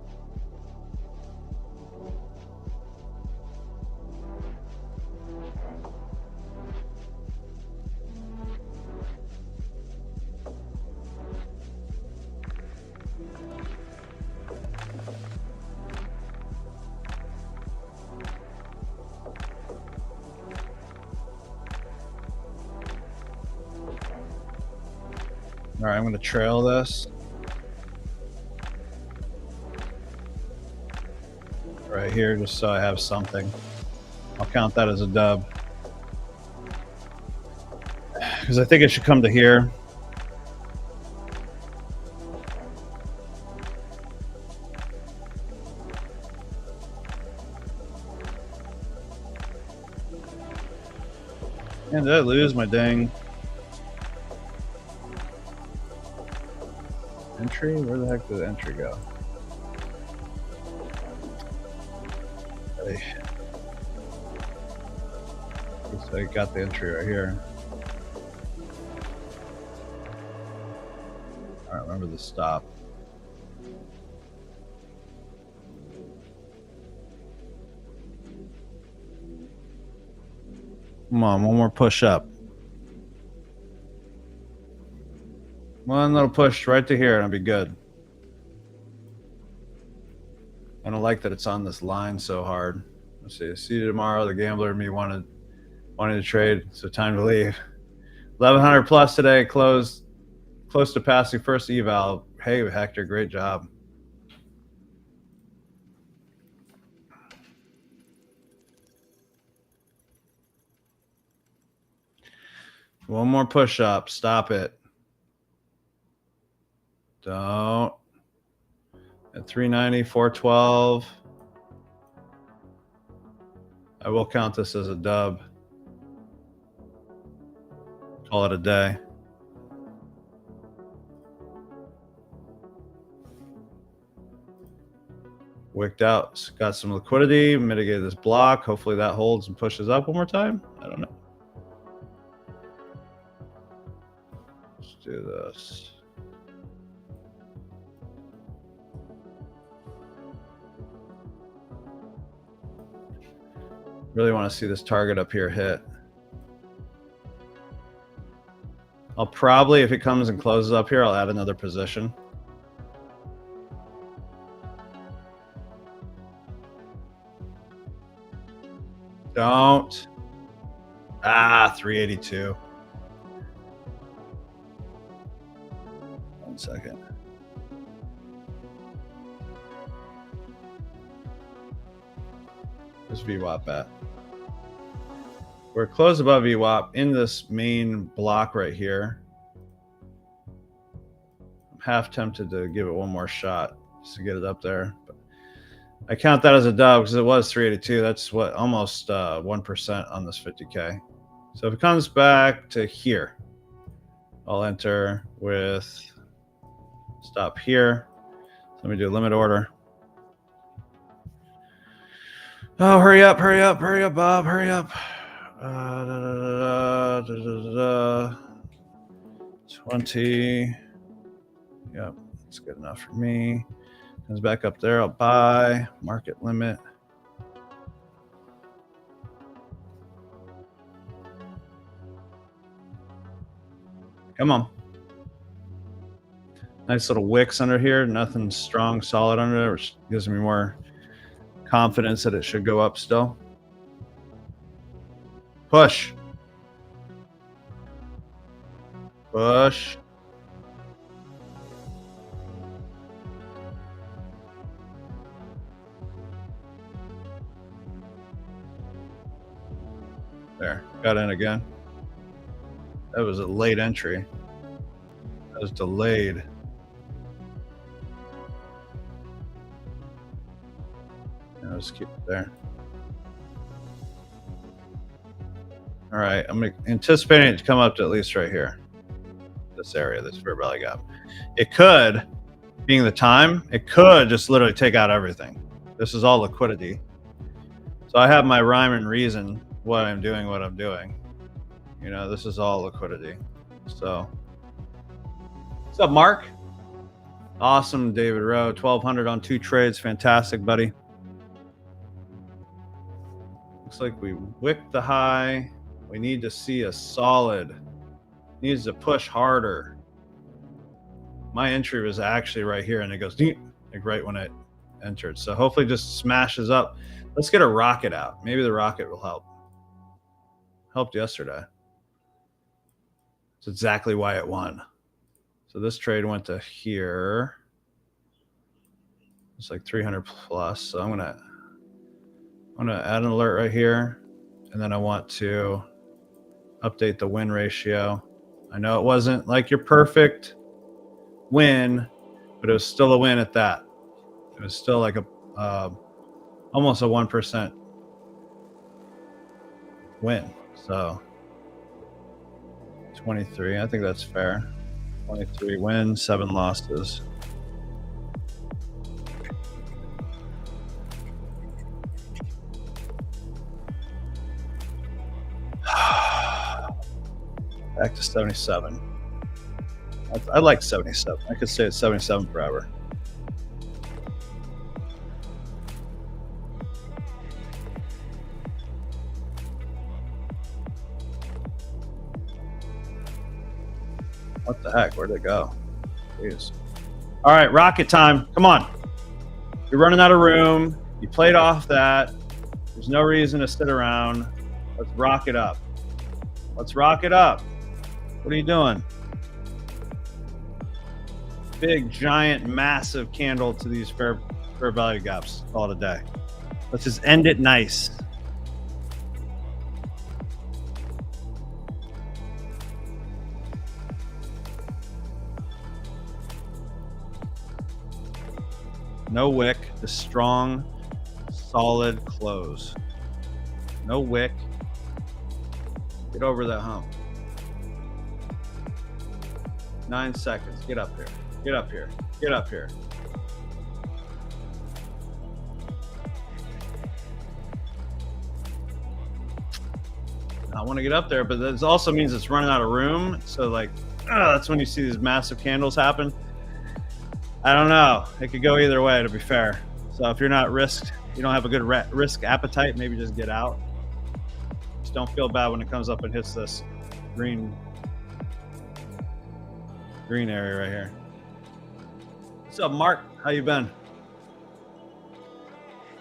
All right, I'm going to trail this right here just so I have something. I'll count that as a dub because I think it should come to here. And did I lose my dang entry? Where the heck did the entry go? I got the entry right here. All right, remember the stop. Come on, one more push up. One little push right to here and I'll be good. I don't like that it's on this line so hard. Let's see you tomorrow. The gambler and me wanting to trade, so time to leave. 1100 plus today, close to passing first eval. Hey, Hector, great job. One more push up. Stop it. Don't. At 390, 412. I will count this as a dub. Call it a day. Wicked out. Got some liquidity. Mitigated this block. Hopefully that holds and pushes up one more time. I don't know. Let's do this. Really want to see this target up here hit. I'll probably, if it comes and closes up here, I'll add another position. Don't. 382. 1 second. Where's VWAP at? We're close above VWAP in this main block right here. I'm half tempted to give it one more shot just to get it up there. But I count that as a dub because it was 382. That's what, almost 1% on this 50K. So if it comes back to here, I'll enter with stop here. Let me do a limit order. Oh, hurry up, Bob, hurry up. 20. Yep, that's good enough for me. Comes back up there, I'll buy. Market limit. Come on. Nice little wicks under here. Nothing strong, solid under there, which gives me more confidence that it should go up still. Push. Push. There, got in again. That was a late entry. That was delayed. I'll just keep it there. All right, I'm anticipating it to come up to at least right here. This area, this fair value gap. It could, being the time, it could just literally take out everything. This is all liquidity. So I have my rhyme and reason what I'm doing, what I'm doing. You know, this is all liquidity. So, what's up, Mark? Awesome, David Rowe. 1,200 on 2 trades. Fantastic, buddy. Looks like we wicked the high. We need to see a solid. Needs to push harder. My entry was actually right here, and it goes like right when it entered. So hopefully, just smashes up. Let's get a rocket out. Maybe the rocket will help. Helped yesterday. That's exactly why it won. So this trade went to here. It's like 300 plus. So I'm gonna add an alert right here, and then I want to update the win ratio. I know it wasn't like your perfect win, but it was still a win at that. It was still like a almost a 1% win. So 23, I think that's fair. 23 wins, 7 losses. Back to 77. I like 77. I could stay at 77 forever. What the heck? Where'd it go? Jeez. All right, rocket time. Come on. You're running out of room. You played off that. There's no reason to sit around. Let's rock it up. Let's rock it up. What are you doing? Big, giant, massive candle to these fair value gaps. Call it a day. Let's just end it nice. No wick, just strong, solid close. No wick. Get over that hump. 9 seconds. Get up here. Get up here. Get up here. I want to get up there, but this also means it's running out of room. So like, that's when you see these massive candles happen. I don't know. It could go either way, to be fair. So if you're not risked, you don't have a good risk appetite, maybe just get out. Just don't feel bad when it comes up and hits this green area right here. What's up, Mark? How you been?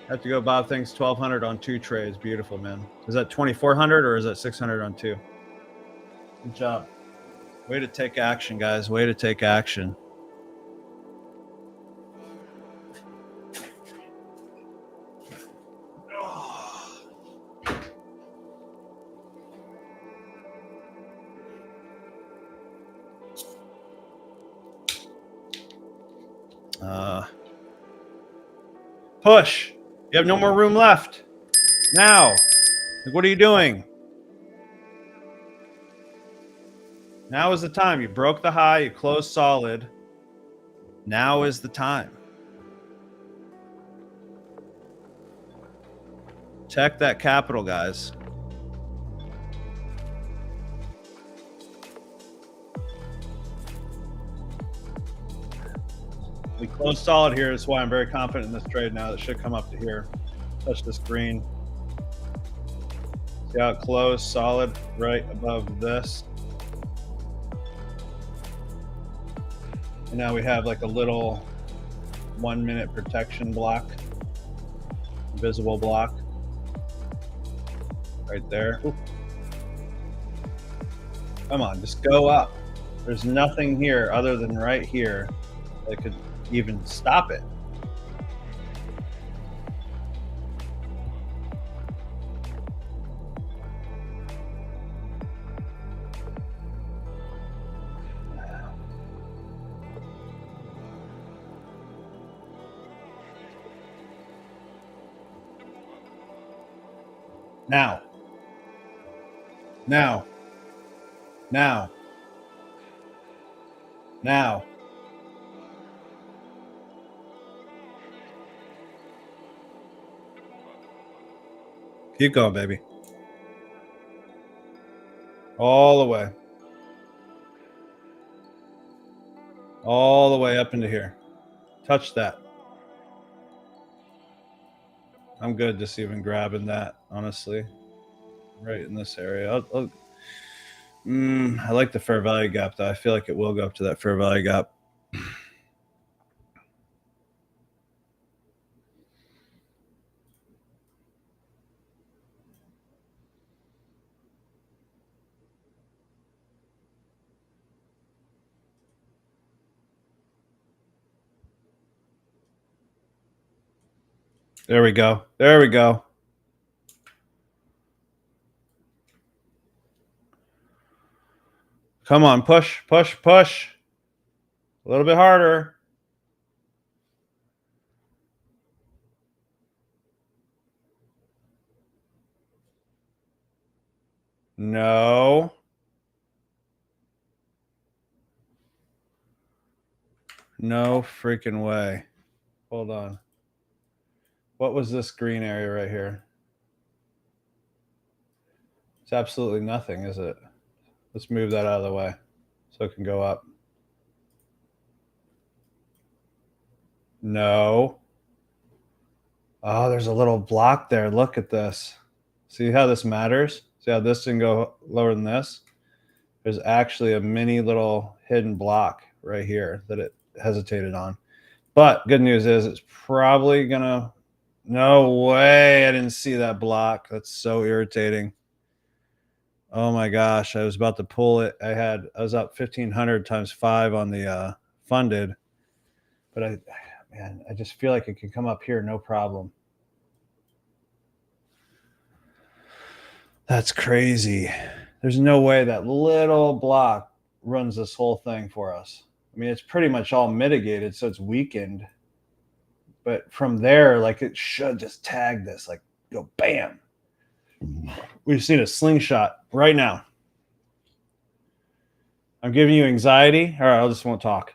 Have to go Bob. Thanks. 1,200 on 2 trades. Beautiful, man. Is that 2,400 or is that 600 on 2? Good job. Way to take action, guys. Way to take action. Push. You have no more room left. Now. Like, what are you doing? Now is the time. You broke the high. You closed solid. Now is the time. Check that capital, guys. We closed solid here. That's why I'm very confident in this trade now. It should come up to here. Touch this green. See how it closed solid right above this. And now we have like a little 1 minute protection block, visible block right there. Ooh. Come on, just go up. There's nothing here other than right here that could even stop it. Now. Now. Now. Now. Keep going, baby. All the way. All the way up into here. Touch that. I'm good just even grabbing that, honestly. Right in this area. I like the fair value gap, though. I feel like it will go up to that fair value gap. There we go. There we go. Come on, push, push, push. A little bit harder. No. No freaking way. Hold on. What was this green area right here? It's absolutely nothing, is it? Let's move that out of the way so it can go up. No. Oh, there's a little block there. Look at this. See how this matters? See how this didn't go lower than this? There's actually a mini little hidden block right here that it hesitated on. But good news is it's probably going to... No way. I didn't see that block. That's so irritating. Oh my gosh. I was about to pull it. I was up 1,500 times 5 on the funded. But I just feel like it could come up here, no problem. That's crazy. There's no way that little block runs this whole thing for us. I mean, it's pretty much all mitigated, so it's weakened. But from there, like, it should just tag this, like, go bam. We've seen a slingshot right now. I'm giving you anxiety. All right, I just won't talk.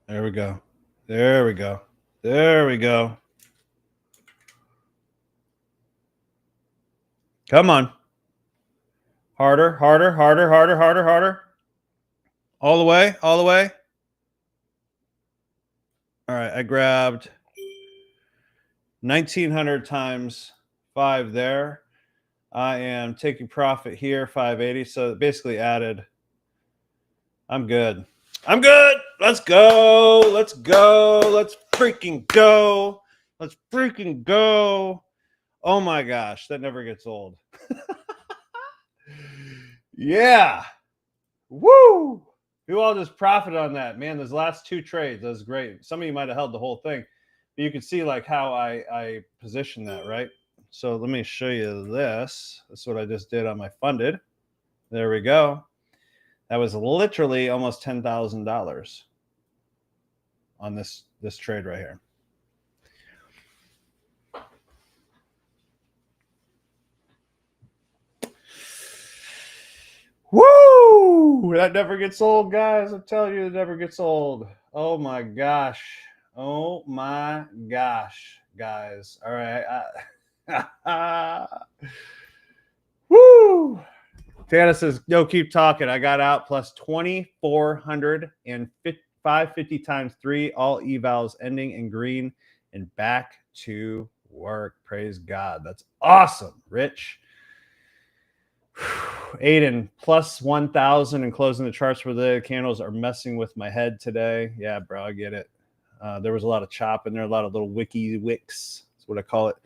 There we go. There we go. There we go. Come on. Harder, harder, harder, harder, harder, harder. All the way, all the way. All right, I grabbed 1,900 times 5 there. I am taking profit here, 580. So it basically added. I'm good. I'm good. Let's go. Let's go. Let's freaking go. Let's freaking go. Oh my gosh, that never gets old. Yeah. Woo. Who all just profited on that? Man, those last 2 trades, that was great. Some of you might have held the whole thing, but you can see like how I position that, right? So let me show you this. That's what I just did on my funded. There we go. That was literally almost $10,000 on this trade right here. Woo! That never gets old, guys. I'm telling you, it never gets old. Oh my gosh. Oh my gosh, guys. All right. Woo! Tana says, no, keep talking. I got out plus 2,400 and 550 times 3, all evals ending in green and back to work. Praise God. That's awesome, Rich. Aiden, plus 1,000 and closing the charts for the candles are messing with my head today. Yeah, bro, I get it. There was a lot of chop in there, a lot of little wiki wicks. That's what I call it.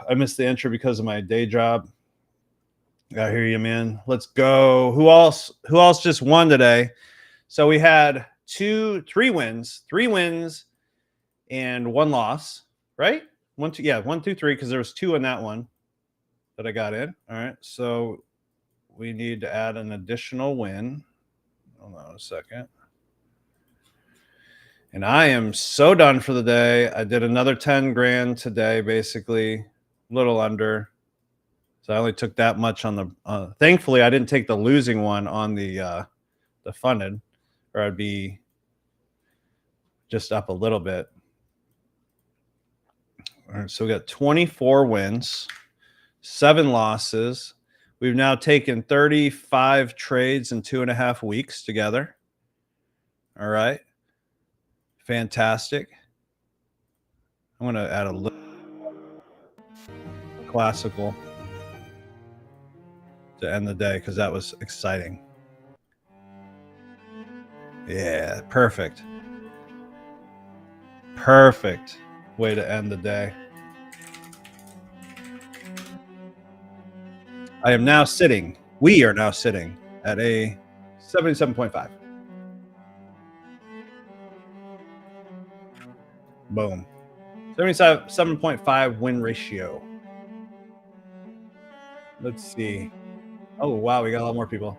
I missed the intro because of my day job. I hear you, man. Let's go. Who else just won today? So we had 3 wins and 1 loss, right? 1, 2, yeah, 1, 2, 3, because there was 2 in that one that I got in. All right, so we need to add an additional win. Hold on a second. And I am so done for the day. I did another 10 grand today, basically, a little under. So I only took that much on the. Thankfully, I didn't take the losing one on the funded, or I'd be just up a little bit. All right, so we got 24 wins, 7 losses. We've now taken 35 trades in 2.5 weeks together. All right. Fantastic. I'm going to add a little classical to end the day because that was exciting. Yeah, perfect. Perfect way to end the day. We are now sitting at a 77.5. Boom. 77.5 win ratio. Let's see. Oh, wow. We got a lot more people.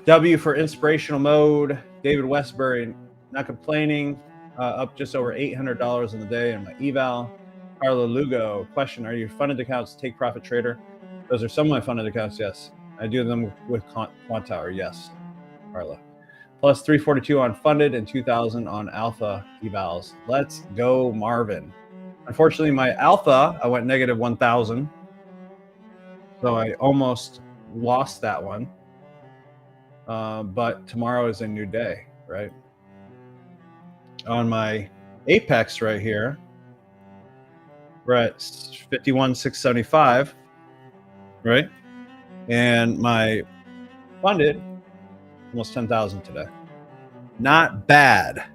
W for inspirational mode. David Westbury, not complaining. Up just over $800 in the day in my eval. Carla Lugo, question: are your funded accounts take profit trader? Those are some of my funded accounts. Yes, I do them with Quant Tower. Yes, Carla. Plus 342 on funded and 2,000 on alpha evals. Let's go, Marvin. Unfortunately, my alpha, I went negative 1,000. So I almost lost that one. But tomorrow is a new day, right? On my Apex right here, we're at 51,675, right? And my funded, almost 10,000 today. Not bad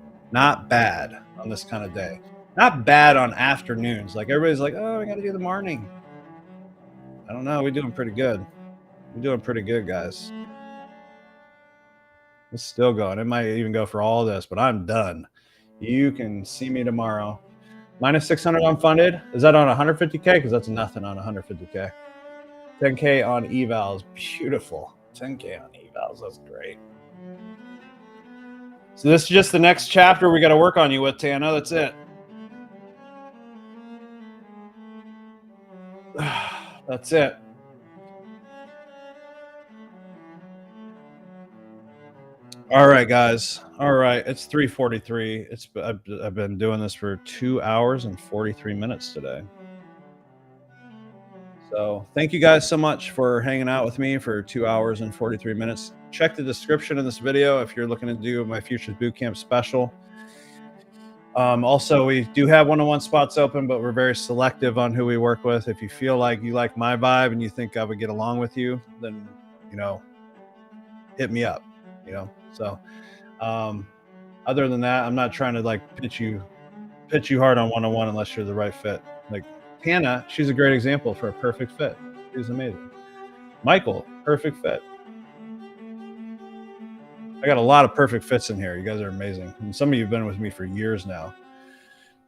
on this kind of day. Not bad on afternoons. Like everybody's like, oh, we got to do the morning. I don't know. We're doing pretty good. We're doing pretty good, guys. It's still going. It might even go for all this, but I'm done. You can see me tomorrow. Minus 600 on funded. Is that on 150K? Because that's nothing on 150K. 10K on evals. Beautiful. 10K on evals. That's great. So this is just the next chapter we got to work on you with, Tana. That's it. That's it. All right, guys. All right, it's 3:43. I've been doing this for 2 hours and 43 minutes today. So thank you guys so much for hanging out with me for 2 hours and 43 minutes. Check the description of this video if you're looking to do my Futures Bootcamp special. Also, we do have one-on-one spots open, but we're very selective on who we work with. If you feel like you like my vibe and you think I would get along with you, then, hit me up, So other than that, I'm not trying to like pitch you hard on one-on-one unless you're the right fit. Like Hannah, she's a great example for a perfect fit. She's amazing. Michael, perfect fit. I got a lot of perfect fits in here. You guys are amazing. And some of you have been with me for years now.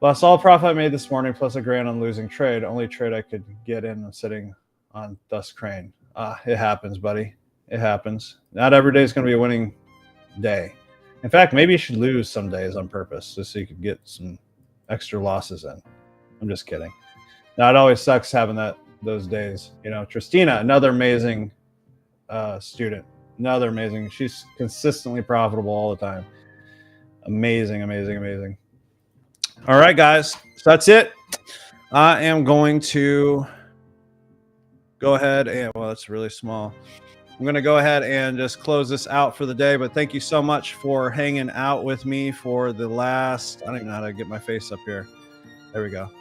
Lost all profit I made this morning, plus $1,000 on losing trade. Only trade I could get in sitting on Dust Crane. It happens, buddy. It happens. Not every day is going to be a winning day. In fact, maybe you should lose some days on purpose just so you could get some extra losses in. I'm just kidding. Now, it always sucks having those days. You know, Tristina, another amazing student. Another amazing. She's consistently profitable all the time. Amazing, amazing, amazing. All right, guys. So that's it. I am going to go ahead and, well, that's really small. I'm going to go ahead and just close this out for the day. But thank you so much for hanging out with me for the last, I don't even know how to get my face up here. There we go.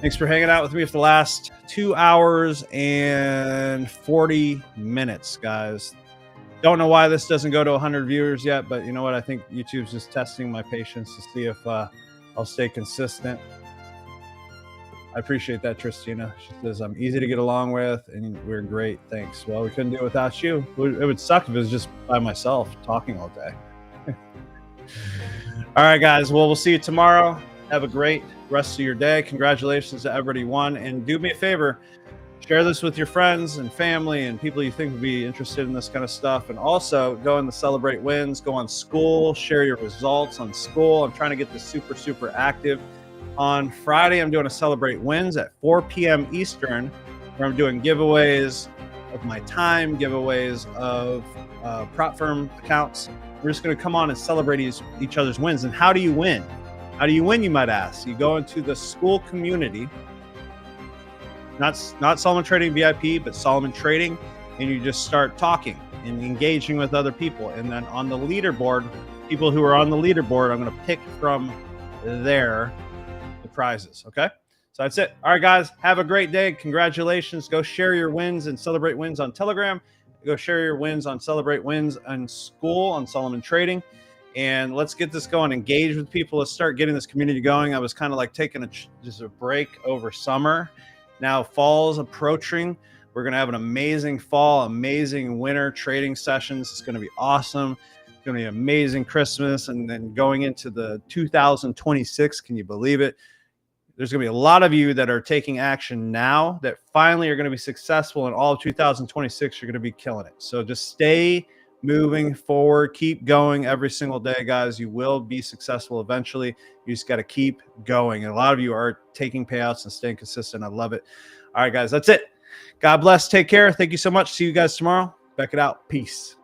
Thanks for hanging out with me for the last 2 hours and 40 minutes, guys. Don't know why this doesn't go to 100 viewers yet, but you know what? I think YouTube's just testing my patience to see if I'll stay consistent. I appreciate that, Tristina. She says, I'm easy to get along with, and we're great. Thanks. Well, we couldn't do it without you. It would suck if it was just by myself talking all day. All right, guys. Well, we'll see you tomorrow. Have a great rest of your day. Congratulations to everybody who won. And do me a favor, share this with your friends and family and people you think would be interested in this kind of stuff. And also go in the Celebrate Wins, go on School, share your results on School. I'm trying to get this super, super active. On Friday, I'm doing a Celebrate Wins at 4 p.m. Eastern, where I'm doing giveaways of my time, giveaways of prop firm accounts. We're just going to come on and celebrate each other's wins. And how do you win? How do you win, you might ask? You go into the School community, not Solomon Trading VIP, but Solomon Trading, and you just start talking and engaging with other people. And then on the leaderboard, people who are on the leaderboard, I'm going to pick from there the prizes. Okay, so that's it. All right, guys, have a great day. Congratulations. Go share your wins and Celebrate Wins on Telegram. Go share your wins on Celebrate Wins on School on Solomon Trading. And let's get this going. Engage with people. Let's start getting this community going. I was kind of like taking just a break over summer. Now fall's approaching. We're going to have an amazing fall, amazing winter trading sessions. It's going to be awesome. It's going to be an amazing Christmas. And then going into the 2026, can you believe it? There's going to be a lot of you that are taking action now that finally are going to be successful in all of 2026. You're going to be killing it. So just stay moving forward. Keep going every single day, guys. You will be successful eventually. You just got to keep going. And a lot of you are taking payouts and staying consistent. I love it. All right, guys, that's it. God bless. Take care. Thank you so much. See you guys tomorrow. Back it out. Peace.